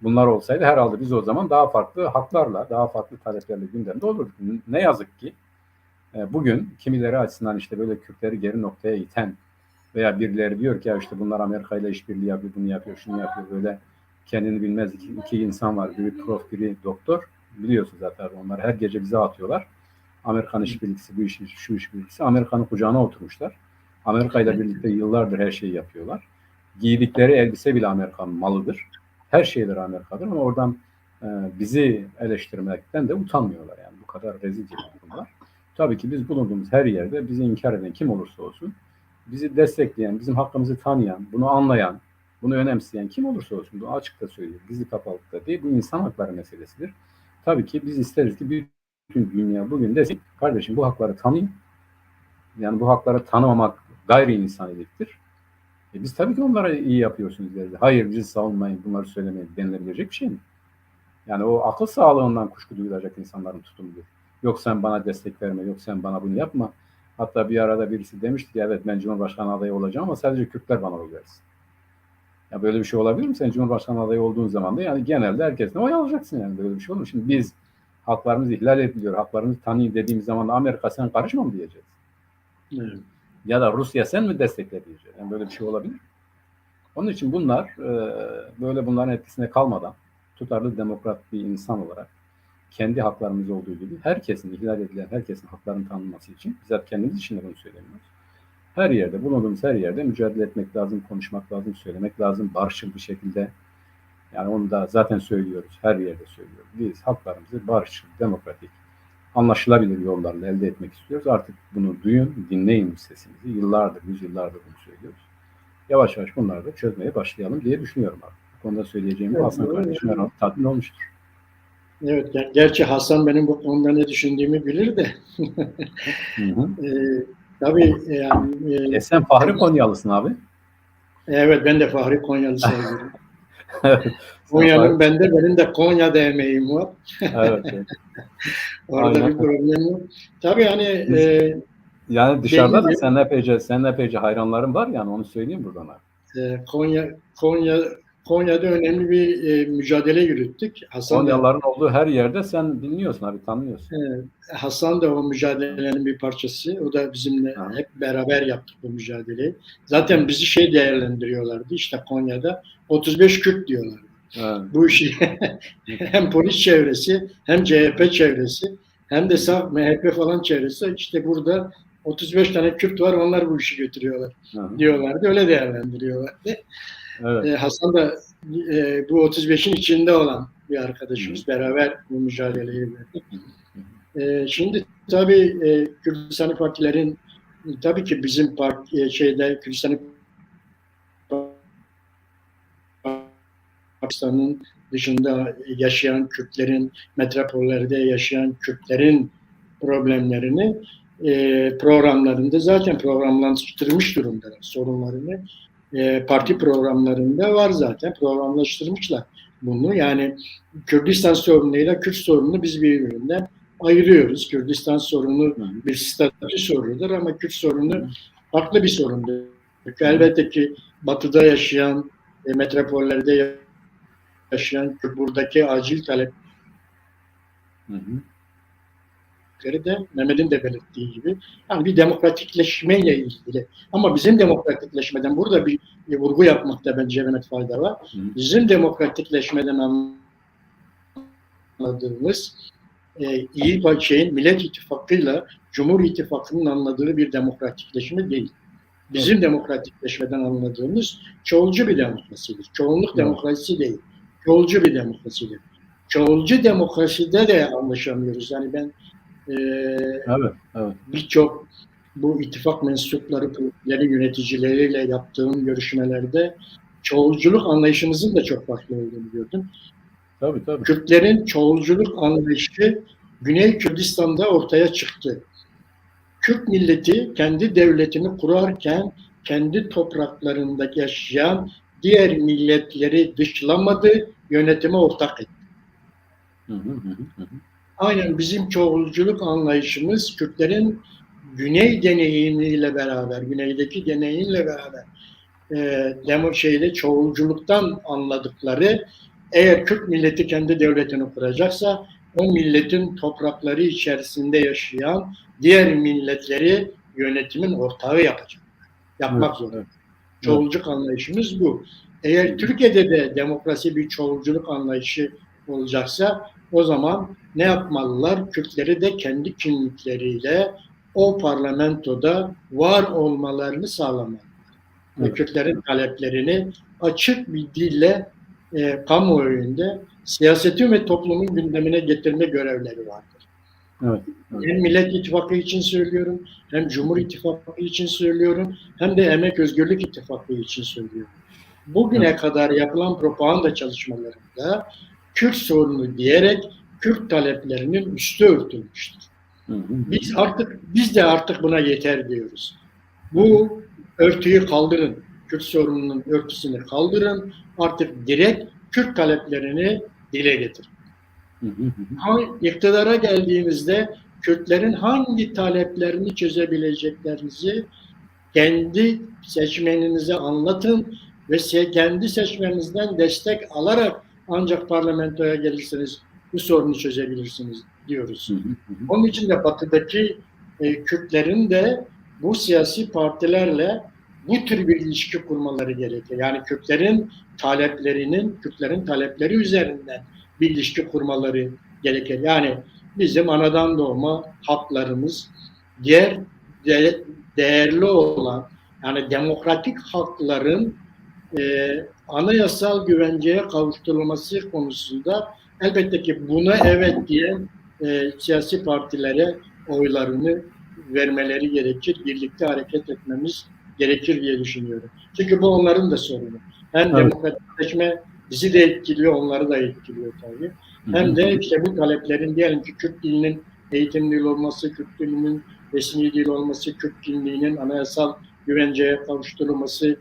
bunlar olsaydı herhalde biz o zaman daha farklı haklarla, daha farklı taleplerle gündemde olurduk. Ne yazık ki bugün kimileri açısından işte böyle Kürtleri geri noktaya iten veya birileri diyor ki ya işte bunlar Amerika ile işbirliği yapıyor, bunu yapıyor, şunu yapıyor, böyle kendini bilmez iki insan var. Biri prof, biri doktor. Biliyorsunuz zaten onlar her gece bize atıyorlar. Amerikan işbirlikçisi, bu iş, şu işbirlikçisi. Amerika'nın kucağına oturmuşlar. Amerika ile birlikte yıllardır her şeyi yapıyorlar. Giydikleri elbise bile Amerikan malıdır. Her şeyleri Amerika'dır ama oradan bizi eleştirmekten de utanmıyorlar yani. Bu kadar rezilce bir durum var. Tabii ki biz bulunduğumuz her yerde bizi inkar eden kim olursa olsun, bizi destekleyen, bizim hakkımızı tanıyan, bunu anlayan, bunu önemseyen kim olursa olsun, bunu açıkta söylüyor, gizli kapalılıkta değil, bu insan hakları meselesidir. Tabii ki biz isteriz ki bütün dünya bugün desin, kardeşim bu hakları tanıyın. Yani bu hakları tanımamak gayri insaniliktir. Biz tabii ki onlara iyi yapıyorsunuz dedi. Hayır bizi savunmayın, bunları söylemeyin denilebilecek bir şey mi? Yani o akıl sağlığından kuşku duyulacak insanların tutumudur. Yok sen bana destek verme, yok sen bana bunu yapma. Hatta bir arada birisi demişti ki evet ben Cumhurbaşkanı adayı olacağım ama sadece Kürtler bana oy versin. Ya böyle bir şey olabilir mi? Sen Cumhurbaşkanı adayı olduğun zaman da yani genelde herkesten oy alacaksın yani böyle bir şey olur mu? Şimdi biz haklarımız ihlal ediliyor, haklarımızı tanıyın dediğimiz zaman da Amerika sen karışma mı diyeceğiz? evet. Ya da Rusya sen mi destekle diyeceğiz? Yani böyle bir şey olabilir. Onun için bunlar böyle bunların etkisine kalmadan tutarlı demokrat bir insan olarak kendi haklarımız olduğu gibi herkesin, ihlal edilen herkesin haklarının tanınması için bizzat kendimiz için de bunu söylemiyoruz. Her yerde, bulunduğumuz her yerde mücadele etmek lazım, konuşmak lazım, söylemek lazım, barışçıl bir şekilde. Yani onu da zaten söylüyoruz, her yerde söylüyoruz. Biz haklarımızı barışçıl, demokratik, anlaşılabilir yollarla elde etmek istiyoruz. Artık bunu duyun, dinleyin sesimizi. Yıllardır, yüzyıllardır bunu söylüyoruz. Yavaş yavaş bunları da çözmeye başlayalım diye düşünüyorum abi. Bu konuda söyleyeceğim bu. Evet, Hasan kardeşim herhalde tatmin olmuştur. evet. Gerçi Hasan benim bu konuda ne düşündüğümü bilir de. Hı hı. Tabii yani Sen Fahri Konyalısın abi. evet, ben de Fahri Konyalı sayılırım. Sen Fahri. Konya'nın benim de Konya'da emeğim var. Evet, evet. Orada Aynen. bir problem yok. Tabii yani Biz, yani dışarıda dediğim da gibi seninle epeyce hayranlarım var yani onu söyleyeyim buradan abi. Konya'da önemli bir mücadele yürüttük. Konyalıların olduğu her yerde sen dinliyorsun abi, tanıyorsun. E, Hasan da o mücadelenin bir parçası. O da bizimle Aha, hep beraber yaptık bu mücadeleyi. Zaten bizi şey değerlendiriyorlardı işte Konya'da 35 Kürt diyorlar. Ha. Bu işi hem polis çevresi hem CHP çevresi hem de sağ MHP falan çevresi işte burada 35 tane Kürt var onlar bu işi götürüyorlar diyorlardı. Öyle değerlendiriyorlardı. Evet. Hasan da bu 35'in içinde olan bir arkadaşımız. Beraber bu mücadeleyi verdik. Şimdi tabii Kürdistanlı partilerin tabii ki bizim Kürdistan'ın Pakistan'ın dışında yaşayan Kürtlerin, metropollerde yaşayan Kürtlerin problemlerini programlarında zaten programlaştırmış durumdalar sorunlarını. Parti programlarında var zaten, programlaştırmışlar bunu. Yani Kürdistan sorunuyla Kürt sorununu biz birbirinden ayırıyoruz. Kürdistan sorunu bir statü sorunudur ama Kürt sorunu farklı bir sorundur. Elbette ki batıda yaşayan, metropollerde yaşayan buradaki acil talepleri de Mehmet'in de belirttiği gibi yani bir demokratikleşmeyle ilgili. Ama bizim demokratikleşmeden burada bir vurgu yapmakta bence Mehmet fayda var. Bizim demokratikleşmeden anladığımız iyi şeyin Millet İttifakı'yla Cumhur İttifakı'nın anladığı bir demokratikleşme değil. Bizim demokratikleşmeden anladığımız çoğulcu bir demokrasidir. Çoğunluk demokrasisi değil. Çoğulcu bir demokrasidir. Çoğulcu demokraside de anlaşamıyoruz. Yani ben evet. birçok bu ittifak mensupları, yöneticileriyle yaptığım görüşmelerde çoğulculuk anlayışımızın da çok farklı olduğunu gördüm. Tabii. Kürtlerin çoğulculuk anlayışı Güney Kürdistan'da ortaya çıktı. Kürt milleti kendi devletini kurarken kendi topraklarında yaşayan diğer milletleri dışlamadı, yönetime ortak etti. Aynen bizim çoğulculuk anlayışımız Kürtlerin güney deneyimiyle beraber, güneydeki deneyimle beraber çoğulculuktan anladıkları eğer Kürt milleti kendi devletini kuracaksa o milletin toprakları içerisinde yaşayan diğer milletleri yönetimin ortağı yapacak. Yapmak zorunda. Çoğulculuk anlayışımız bu. Eğer Türkiye'de de demokrasi bir çoğulculuk anlayışı olacaksa o zaman ne yapmalılar? Kürtleri de kendi kimlikleriyle o parlamentoda var olmalarını sağlamalı. Ve Kürtlerin taleplerini açık bir dille kamuoyunda siyasetin ve toplumun gündemine getirme görevleri vardır. Hem Millet İttifakı için söylüyorum, hem Cumhur İttifakı için söylüyorum, hem de Emek Özgürlük İttifakı için söylüyorum. Bugüne kadar yapılan propaganda çalışmalarında Kürt sorunu diyerek Kürt taleplerinin üstü örtülmüştür. Biz de artık buna yeter diyoruz. Bu örtüyü kaldırın. Kürt sorununun örtüsünü kaldırın. Artık direkt Kürt taleplerini dile getirin. İktidara geldiğimizde Kürtlerin hangi taleplerini çözebileceklerinizi kendi seçmeninize anlatın ve kendi seçmeninizden destek alarak ancak parlamentoya gelirseniz bu sorunu çözebilirsiniz diyoruz. Onun için de batıdaki Kürtlerin de bu siyasi partilerle bu tür bir ilişki kurmaları gerekiyor. Yani Kürtlerin talepleri üzerinden bir ilişki kurmaları gerekir. Yani bizim anadan doğma haklarımız, diğer değerli olan yani demokratik hakların anayasal güvenceye kavuşturulması konusunda elbette ki buna evet diyen siyasi partilere oylarını vermeleri gerekir. Birlikte hareket etmemiz gerekir diye düşünüyorum. Çünkü bu onların da sorunu. Hem demokratikleşme bizi de etkiliyor, onları da etkiliyor tabii. Hem de işte bu taleplerin diyelim ki Kürt dilinin eğitim dili olması, Kürt dilinin resmi dil olması, Kürt kimliğinin anayasal güvenceye kavuşturulması,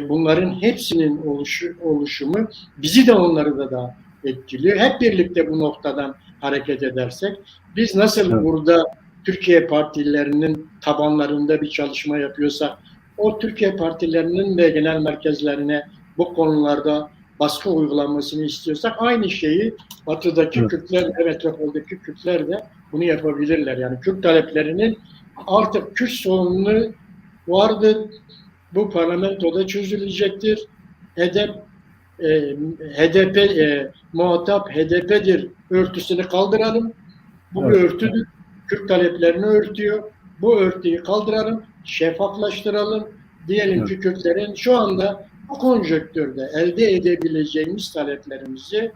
bunların hepsinin oluşumu bizi de onları da etkiliyor. Hep birlikte bu noktadan hareket edersek, biz nasıl burada Türkiye partilerinin tabanlarında bir çalışma yapıyorsak, o Türkiye partilerinin de genel merkezlerine bu konularda baskı uygulanmasını istiyorsak, aynı şeyi batıdaki Kürtler ve metropoldeki Kürtler de bunu yapabilirler. Yani Kürt taleplerinin artık Kürt sorunu vardır, bu parlamentoda çözülecektir. HDP muhatap HDP'dir örtüsünü kaldıralım. Bu bir Evet. örtüdür. Kürt taleplerini örtüyor. Bu örtüyü kaldıralım, şeffaflaştıralım. Diyelim Evet. ki Kürtlerin şu anda bu konjonktürde elde edebileceğimiz taleplerimizi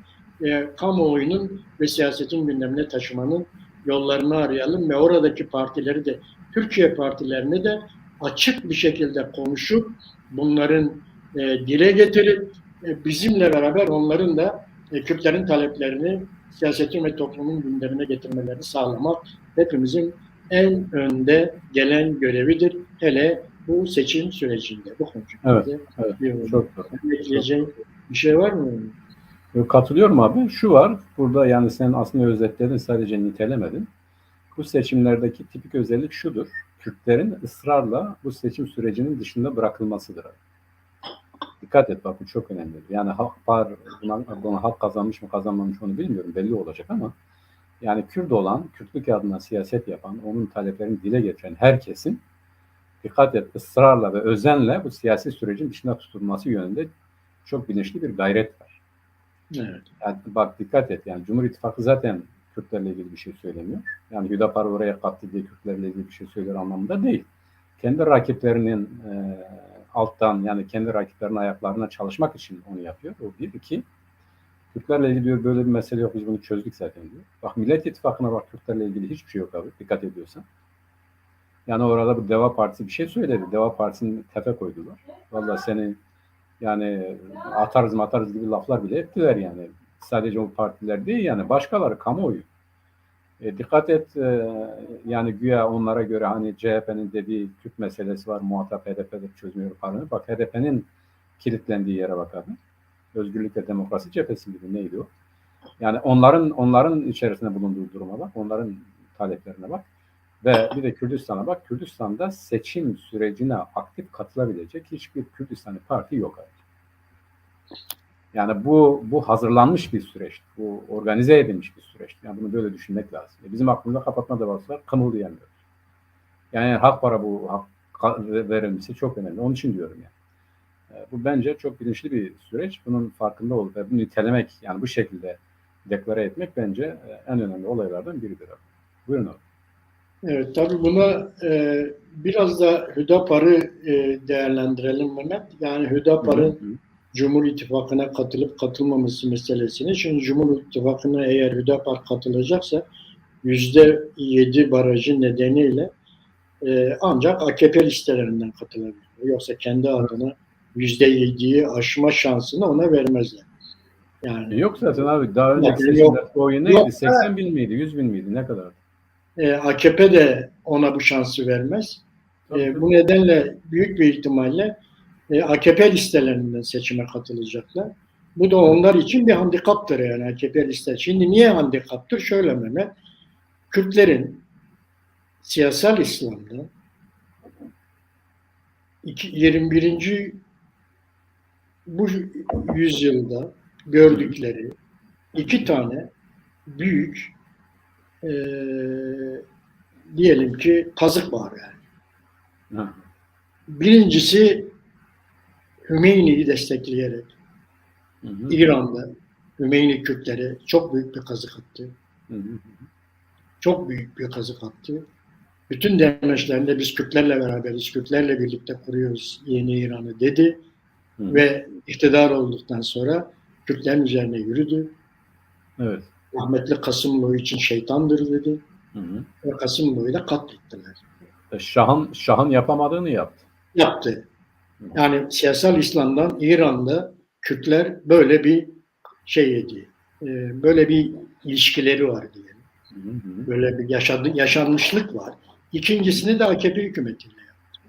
kamuoyunun ve siyasetin gündemine taşımanın yollarını arayalım ve oradaki partileri de, Türkiye partilerini de açık bir şekilde konuşup bunların dile getirip bizimle beraber onların da Kürtlerin taleplerini siyasetin ve toplumun gündemine getirmelerini sağlamak hepimizin en önde gelen görevidir. Hele bu seçim sürecinde, bu konjonktürde. Evet. Çok doğru. Ekleyeceğim bir şey var mı? Katılıyorum abi. Şu var, burada yani sen aslında özetledin, sadece nitelemedin. Bu seçimlerdeki tipik özellik şudur: Kürtlerin ısrarla bu seçim sürecinin dışında bırakılmasıdır. Dikkat et, bak bu çok önemli. Yani hak var, buna hak kazanmış mı kazanmamış onu bilmiyorum, belli olacak ama yani Kürt olan, Kürtlük adına siyaset yapan, onun taleplerini dile getiren herkesin, dikkat et, ısrarla ve özenle bu siyasi sürecin dışında tutulması yönünde çok bilinçli bir gayret var. Evet. Yani bak dikkat et, yani Cumhur İttifakı zaten Kürtlerle ilgili bir şey söylemiyor. Yani Hüdapar oraya kattı diye Kürtlerle ilgili bir şey söylüyor anlamında değil. Kendi rakiplerinin alttan, yani kendi rakiplerinin ayaklarına çalışmak için onu yapıyor. O bir. İki, Kürtlerle ilgili diyor böyle bir mesele yok, biz bunu çözdük zaten diyor. Bak Millet İttifakı'na bak, Kürtlerle ilgili hiçbir şey yok abi, dikkat ediyorsan. Yani orada bu Deva Partisi bir şey söyledi. Deva Partisi'nin tefe koydular. Vallahi seni yani atarız gibi laflar bile ettiler yani. Sadece o partiler değil, yani başkaları, kamuoyu. Dikkat et, yani güya onlara göre hani CHP'nin dediği Kürt meselesi var, muhatap HDP'dir, çözmüyor karını. Bak HDP'nin kilitlendiği yere bak abi. Özgürlük ve Demokrasi Cephesi gibi, neydi o? Yani onların içerisinde bulunduğu duruma bak, onların taleplerine bak. Ve bir de Kürdistan'a bak. Kürdistan'da seçim sürecine aktif katılabilecek hiçbir Kürdistani parti yok artık. Yani bu hazırlanmış bir süreç. Bu organize edilmiş bir süreç. Yani bunu böyle düşünmek lazım. Bizim aklımızda kapatma davası var. Kımıldayamıyoruz. Yani hak para, bu hak verilmesi çok önemli. Onun için diyorum yani. Bu bence çok bilinçli bir süreç. Bunun farkında olup bunu nitelemek, yani bu şekilde deklare etmek bence en önemli olaylardan biridir. Buyurun abi. Evet, tabii buna biraz da Hüdapar'ı değerlendirelim Mehmet. Yani Hüdapar'ın Cumhur İttifakı'na katılıp katılmaması meselesini. Şimdi Cumhur İttifakı'na eğer Hüdapar katılacaksa %7 barajı nedeniyle ancak AKP listelerinden katılabilir. Yoksa kendi adına %7'yi aşma şansını ona vermezler. Yani Yok zaten abi, daha önceki yok. seçimlerde oyu neydi? Yoksa 80 bin miydi? 100 bin miydi? Ne kadar? AKP de ona bu şansı vermez. Tabii. Bu nedenle büyük bir ihtimalle AKP listelerinden seçime katılacaklar. Bu da onlar için bir handikaptır yani AKP listeleri. Şimdi niye handikaptır? Şöyle Mehmet, Kürtlerin siyasal İslam'da 21. bu yüzyılda gördükleri iki tane büyük diyelim ki kazık var yani. Birincisi Hümeyni'yi destekleyerek İran'da Hümeyni Kürtleri çok büyük bir kazık attı. Çok büyük bir kazık attı. Bütün demeçlerinde biz Kürtlerle beraberiz, Kürtlerle birlikte kuruyoruz yeni İran'ı dedi. Ve iktidar olduktan sonra Kürtlerin üzerine yürüdü. Evet. Rahmetli Kasımlı için şeytandır dedi. Ve Kasımlı'yı da katlettiler. Şah'ın yapamadığını yaptı. Yaptı. Yani siyasal İslam'dan İran'da Kürtler böyle bir böyle bir ilişkileri var diyelim. Böyle bir yaşanmışlık var. İkincisini de AKP hükümetiyle yaptı.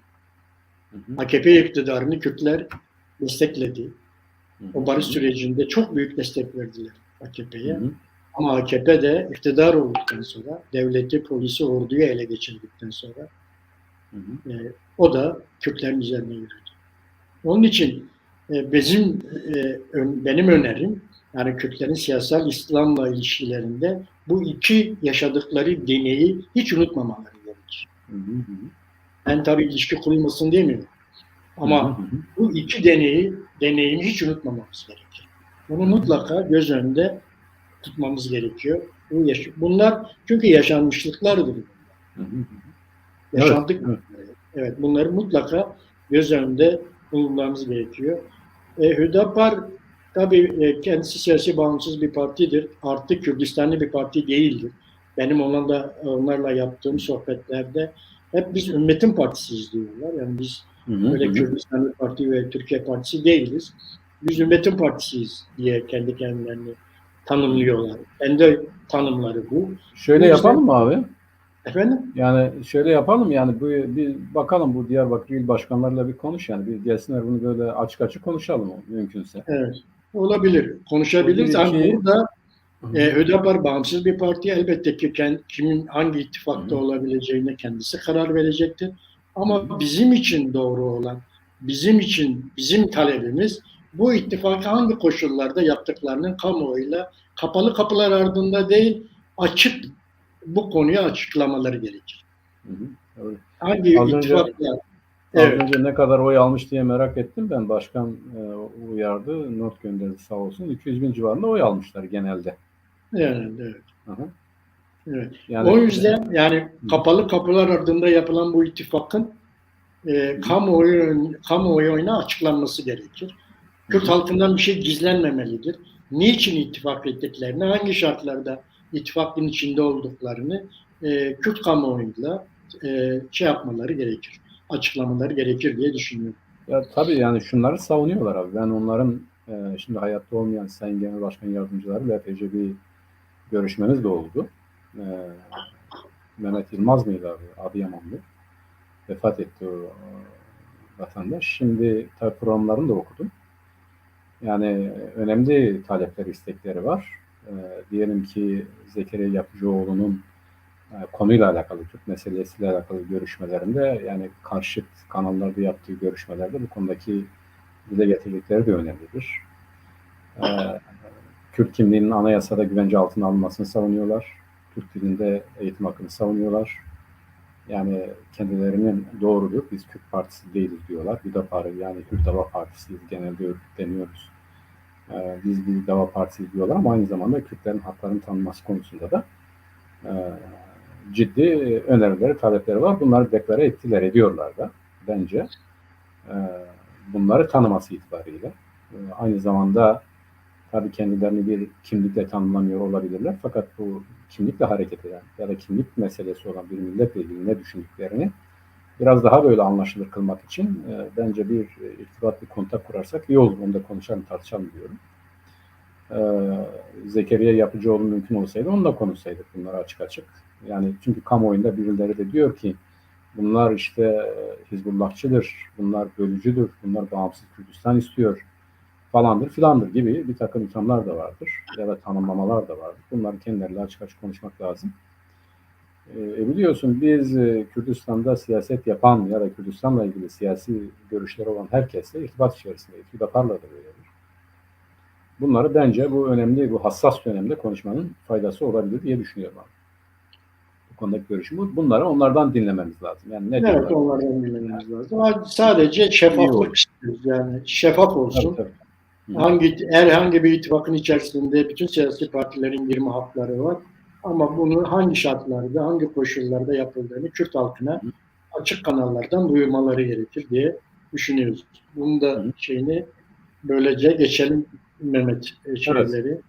AKP iktidarını Kürtler destekledi. O barış sürecinde çok büyük destek verdiler AKP'ye. Ama AKP de iktidar olduktan sonra, devleti, polisi, orduyu ele geçirdikten sonra o da Kürtlerin üzerine yürüdü. Onun için benim önerim, yani Kürtlerin siyasal İslam'la ilişkilerinde bu iki yaşadıkları deneyi hiç unutmamaları gerekir. Ben tabii ilişki kurulmasın demiyorum. Ama bu iki deneyimi hiç unutmamamız gerekir. Bunu mutlaka göz önünde tutmamız gerekiyor. Bunlar çünkü yaşanmışlıklardır. Hı hı. Yaşandık. Evet. Evet, bunları mutlaka göz önünde bulundurmamız gerekiyor. Hüdapar tabii kendisi siyasi bağımsız bir partidir. Artık Kürdistanlı bir parti değildir. Benim onlarla yaptığım sohbetlerde hep biz Ümmetin Partisiyiz diyorlar. Yani biz Hı hı. öyle Hı. Kürdistanlı Parti ve Türkiye Partisi değiliz. Biz Ümmetin Partisiyiz diye kendi kendilerini tanımlıyorlar. Kendi tanımları bu. Şöyle Bu yüzden yapalım mı abi? efendim. Yani şöyle yapalım, yani bu bir bakalım, bu Diyarbakır il başkanlarıyla bir konuş, yani bir gelsinler, bunu böyle açık açık konuşalım mümkünse. Evet, olabilir. Bu bir Konuşabiliriz. Ama iki. burada Hı hı. Hüdapar bağımsız bir parti. Elbette ki kimin hangi Hı ittifakta hı. olabileceğine kendisi karar verecektir. Hı hı. Ama bizim için doğru olan, bizim talebimiz bu ittifakı hangi koşullarda yaptıklarının kamuoyuyla kapalı kapılar ardında değil, açık bu konuyu açıklamaları gerekir. Hı hı. Evet. Hangi Az önce ittifakla? az Evet, önce ne kadar oy almış diye merak ettim ben. Başkan uyardı, not gönderdi sağ olsun. 200 bin civarında oy almışlar genelde. yani, evet. Hı hı. Evet. Yani O yüzden yani hı hı. kapalı kapılar ardında yapılan bu ittifakın Hı hı. kamuoyuna açıklanması gerekir. Hı Kürt hı. halkından bir şey gizlenmemelidir. Niçin ittifak ettiklerini, hangi şartlarda ittifakın içinde olduklarını Kürt kamuoyuyla yapmaları gerekir. Açıklamaları gerekir diye düşünüyorum. Ya tabii, yani şunları savunuyorlar abi. Ben onların şimdi hayatta olmayan Sayın Genel Başkan Yardımcılarıyla epeyce bir görüşmemiz de oldu. E, Mehmet Yılmaz mıydı abi? Adıyamanlı. Vefat etti o vatandaş. Şimdi tabii programlarını da okudum. Yani önemli talepleri, istekleri var. Diyelim ki Zekeriya Yapıcıoğlu'nun konuyla alakalı, Türk meselesiyle alakalı görüşmelerinde, yani karşıt kanallarda yaptığı görüşmelerde bu konudaki dile getirdikleri de önemlidir. E, Kürt kimliğinin anayasada güvence altına alınmasını savunuyorlar. Türk dilinde eğitim hakkını savunuyorlar. Yani kendilerinin doğrudur, biz Kürt Partisi değiliz diyorlar. Hüdapar'ı, yani Kürt Dava Partisi'yiz genelde örgütleniyoruz. Biz bir Dava Partisi diyorlar ama aynı zamanda Kürtlerin haklarının tanınması konusunda da e, ciddi önerileri, talepleri var. Bunları deklare ettiler, ediyorlar da bence. E, Bunları tanıması itibariyle. Aynı zamanda tabii kendilerini bir kimlikle tanımlamıyor olabilirler. Fakat bu kimlikle hareket eden ya da kimlik meselesi olan bir milletle ilgili ne düşündüklerini biraz daha böyle anlaşılır kılmak için bence bir irtibat, bir kontak kurarsak iyi olur. Onu da konuşalım, tartışalım diyorum. Zekeriya Yapıcıoğlu mümkün olsaydı onunla konuşsaydık bunları açık açık. Yani çünkü kamuoyunda birileri de diyor ki bunlar işte Hizbullahçıdır, bunlar bölücüdür, bunlar bağımsız Kürdistan istiyor falandır filandır gibi bir takım ithamlar da vardır ya da tanımlamalar da vardır. Bunları kendileriyle açık açık konuşmak lazım. Biliyorsun biz Kürdistan'da siyaset yapan ya da Kürdistan'la ilgili siyasi görüşleri olan herkesle irtibat içerisindeyiz. Hüdapar'la da böyledir. Bunları bence bu önemli, bu hassas dönemde konuşmanın faydası olabilir diye düşünüyorum abi. Bu konudaki görüşüm bu. Bunları onlardan dinlememiz lazım. Yani ne Evet, diyorlar? onlardan bilmemiz lazım. Ama sadece İyi olur. şeffaflık istiyoruz. Yani şeffaf Tabii olsun. tabii. Hı-hı. Herhangi bir ittifakın içerisinde bütün siyasi partilerin girme hakları var. Ama bunu hangi şartlarda, hangi koşullarda yapıldığını Kürt halkına Hı-hı. açık kanallardan duyurmaları gerekir diye düşünüyoruz. Bunun da Hı-hı. şeyini böylece geçelim Mehmet Evet. şeyleri.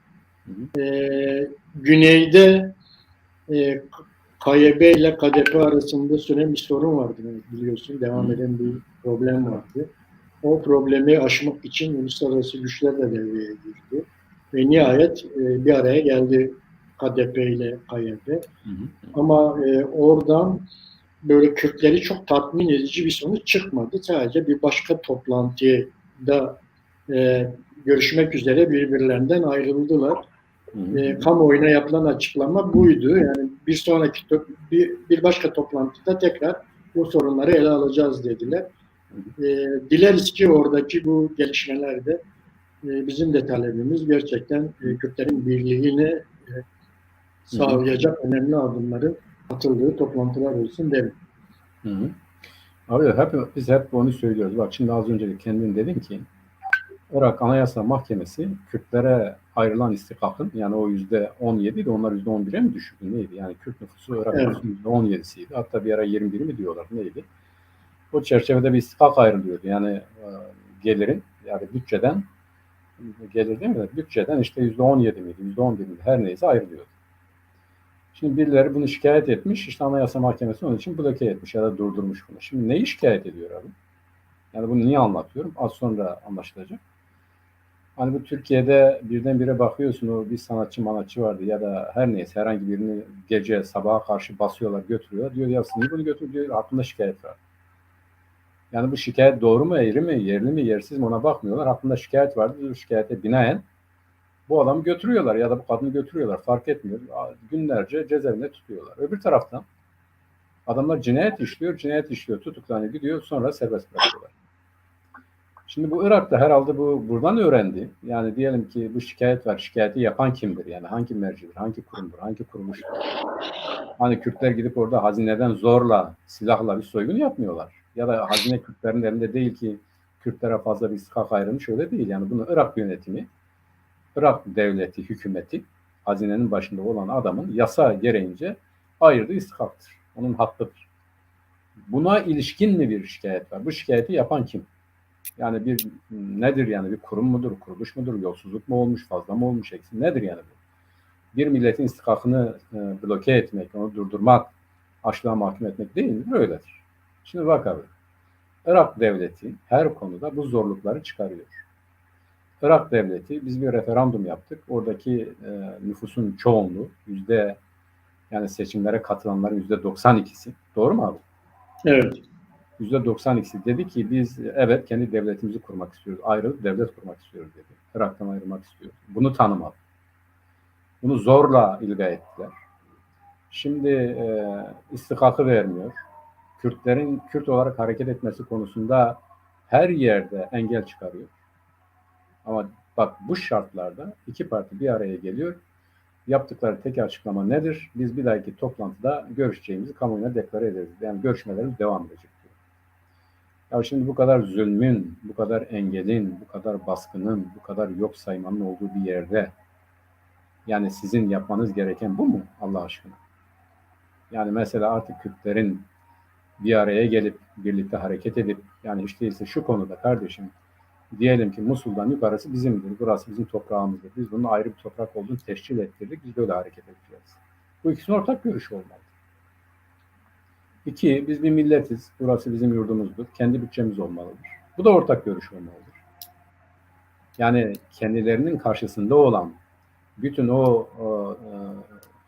Hı-hı. Güneyde KYB ile KDP arasında süren bir sorun vardı biliyorsun. Devam Hı-hı. eden bir problem vardı. O problemi aşmak için uluslararası güçler de devreye girdi. Ve nihayet bir araya geldi KDP ile KYB. Hı-hı. Ama oradan böyle Kürtleri çok tatmin edici bir sonuç çıkmadı. Sadece bir başka toplantıda görüşmek üzere birbirlerinden ayrıldılar. Hı-hı. Kamuoyuna yapılan açıklama buydu. Yani bir başka toplantıda tekrar bu sorunları ele alacağız dediler. Dileriz ki oradaki bu gelişmelerde bizim de talebimiz gerçekten Kürtlerin birliğini Hı-hı. sağlayacak önemli adımların atıldığı toplantılar olsun derim. Hı-hı. Abi biz hep onu söylüyoruz. Bak şimdi az önce kendin dedin ki Irak Anayasa Mahkemesi Kürtlere ayrılan istikakın, yani o %17'ydi, onlar %11'e mi düşürdü neydi? Yani Kürt nüfusu Irak Evet. nüfusunun %17'siydi. Hatta bir ara 21 mi diyorlar neydi? O çerçevede bir istikak ayrılıyordu. Yani gelirin, yani bütçeden, gelir değil mi? Bütçeden işte %17 miydi, %11 miydi, her neyse ayrılıyordu. Şimdi birileri bunu şikayet etmiş, işte Anayasa Mahkemesi onun için bloke etmiş ya da durdurmuş bunu. Şimdi neyi şikayet ediyor abi? Yani bunu niye anlatıyorum? Az sonra anlaşılacak. Hani bu Türkiye'de birdenbire bakıyorsun, o bir sanatçı vardı ya da her neyse herhangi birini gece sabaha karşı basıyorlar, götürüyorlar. Diyor ya niye bunu götür diyor, hakkında şikayet var. Yani bu şikayet doğru mu, eğri mi, yerli mi, yersiz mi ona bakmıyorlar. Hakkında şikayet vardı. Bu şikayete binaen bu adamı götürüyorlar ya da bu kadını götürüyorlar. Fark etmiyor. Günlerce cezaevinde tutuyorlar. Öbür taraftan adamlar cinayet işliyor, tutuklanıyor, gidiyor, sonra serbest bırakıyorlar. Şimdi bu Irak'ta herhalde bu buradan öğrendi. Yani diyelim ki bu şikayet var. Şikayeti yapan kimdir? Yani hangi mercidir, hangi kurumdur, hangi kuruluştur? Hani Kürtler gidip orada hazineden zorla, silahla bir soygun yapmıyorlar. Ya da hazine Kürtlerin elinde değil ki Kürtlere fazla bir istikak ayrılmış, öyle değil. Yani bunu Irak yönetimi, Irak devleti, hükümeti, hazinenin başında olan adamın yasa gereğince ayırdığı istikaktır. Onun hakkıdır. Buna ilişkin mi bir şikayet var? Bu şikayeti yapan kim? Yani bir nedir yani, bir kurum mudur, kuruluş mudur, yolsuzluk mu olmuş, fazla mı olmuş, eksik nedir yani bu? Bir milletin istikakını bloke etmek, onu durdurmak, açlığa mahkum etmek değil mi? Öyledir. Şimdi bak abi, Irak devleti her konuda bu zorlukları çıkarıyor. Irak devleti, biz bir referandum yaptık. Oradaki nüfusun çoğunluğu, yani seçimlere katılanların %92'si. Doğru mu abi? Evet. %92'si dedi ki biz evet kendi devletimizi kurmak istiyoruz. Ayrılıp devlet kurmak istiyoruz dedi. Irak'tan ayrılmak istiyoruz. Bunu tanımadı. Bunu zorla ilga ettiler. Şimdi istikakı vermiyor. Kürtlerin Kürt olarak hareket etmesi konusunda her yerde engel çıkarıyor. Ama bak bu şartlarda iki parti bir araya geliyor. Yaptıkları tek açıklama nedir? Biz bir dahaki toplantıda görüşeceğimizi kamuoyuna deklare ederiz. Yani görüşmelerimiz devam edecek diyor. Ya şimdi bu kadar zulmün, bu kadar engelin, bu kadar baskının, bu kadar yok saymanın olduğu bir yerde yani sizin yapmanız gereken bu mu Allah aşkına? Yani mesela artık Kürtlerin bir araya gelip birlikte hareket edip yani işte ise şu konuda kardeşim diyelim ki Musul'dan yukarısı bizimdir, burası bizim toprağımızdır. Biz bunun ayrı bir toprak olduğunu teşkil ettirdik. Biz böyle hareket edeceğiz. Bu ikisinin ortak görüşü olmalı. İki, biz bir milletiz. Burası bizim yurdumuzdur. Kendi bütçemiz olmalıdır. Bu da ortak görüş olmalıdır. Yani kendilerinin karşısında olan bütün o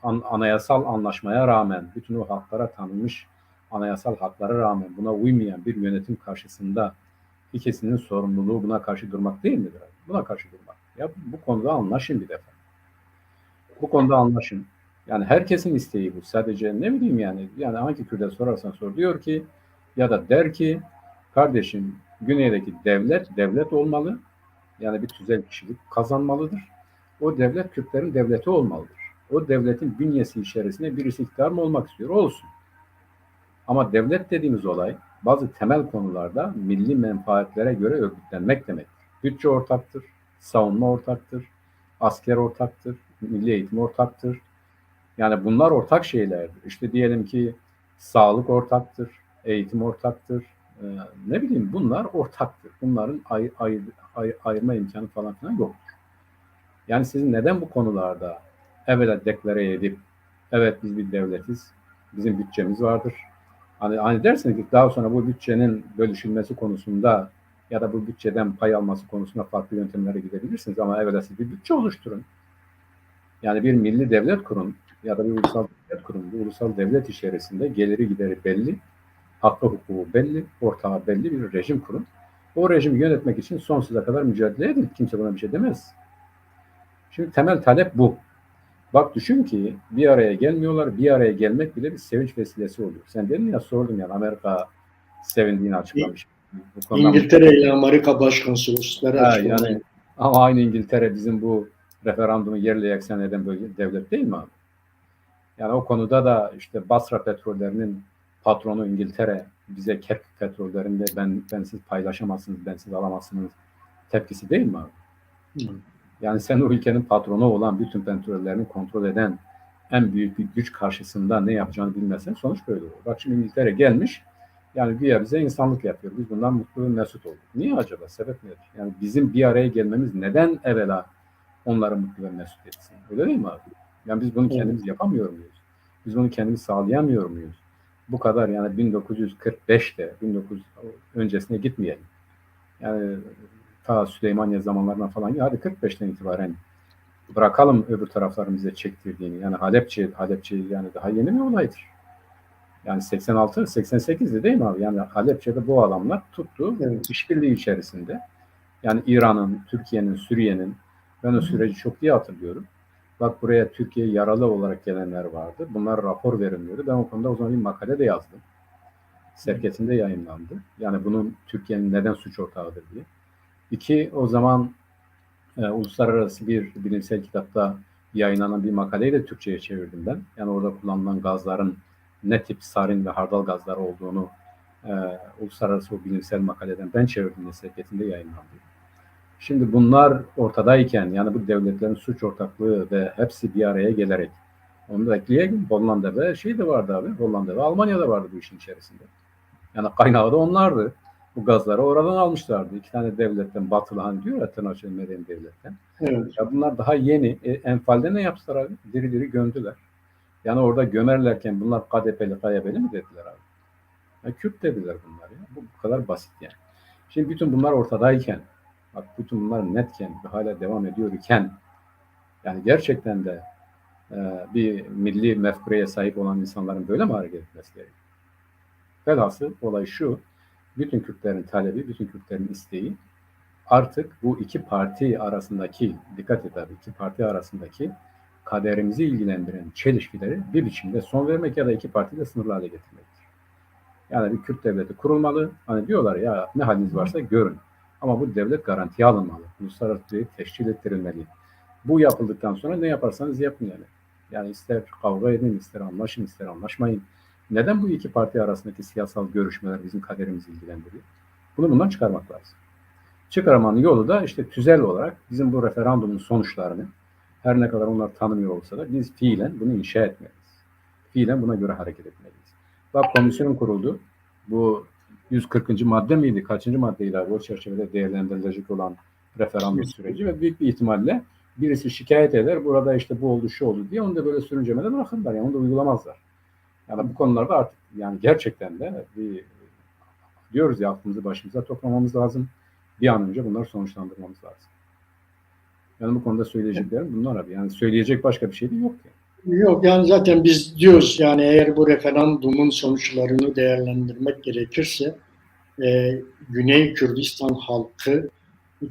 anayasal anlaşmaya rağmen, bütün o haklara tanınmış anayasal haklara rağmen buna uymayan bir yönetim karşısında ikisinin sorumluluğu buna karşı durmak değil midir? Buna karşı durmak. Ya bu konuda anlaşın bir defa. Bu konuda anlaşın. Yani herkesin isteği bu. Sadece ne bileyim yani hangi Kürt'e sorarsan sor diyor ki ya da der ki kardeşim güneydeki devlet olmalı. Yani bir tüzel kişilik kazanmalıdır. O devlet Kürtlerin devleti olmalıdır. O devletin bünyesi içerisinde birisi iktidar mı olmak istiyor? Olsun. Ama devlet dediğimiz olay bazı temel konularda milli menfaatlere göre örgütlenmek demektir. Bütçe ortaktır, savunma ortaktır, asker ortaktır, milli eğitim ortaktır. Yani bunlar ortak şeylerdir. İşte diyelim ki sağlık ortaktır, eğitim ortaktır. Ne bileyim bunlar ortaktır. Bunların ayırma imkanı falan filan yoktur. Yani siz neden bu konularda evvela deklare edip evet biz bir devletiz, bizim bütçemiz vardır. Hani dersiniz ki daha sonra bu bütçenin bölüşülmesi konusunda ya da bu bütçeden pay alması konusunda farklı yöntemlere gidebilirsiniz ama evvela siz bir bütçe oluşturun. Yani bir milli devlet kurun ya da bir ulusal devlet kurun. Bu ulusal devlet içerisinde geliri gideri belli, hakkı hukuku belli, ortağı belli bir rejim kurun. O rejimi yönetmek için sonsuza kadar mücadele edin. Kimse buna bir şey demez. Şimdi temel talep bu. Bak düşün ki bir araya gelmiyorlar, bir araya gelmek bile bir sevinç vesilesi oluyor. Sen dedin ya sordum yani Amerika sevindiğini açıklamış. Bu konuda İngiltere ile Amerika Başkonsolosları açıklama yani ama aynı İngiltere bizim bu referandumu yerle yeksan eden bölge devlet değil mi abi? Yani o konuda da işte Basra petrollerinin patronu İngiltere bize Kerkük petrollerinde bensiz paylaşamazsınız, bensiz alamazsınız tepkisi değil mi abi? Hı. Yani sen o ülkenin patronu olan, bütün petrollerini kontrol eden en büyük bir güç karşısında ne yapacağını bilmezsen sonuç böyle olur. Bak şimdi İngiltere gelmiş, yani güya bize insanlık yapıyor. Biz bundan mutlu ve mesut olduk. Niye acaba? Sebep nedir? Yani bizim bir araya gelmemiz neden evvela onları mutlu ve mesut etsin? Öyle değil mi abi? Yani biz bunu kendimiz yapamıyor muyuz? Biz bunu kendimiz sağlayamıyor muyuz? Bu kadar yani 1945'te, 1900 öncesine gitmeyelim. Yani ta Süleymaniye zamanlarından falan ya hadi 45'ten itibaren bırakalım öbür tarafların bize çektirdiğini. Yani Halepçe yani daha yeni bir olaydır. Yani 86, 88'de değil mi abi? Yani Halepçe'de bu adamlar tuttu Evet. işbirliği içerisinde. Yani İran'ın, Türkiye'nin, Suriye'nin ben o süreci çok iyi hatırlıyorum. Bak buraya Türkiye yaralı olarak gelenler vardı. Bunlar rapor verilmiyordu. Ben o konuda o zaman bir makale de yazdım. Serket'inde yayınlandı. Yani bunun Türkiye'nin neden suç ortağıdır diye. İki, o zaman uluslararası bir bilimsel kitapta yayınlanan bir makaleyi de Türkçe'ye çevirdim ben. Yani orada kullanılan gazların ne tip sarin ve hardal gazlar olduğunu uluslararası o bilimsel makaleden ben çevirdim ve Serket'inde yayınlandı. Şimdi bunlar ortadayken yani bu devletlerin suç ortaklığı ve hepsi bir araya gelerek onu da ekleyelim. Hollanda ve şey de vardı abi. Hollanda ve Almanya da vardı bu işin içerisinde. Yani kaynağı da onlardı. Bu gazları oradan almışlardı. İki tane devletten batılı hani diyor ya tırnak içinde medeni devletten. Evet. Ya bunlar daha yeni. Enfal'de ne yaptılar abi? Diri diri gömdüler. Yani orada gömerlerken bunlar KDP'li mi dediler abi? Ya Kürt dediler bunlar ya. Bu kadar basit yani. Şimdi bütün bunlar ortadayken bak bütün bunlar netken ve hala devam ediyor iken yani gerçekten de bir milli mefkureye sahip olan insanların böyle mi hareket etmesi gerekiyor? Velhasıl olay şu, bütün Kürtlerin talebi, bütün Kürtlerin isteği artık bu iki parti arasındaki, dikkat et abi, iki parti arasındaki kaderimizi ilgilendiren çelişkileri bir biçimde son vermek ya da iki partiyle sınırlı hale getirmektir. Yani bir Kürt devleti kurulmalı. Hani diyorlar ya ne haliniz varsa görün. Ama bu devlet garantiye alınmalı. Uluslararası düzeyde teşkil ettirilmeli. Bu yapıldıktan sonra ne yaparsanız yapın yani. Yani ister kavga edin, ister anlaşın, ister anlaşmayın. Neden bu iki parti arasındaki siyasal görüşmeler bizim kaderimizi ilgilendiriyor? Bunu bundan çıkarmak lazım. Çıkarmanın yolu da işte tüzel olarak bizim bu referandumun sonuçlarını her ne kadar onlar tanımıyor olsa da biz fiilen bunu inşa etmeliyiz. Fiilen buna göre hareket etmeliyiz. Bak komisyon kuruldu. Bu 140. madde miydi? Kaçıncı maddeyle o çerçevede değerlendirilecek olan referandum süreci ve büyük bir ihtimalle birisi şikayet eder. Burada işte bu oldu, şu oldu diye onu da böyle sürüncemede bırakırlar. Yani onu da uygulamazlar. Yani bu konularda artık yani gerçekten de diyoruz ya aklımızı başımıza toplamamız lazım. Bir an önce bunları sonuçlandırmamız lazım. Yani bu konuda söyleyeceklerim bunlar abi. Yani söyleyecek başka bir şey de yok yani. Yok yani zaten biz diyoruz yani eğer bu referandumun sonuçlarını değerlendirmek gerekirse Güney Kürdistan halkı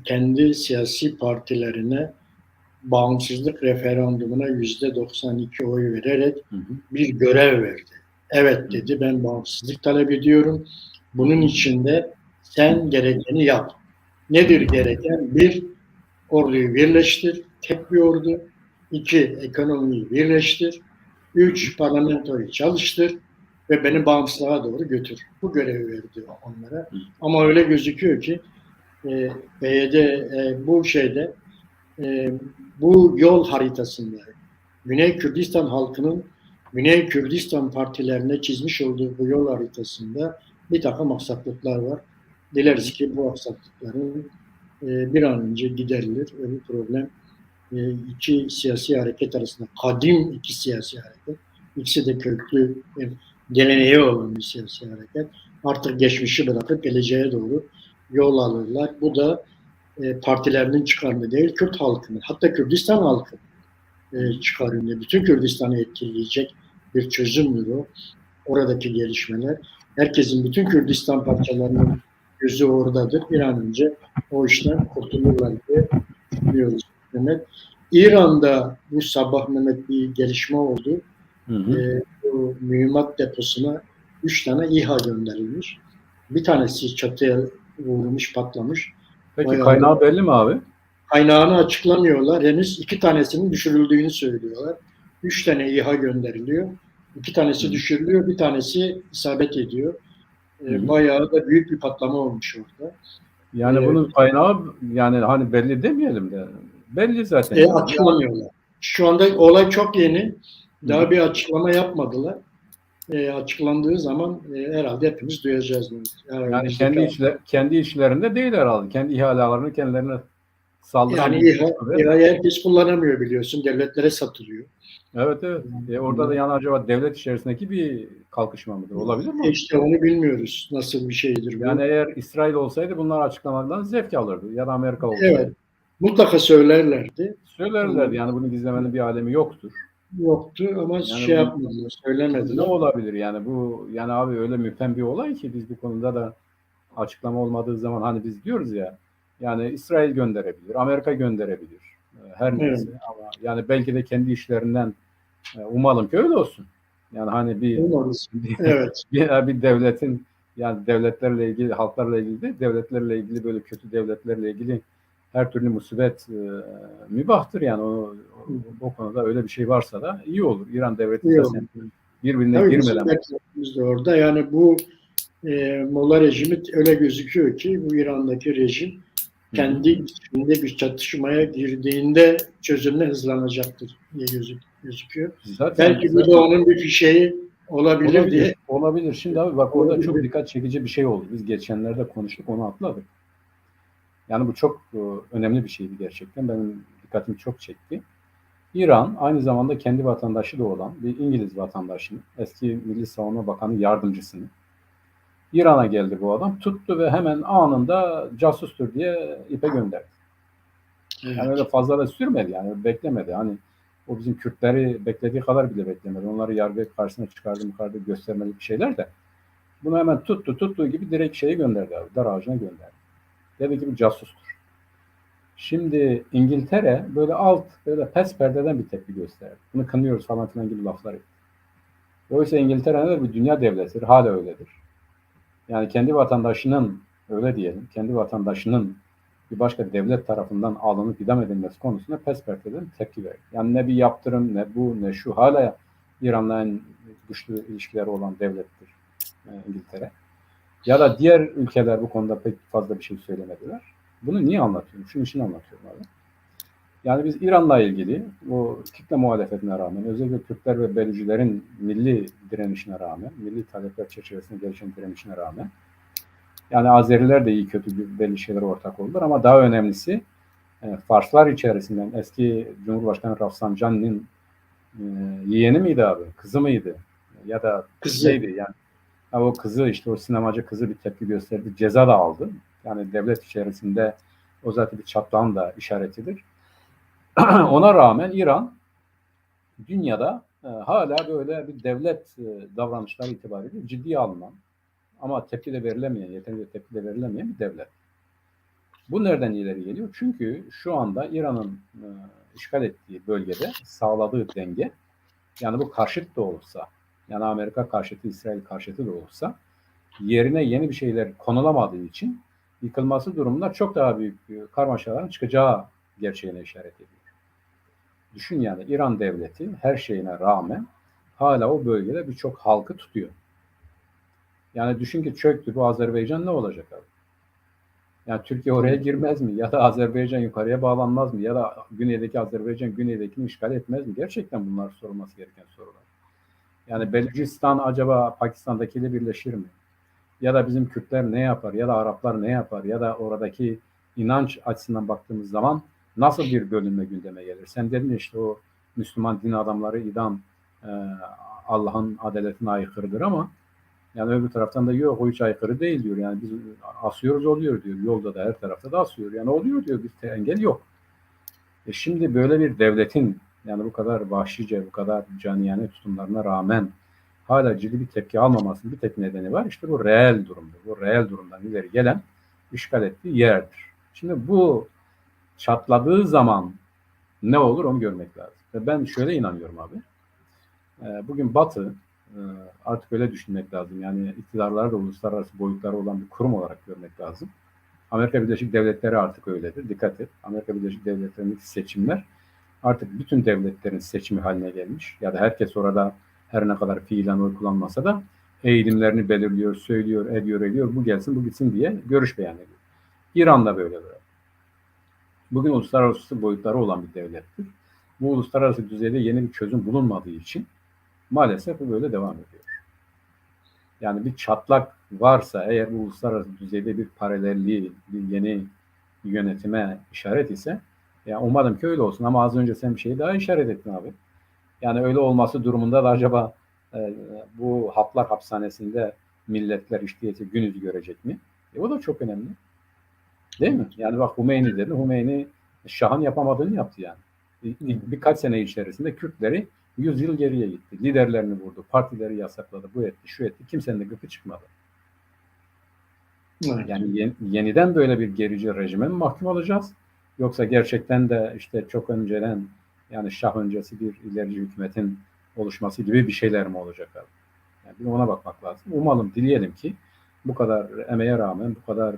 kendi siyasi partilerine bağımsızlık referandumuna %92 oy vererek bir görev verdi. Evet dedi, ben bağımsızlık talep ediyorum. Bunun için de sen gerekeni yap. Nedir gereken? Bir, orduyu birleştir, tek bir ordu. İki, ekonomiyi birleştir. Üç, parlamentoyu çalıştır ve beni bağımsızlığa doğru götür. Bu görevi verdi onlara. Ama öyle gözüküyor ki PYD bu şeyde bu yol haritasında Güney Kürdistan halkının Güney Kürdistan partilerine çizmiş olduğu bu yol haritasında bir takım aksaklıklar var. Dileriz ki bu aksaklıkların bir an önce giderilir ve bu problem iki siyasi hareket arasında kadim iki siyasi hareket, ikisi de köklü geleneği olan bir siyasi hareket artık geçmişi bırakıp geleceğe doğru yol alırlar. Bu da partilerinin çıkarını değil, Kürt halkının, hatta Kürdistan halkı çıkarını, bütün Kürdistan'ı etkileyecek bir çözümdür o. Oradaki gelişmeler. Herkesin, bütün Kürdistan parçalarının gözü oradadır. Bir an önce o işten kurtulurlar diye düşünüyoruz. Mehmet. İran'da bu sabah Mehmet bir gelişme oldu. Bu mühimmat deposuna 3 tane İHA gönderilmiş. Bir tanesi çatıya vurmuş, patlamış. Peki Bayağı kaynağı belli mi abi? Kaynağını açıklamıyorlar. Henüz 2 tanesinin düşürüldüğünü söylüyorlar. 3 tane İHA gönderiliyor. 2 tanesi düşürülüyor, bir tanesi isabet ediyor. Bayağı da büyük bir patlama olmuş orada. Yani E, bunun kaynağı yani hani belli demeyelim de belli zaten. Yani. açıklamıyorlar. Şu anda olay çok yeni. Hı Daha hı. bir açıklama yapmadılar. Açıklandığı zaman herhalde hepimiz duyacağız. Yani Yani önümüzdeki hafta. kendi içlerinde değil herhalde. Kendi ihalelerini kendilerine saldıran Yani bir güç kuvvet. İHA herkes kullanamıyor biliyorsun. Devletlere satılıyor. Evet, evet. Orada da yani acaba devlet içerisindeki bir kalkışma mıdır? Olabilir mi? İşte onu bilmiyoruz. Nasıl bir şeydir Yani bu? eğer İsrail olsaydı bunlar açıklamadan zevk alırdı. Ya da Amerika olsaydı. Evet. Mutlaka söylerlerdi. Söylerlerdi Onu yani bunu gizlemenin bir alemi yoktur. yoktu ama Yani şey yapmadılar, ne söylemediler. olabilir yani bu yani abi öyle müphem bir olay ki biz bu konuda da açıklama olmadığı zaman hani biz diyoruz ya yani İsrail gönderebilir, Amerika gönderebilir. Her Evet. neyse ama yani belki de kendi işlerinden umalım ki öyle olsun. Yani hani Umarız. Evet. bir devletin yani devletlerle ilgili, halklarla ilgili değil, devletlerle ilgili böyle kötü devletlerle ilgili her türlü musibet mübahtır yani o konuda öyle bir şey varsa da iyi olur. İran devleti İyi zaten oldu. birbirine Tabii bizim girmeden. beklentimiz de orada. Yani bu Molla rejimi öyle gözüküyor ki bu İran'daki rejim Hı hı. kendi içinde bir çatışmaya girdiğinde çözülme hızlanacaktır diye gözüküyor. Zaten Belki bu da onun bir fişeği olabilir olabilir. diye. Olabilir. Şimdi abi bak orada çok Olabilir. dikkat çekici bir şey oldu. Biz geçenlerde konuştuk, onu atladık. Yani bu çok önemli bir şeydi gerçekten. Benim dikkatimi çok çekti. İran aynı zamanda kendi vatandaşı da olan bir İngiliz vatandaşını, eski Milli Savunma Bakanı yardımcısını İran'a geldi bu adam. Tuttu ve hemen anında casustur diye ipe gönderdi. Yani öyle Evet. fazla da sürmedi yani beklemedi. Hani o bizim Kürtleri beklediği kadar bile beklemedi. Onları yargı karşısına çıkardı, göstermelik bir şeyler de. Bunu hemen tuttuğu gibi direkt şeye gönderdi abi. Dar ağacına gönderdi. Dedi ki bu casustur. Şimdi İngiltere böyle pes perdeden bir tepki gösterdi. Bunu kınıyoruz falan filan gibi laflar etti. Oysa İngiltere ne bir dünya devletidir. Hala öyledir. Yani kendi vatandaşının öyle diyelim, kendi vatandaşının bir başka devlet tarafından alınıp idam edilmesi konusunda pes perdeden tepki verdi. Yani ne bir yaptırım, ne bu, ne şu. Hala İran'la en güçlü ilişkileri olan devlettir İngiltere. Ya da diğer ülkeler bu konuda pek fazla bir şey söylemediler. Bunu niye anlatıyorum? Şunun için anlatıyorum abi. Yani biz İran'la ilgili o kitle muhalefetine rağmen, özellikle Kürtler ve Belücilerin milli direnişine rağmen, milli talepler çerçevesinde gelişen direnişine rağmen, yani Azeriler de iyi kötü belli şeylere ortak oldular ama daha önemlisi Farslar içerisinden eski Cumhurbaşkanı Rafsanjani'nin yeğeni miydi abi, kızı mıydı? Ya da Kızı. neydi yani? O kızı işte o sinemacı kızı bir tepki gösterdi. Ceza da aldı. Yani devlet içerisinde o zaten bir çatlağın da işaretidir. Ona rağmen İran dünyada hala böyle bir devlet davranışları itibariyle ciddiye alınan ama tepki de verilemeyen, yeterince tepki de verilemeyen bir devlet. Bu nereden ileri geliyor? Çünkü şu anda İran'ın işgal ettiği bölgede sağladığı denge, yani bu karşıt da olsa, yani Amerika karşıtı, İsrail karşıtı da olsa yerine yeni bir şeyler konulamadığı için yıkılması durumunda çok daha büyük karmaşaların çıkacağı gerçeğine işaret ediyor. Düşün yani İran devleti her şeyine rağmen hala o bölgede birçok halkı tutuyor. Yani düşün ki çöktü bu Azerbaycan ne olacak abi? Yani Türkiye oraya girmez mi? Ya da Azerbaycan yukarıya bağlanmaz mı? Ya da güneydeki Azerbaycan güneydekini işgal etmez mi? Gerçekten bunlar sorulması gereken sorular. Yani Belucistan acaba Pakistan'dakiyle birleşir mi? Ya da bizim Kürtler ne yapar? Ya da Araplar ne yapar? Ya da oradaki inanç açısından baktığımız zaman nasıl bir bölünme gündeme gelir? Sen dedin işte o Müslüman din adamları idam e, Allah'ın adaletine aykırıdır ama yani öbür taraftan da yok o hiç aykırı değil diyor. Yani biz asıyoruz oluyor diyor. Yolda da her tarafta da asıyor. Yani oluyor diyor. Bir engel yok. Şimdi böyle bir devletin yani bu kadar vahşice, bu kadar caniyane tutumlarına rağmen hala ciddi bir tepki almamasının bir tek nedeni var. İşte bu reel durumdur. Bu reel durumdan ileri gelen işgal ettiği yerdir. Şimdi bu çatladığı zaman ne olur onu görmek lazım. Ve ben şöyle inanıyorum abi. Bugün Batı artık öyle düşünmek lazım. Yani iktidarları da uluslararası boyutları olan bir kurum olarak görmek lazım. Amerika Birleşik Devletleri artık öyledir. Dikkat et. Amerika Birleşik Devletleri'ndeki seçimler artık bütün devletlerin seçimi haline gelmiş. Ya da herkes orada her ne kadar fiilen oy kullanmasa da eğilimlerini belirliyor, söylüyor, ediyor. Bu gelsin, bu gitsin diye görüş beyan ediyor. İran da böyle. Bugün uluslararası boyutları olan bir devlettir. Bu uluslararası düzeyde yeni bir çözüm bulunmadığı için maalesef bu böyle devam ediyor. Yani bir çatlak varsa eğer bu uluslararası düzeyde bir paralelliği, bir yeni yönetime işaret ise ya umarım ki öyle olsun. Ama az önce sen bir şeyi daha işaret ettin abi. Yani öyle olması durumunda da acaba bu haplar hapishanesinde milletler iştiyesi gün yüzü görecek mi? O da çok önemli. Değil mi? Yani bak Hümeyni dedi. Hümeyni Şah'ın yapamadığını yaptı yani. Birkaç sene içerisinde Kürtleri 100 yıl geriye gitti. Liderlerini vurdu. Partileri yasakladı. Bu etti, şu etti. Kimsenin de gıkı çıkmadı. Evet. Yani yeniden böyle bir gerici rejime mi mahkum olacağız? Yoksa gerçekten de işte çok önceden yani Şah öncesi bir ilerici hükümetin oluşması gibi bir şeyler mi olacak abi? Yani bir ona bakmak lazım. Umalım, dileyelim ki bu kadar emeğe rağmen, bu kadar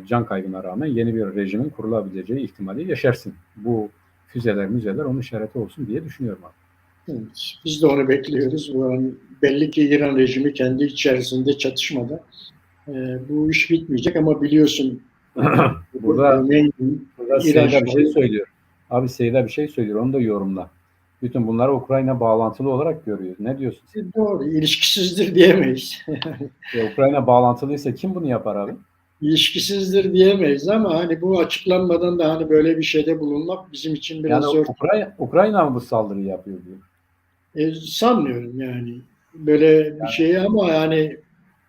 can kaybına rağmen yeni bir rejimin kurulabileceği ihtimali yaşarsın. Bu müzeler onun işareti olsun diye düşünüyorum abi. Evet, biz de onu bekliyoruz. Belli ki İran rejimi kendi içerisinde çatışmada. Bu iş bitmeyecek ama biliyorsun Burada İran Seyda bir şey Şahı söylüyor. Abi Seyda bir şey söylüyor. Onu da yorumla. Bütün bunları Ukrayna bağlantılı olarak görüyor. Ne diyorsun sen? doğru, ilişkisizdir diyemeyiz. Ukrayna bağlantılıysa kim bunu yapar abi? İlişkisizdir diyemeyiz ama hani bu açıklanmadan da hani böyle bir şeyde bulunmak bizim için biraz Yani zor. Ukrayna mı bu saldırıyı yapıyor diyor. Sanmıyorum yani böyle bir şeyi ama yani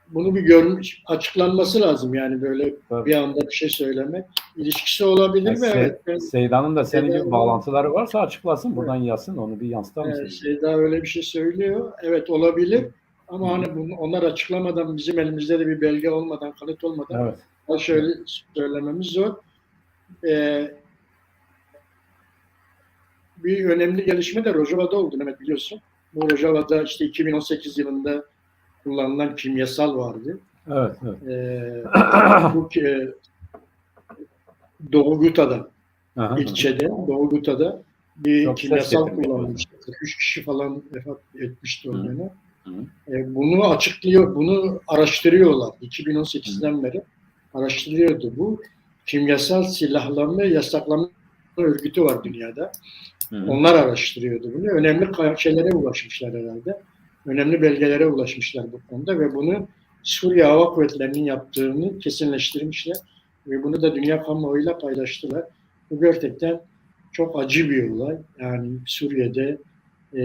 bunu bir görmüş, açıklanması lazım yani böyle Tabii. bir anda bir şey söylemek. İlişkisi olabilir Yani ve evet. Seyda'nın da senin gibi Seyda, bağlantıları varsa açıklasın. Buradan evet, yazsın. Onu bir yansıtar mısın? Seyda öyle bir şey söylüyor. Evet olabilir ama hani onlar açıklamadan bizim elimizde de bir belge olmadan, kanıt olmadan Evet. şöyle söylememiz zor. Ee, Bir önemli gelişme de Rojava'da oldu Mehmet biliyorsun. Bu Rojava'da işte 2018 yılında kullanılan kimyasal vardı. Evet. Bu Doğu Guta'da, ilçede, Doğu Guta'da bir Çok ses kimyasal getirmiş o zaman. kullanmıştı. 43 kişi falan vefat etmişti o dönem. Hı. Bunu açıklıyor, bunu araştırıyorlar. 2018'den beri araştırıyordu bu. Kimyasal silahlanma yasaklama örgütü var dünyada. Onlar araştırıyordu bunu. Önemli şeylere ulaşmışlar herhalde. Önemli belgelere ulaşmışlar bu konuda ve bunu Suriye Hava Kuvvetleri'nin yaptığını kesinleştirmişler. Ve bunu da dünya kamuoyuyla paylaştılar. Bu gerçekten çok acı bir olay. Yani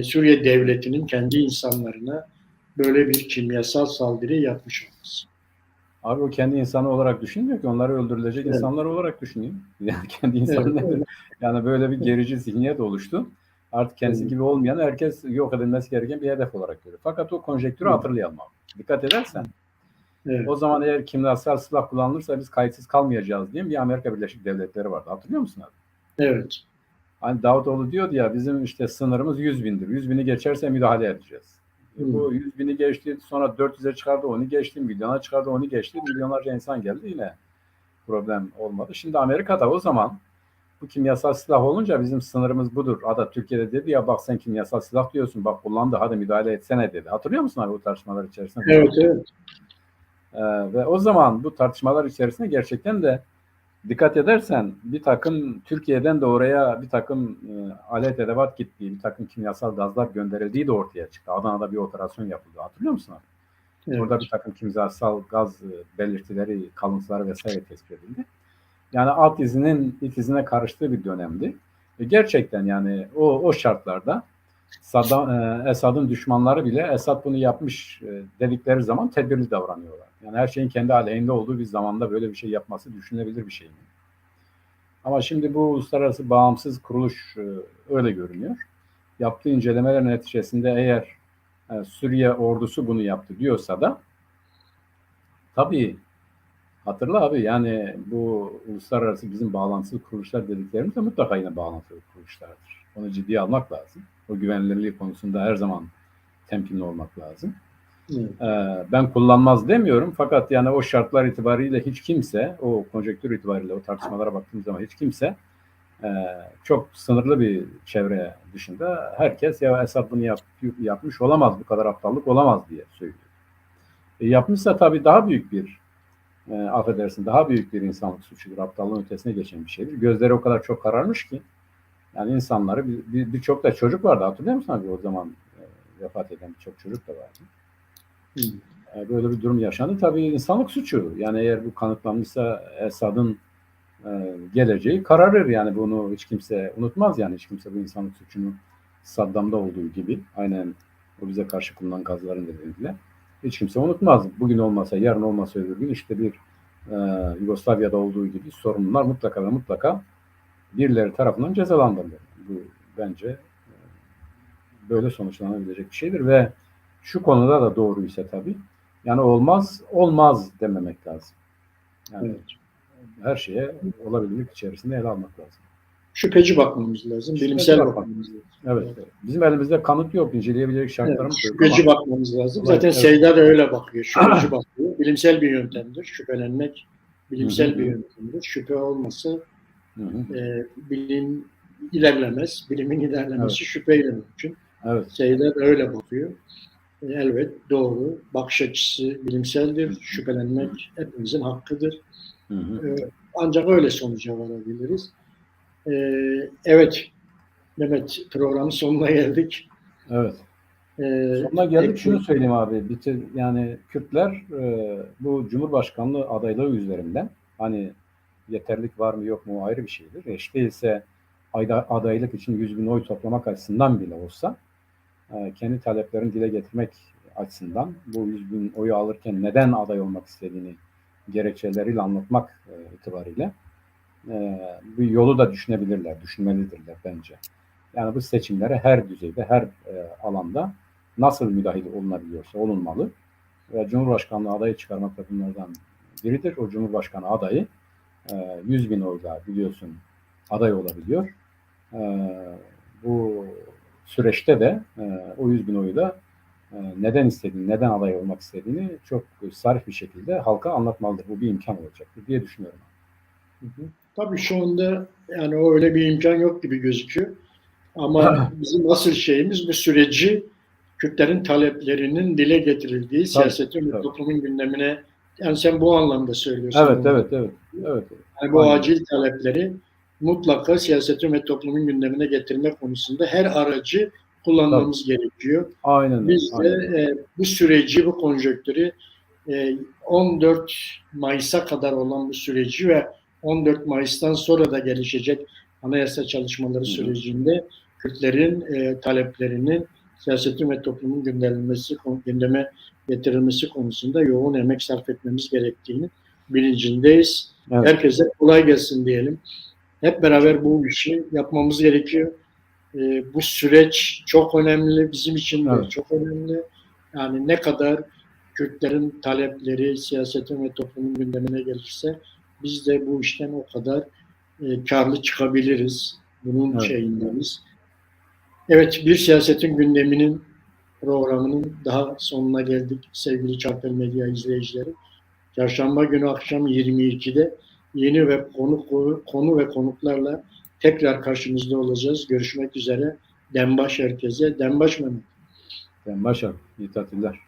Suriye devletinin kendi insanlarına böyle bir kimyasal saldırı yapmış olması. Abi o kendi insanı olarak düşünmüyor ki. Onları öldürülecek insanlar olarak düşünüyor. Yani kendi insanı nedir? Yani böyle bir gerici zihniyet oluştu. Artık kendisi gibi olmayan herkes yok edilmesi gereken bir hedef olarak görüyor. Fakat o konjektürü hatırlayalım abi. Dikkat edersen o zaman eğer kimyasal silah kullanılırsa biz kayıtsız kalmayacağız diye bir Amerika Birleşik Devletleri vardı. Hatırlıyor musun abi? Evet. Hani Davutoğlu diyordu ya bizim işte sınırımız 100.000'dir. 100.000'i geçerse müdahale edeceğiz. Bu 100.000'i geçti, sonra 400'e çıkardı, onu geçti, milyona çıkardı, onu geçti. Milyonlarca insan geldi, yine problem olmadı. Şimdi Amerika'da o zaman bu kimyasal silah olunca bizim sınırımız budur. Hatta Türkiye'de dedi ya bak sen kimyasal silah diyorsun, bak kullandı, hadi müdahale etsene dedi. Hatırlıyor musun abi bu tartışmalar içerisinde? Evet. Ve o zaman bu tartışmalar içerisinde gerçekten de dikkat edersen bir takım Türkiye'den de oraya bir takım alet edevat gittiği, bir takım kimyasal gazlar gönderildiği de ortaya çıktı. Adana'da bir operasyon yapıldı. Hatırlıyor musun abi? Evet. Orada bir takım kimyasal gaz belirtileri, kalıntıları vesaire tespit edildi. Yani alt izinin it izine karıştığı bir dönemdi. Gerçekten yani o şartlarda Esad'ın düşmanları bile Esad bunu yapmış dedikleri zaman tedbirli davranıyorlar. Yani her şeyin kendi aleyhinde olduğu bir zamanda böyle bir şey yapması düşünülebilir bir şey mi? Ama şimdi bu uluslararası bağımsız kuruluş öyle görünüyor. Yaptığı incelemeler neticesinde eğer Suriye ordusu bunu yaptı diyorsa da tabii hatırla abi yani bu uluslararası bizim bağlantılı kuruluşlar dediklerimiz de mutlaka yine bağlantılı kuruluşlardır. Onu ciddiye almak lazım. O güvenilirliği konusunda her zaman temkinli olmak lazım. Ben kullanmaz demiyorum fakat yani o şartlar itibariyle hiç kimse, o konjektür itibariyle o tartışmalara baktığımız zaman hiç kimse çok sınırlı bir çevre dışında herkes ya Esad bunu yapmış olamaz, bu kadar aptallık olamaz diye söylüyor. Yapmışsa tabii daha büyük bir affedersin daha büyük bir insanlık suçudur. Aptallığın ötesine geçen bir şeydir. Gözleri o kadar çok kararmış ki yani insanları birçok da çocuk vardı. Hatırlıyor musun abi o zaman vefat eden birçok çocuk da vardı. Böyle bir durum yaşandı. Tabii insanlık suçu. Yani eğer bu kanıtlanmışsa Esad'ın geleceği kararır. Yani bunu hiç kimse unutmaz. Yani hiç kimse bu insanlık suçunu Saddam'da olduğu gibi aynen o bize karşı kullanılan gazların nedeniyle hiç kimse unutmaz. Bugün olmasa, yarın olmasa öbür gün işte bir Yugoslavya'da olduğu gibi sorunlar mutlaka ve mutlaka birileri tarafından cezalandırılır. Bu bence böyle sonuçlanabilecek bir şeydir ve şu konuda da doğruysa tabii yani olmaz dememek lazım. Yani Evet. her şeye olabilirlik içerisinde ele almak lazım. Şüpheci bakmamız lazım, bilimsel bakmamız lazım. Evet. Bizim elimizde kanıt yok, inceleyebilecek şartlarımız yok. Şüpheci bakmamız lazım. Zaten Seyda da öyle bakıyor. Şüpheci bakıyor. Bilimsel bir yöntemdir. Şüphelenmek bilimsel bir yöntemdir. Şüphe olmasa bilim ilerlemez. Bilimin ilerlemesi şüpheyle mümkün. Evet. Seyda da öyle bakıyor. Elbet doğru. Bakış açısı bilimseldir. Şüphelenmek hepimizin hakkıdır. Ancak öyle sonuca varabiliriz. Evet Mehmet, programın sonuna geldik. Evet. Sonuna geldik. Şunu söyleyeyim abi. Yani Kürtler bu Cumhurbaşkanlığı adaylığı üzerinden hani yeterlik var mı yok mu ayrı bir şeydir. Hiç değilse adaylık için 100.000 oy toplamak açısından bile olsa kendi taleplerini dile getirmek açısından bu 100.000 oyu alırken neden aday olmak istediğini gerekçeleriyle anlatmak itibariyle bu yolu da düşünmelidirler bence. Yani bu seçimlere her düzeyde, her alanda nasıl müdahil olunabiliyorsa olunmalı. Ve Cumhurbaşkanlığı adayı çıkarmak da bunlardan biridir. O Cumhurbaşkanı adayı 100.000 oyla biliyorsun aday olabiliyor. Bu süreçte de o 100.000 oyu da neden istediğini, neden aday olmak istediğini çok sarih bir şekilde halka anlatmalıdır. Bu bir imkan olacaktır diye düşünüyorum. Tabii şu anda yani o öyle bir imkan yok gibi gözüküyor. Ama bizim asıl şeyimiz bu süreci Kürtlerin taleplerinin dile getirildiği siyasetin ve toplumun gündemine, yani sen bu anlamda söylüyorsun. Evet. Yani bu acil talepleri mutlaka siyasetin ve toplumun gündemine getirme konusunda her aracı kullanmamız gerekiyor. Aynen. Biz de bu süreci, bu konjonktürü 14 Mayıs'a kadar olan bu süreci ve 14 Mayıs'tan sonra da gelişecek anayasa çalışmaları sürecinde Kürtlerin taleplerinin siyasetin ve toplumun gündeme getirilmesi konusunda yoğun emek sarf etmemiz gerektiğini bilincindeyiz. Evet. Herkese kolay gelsin diyelim. Hep beraber bu işi yapmamız gerekiyor. Bu süreç çok önemli. Bizim için de çok önemli. Yani ne kadar Kürtlerin talepleri siyasetin ve toplumun gündemine gelirse biz de bu işten o kadar karlı çıkabiliriz. Bunun şeyindeyiz. Evet, bir siyasetin gündeminin programının daha sonuna geldik sevgili Çarpel Medya izleyicileri. Çarşamba günü akşam 22'de yeni ve konu ve konuklarla tekrar karşınızda olacağız. Görüşmek üzere. Denbaş herkese. Denbaş Mehmet. Denbaş abi. İyi tatiller.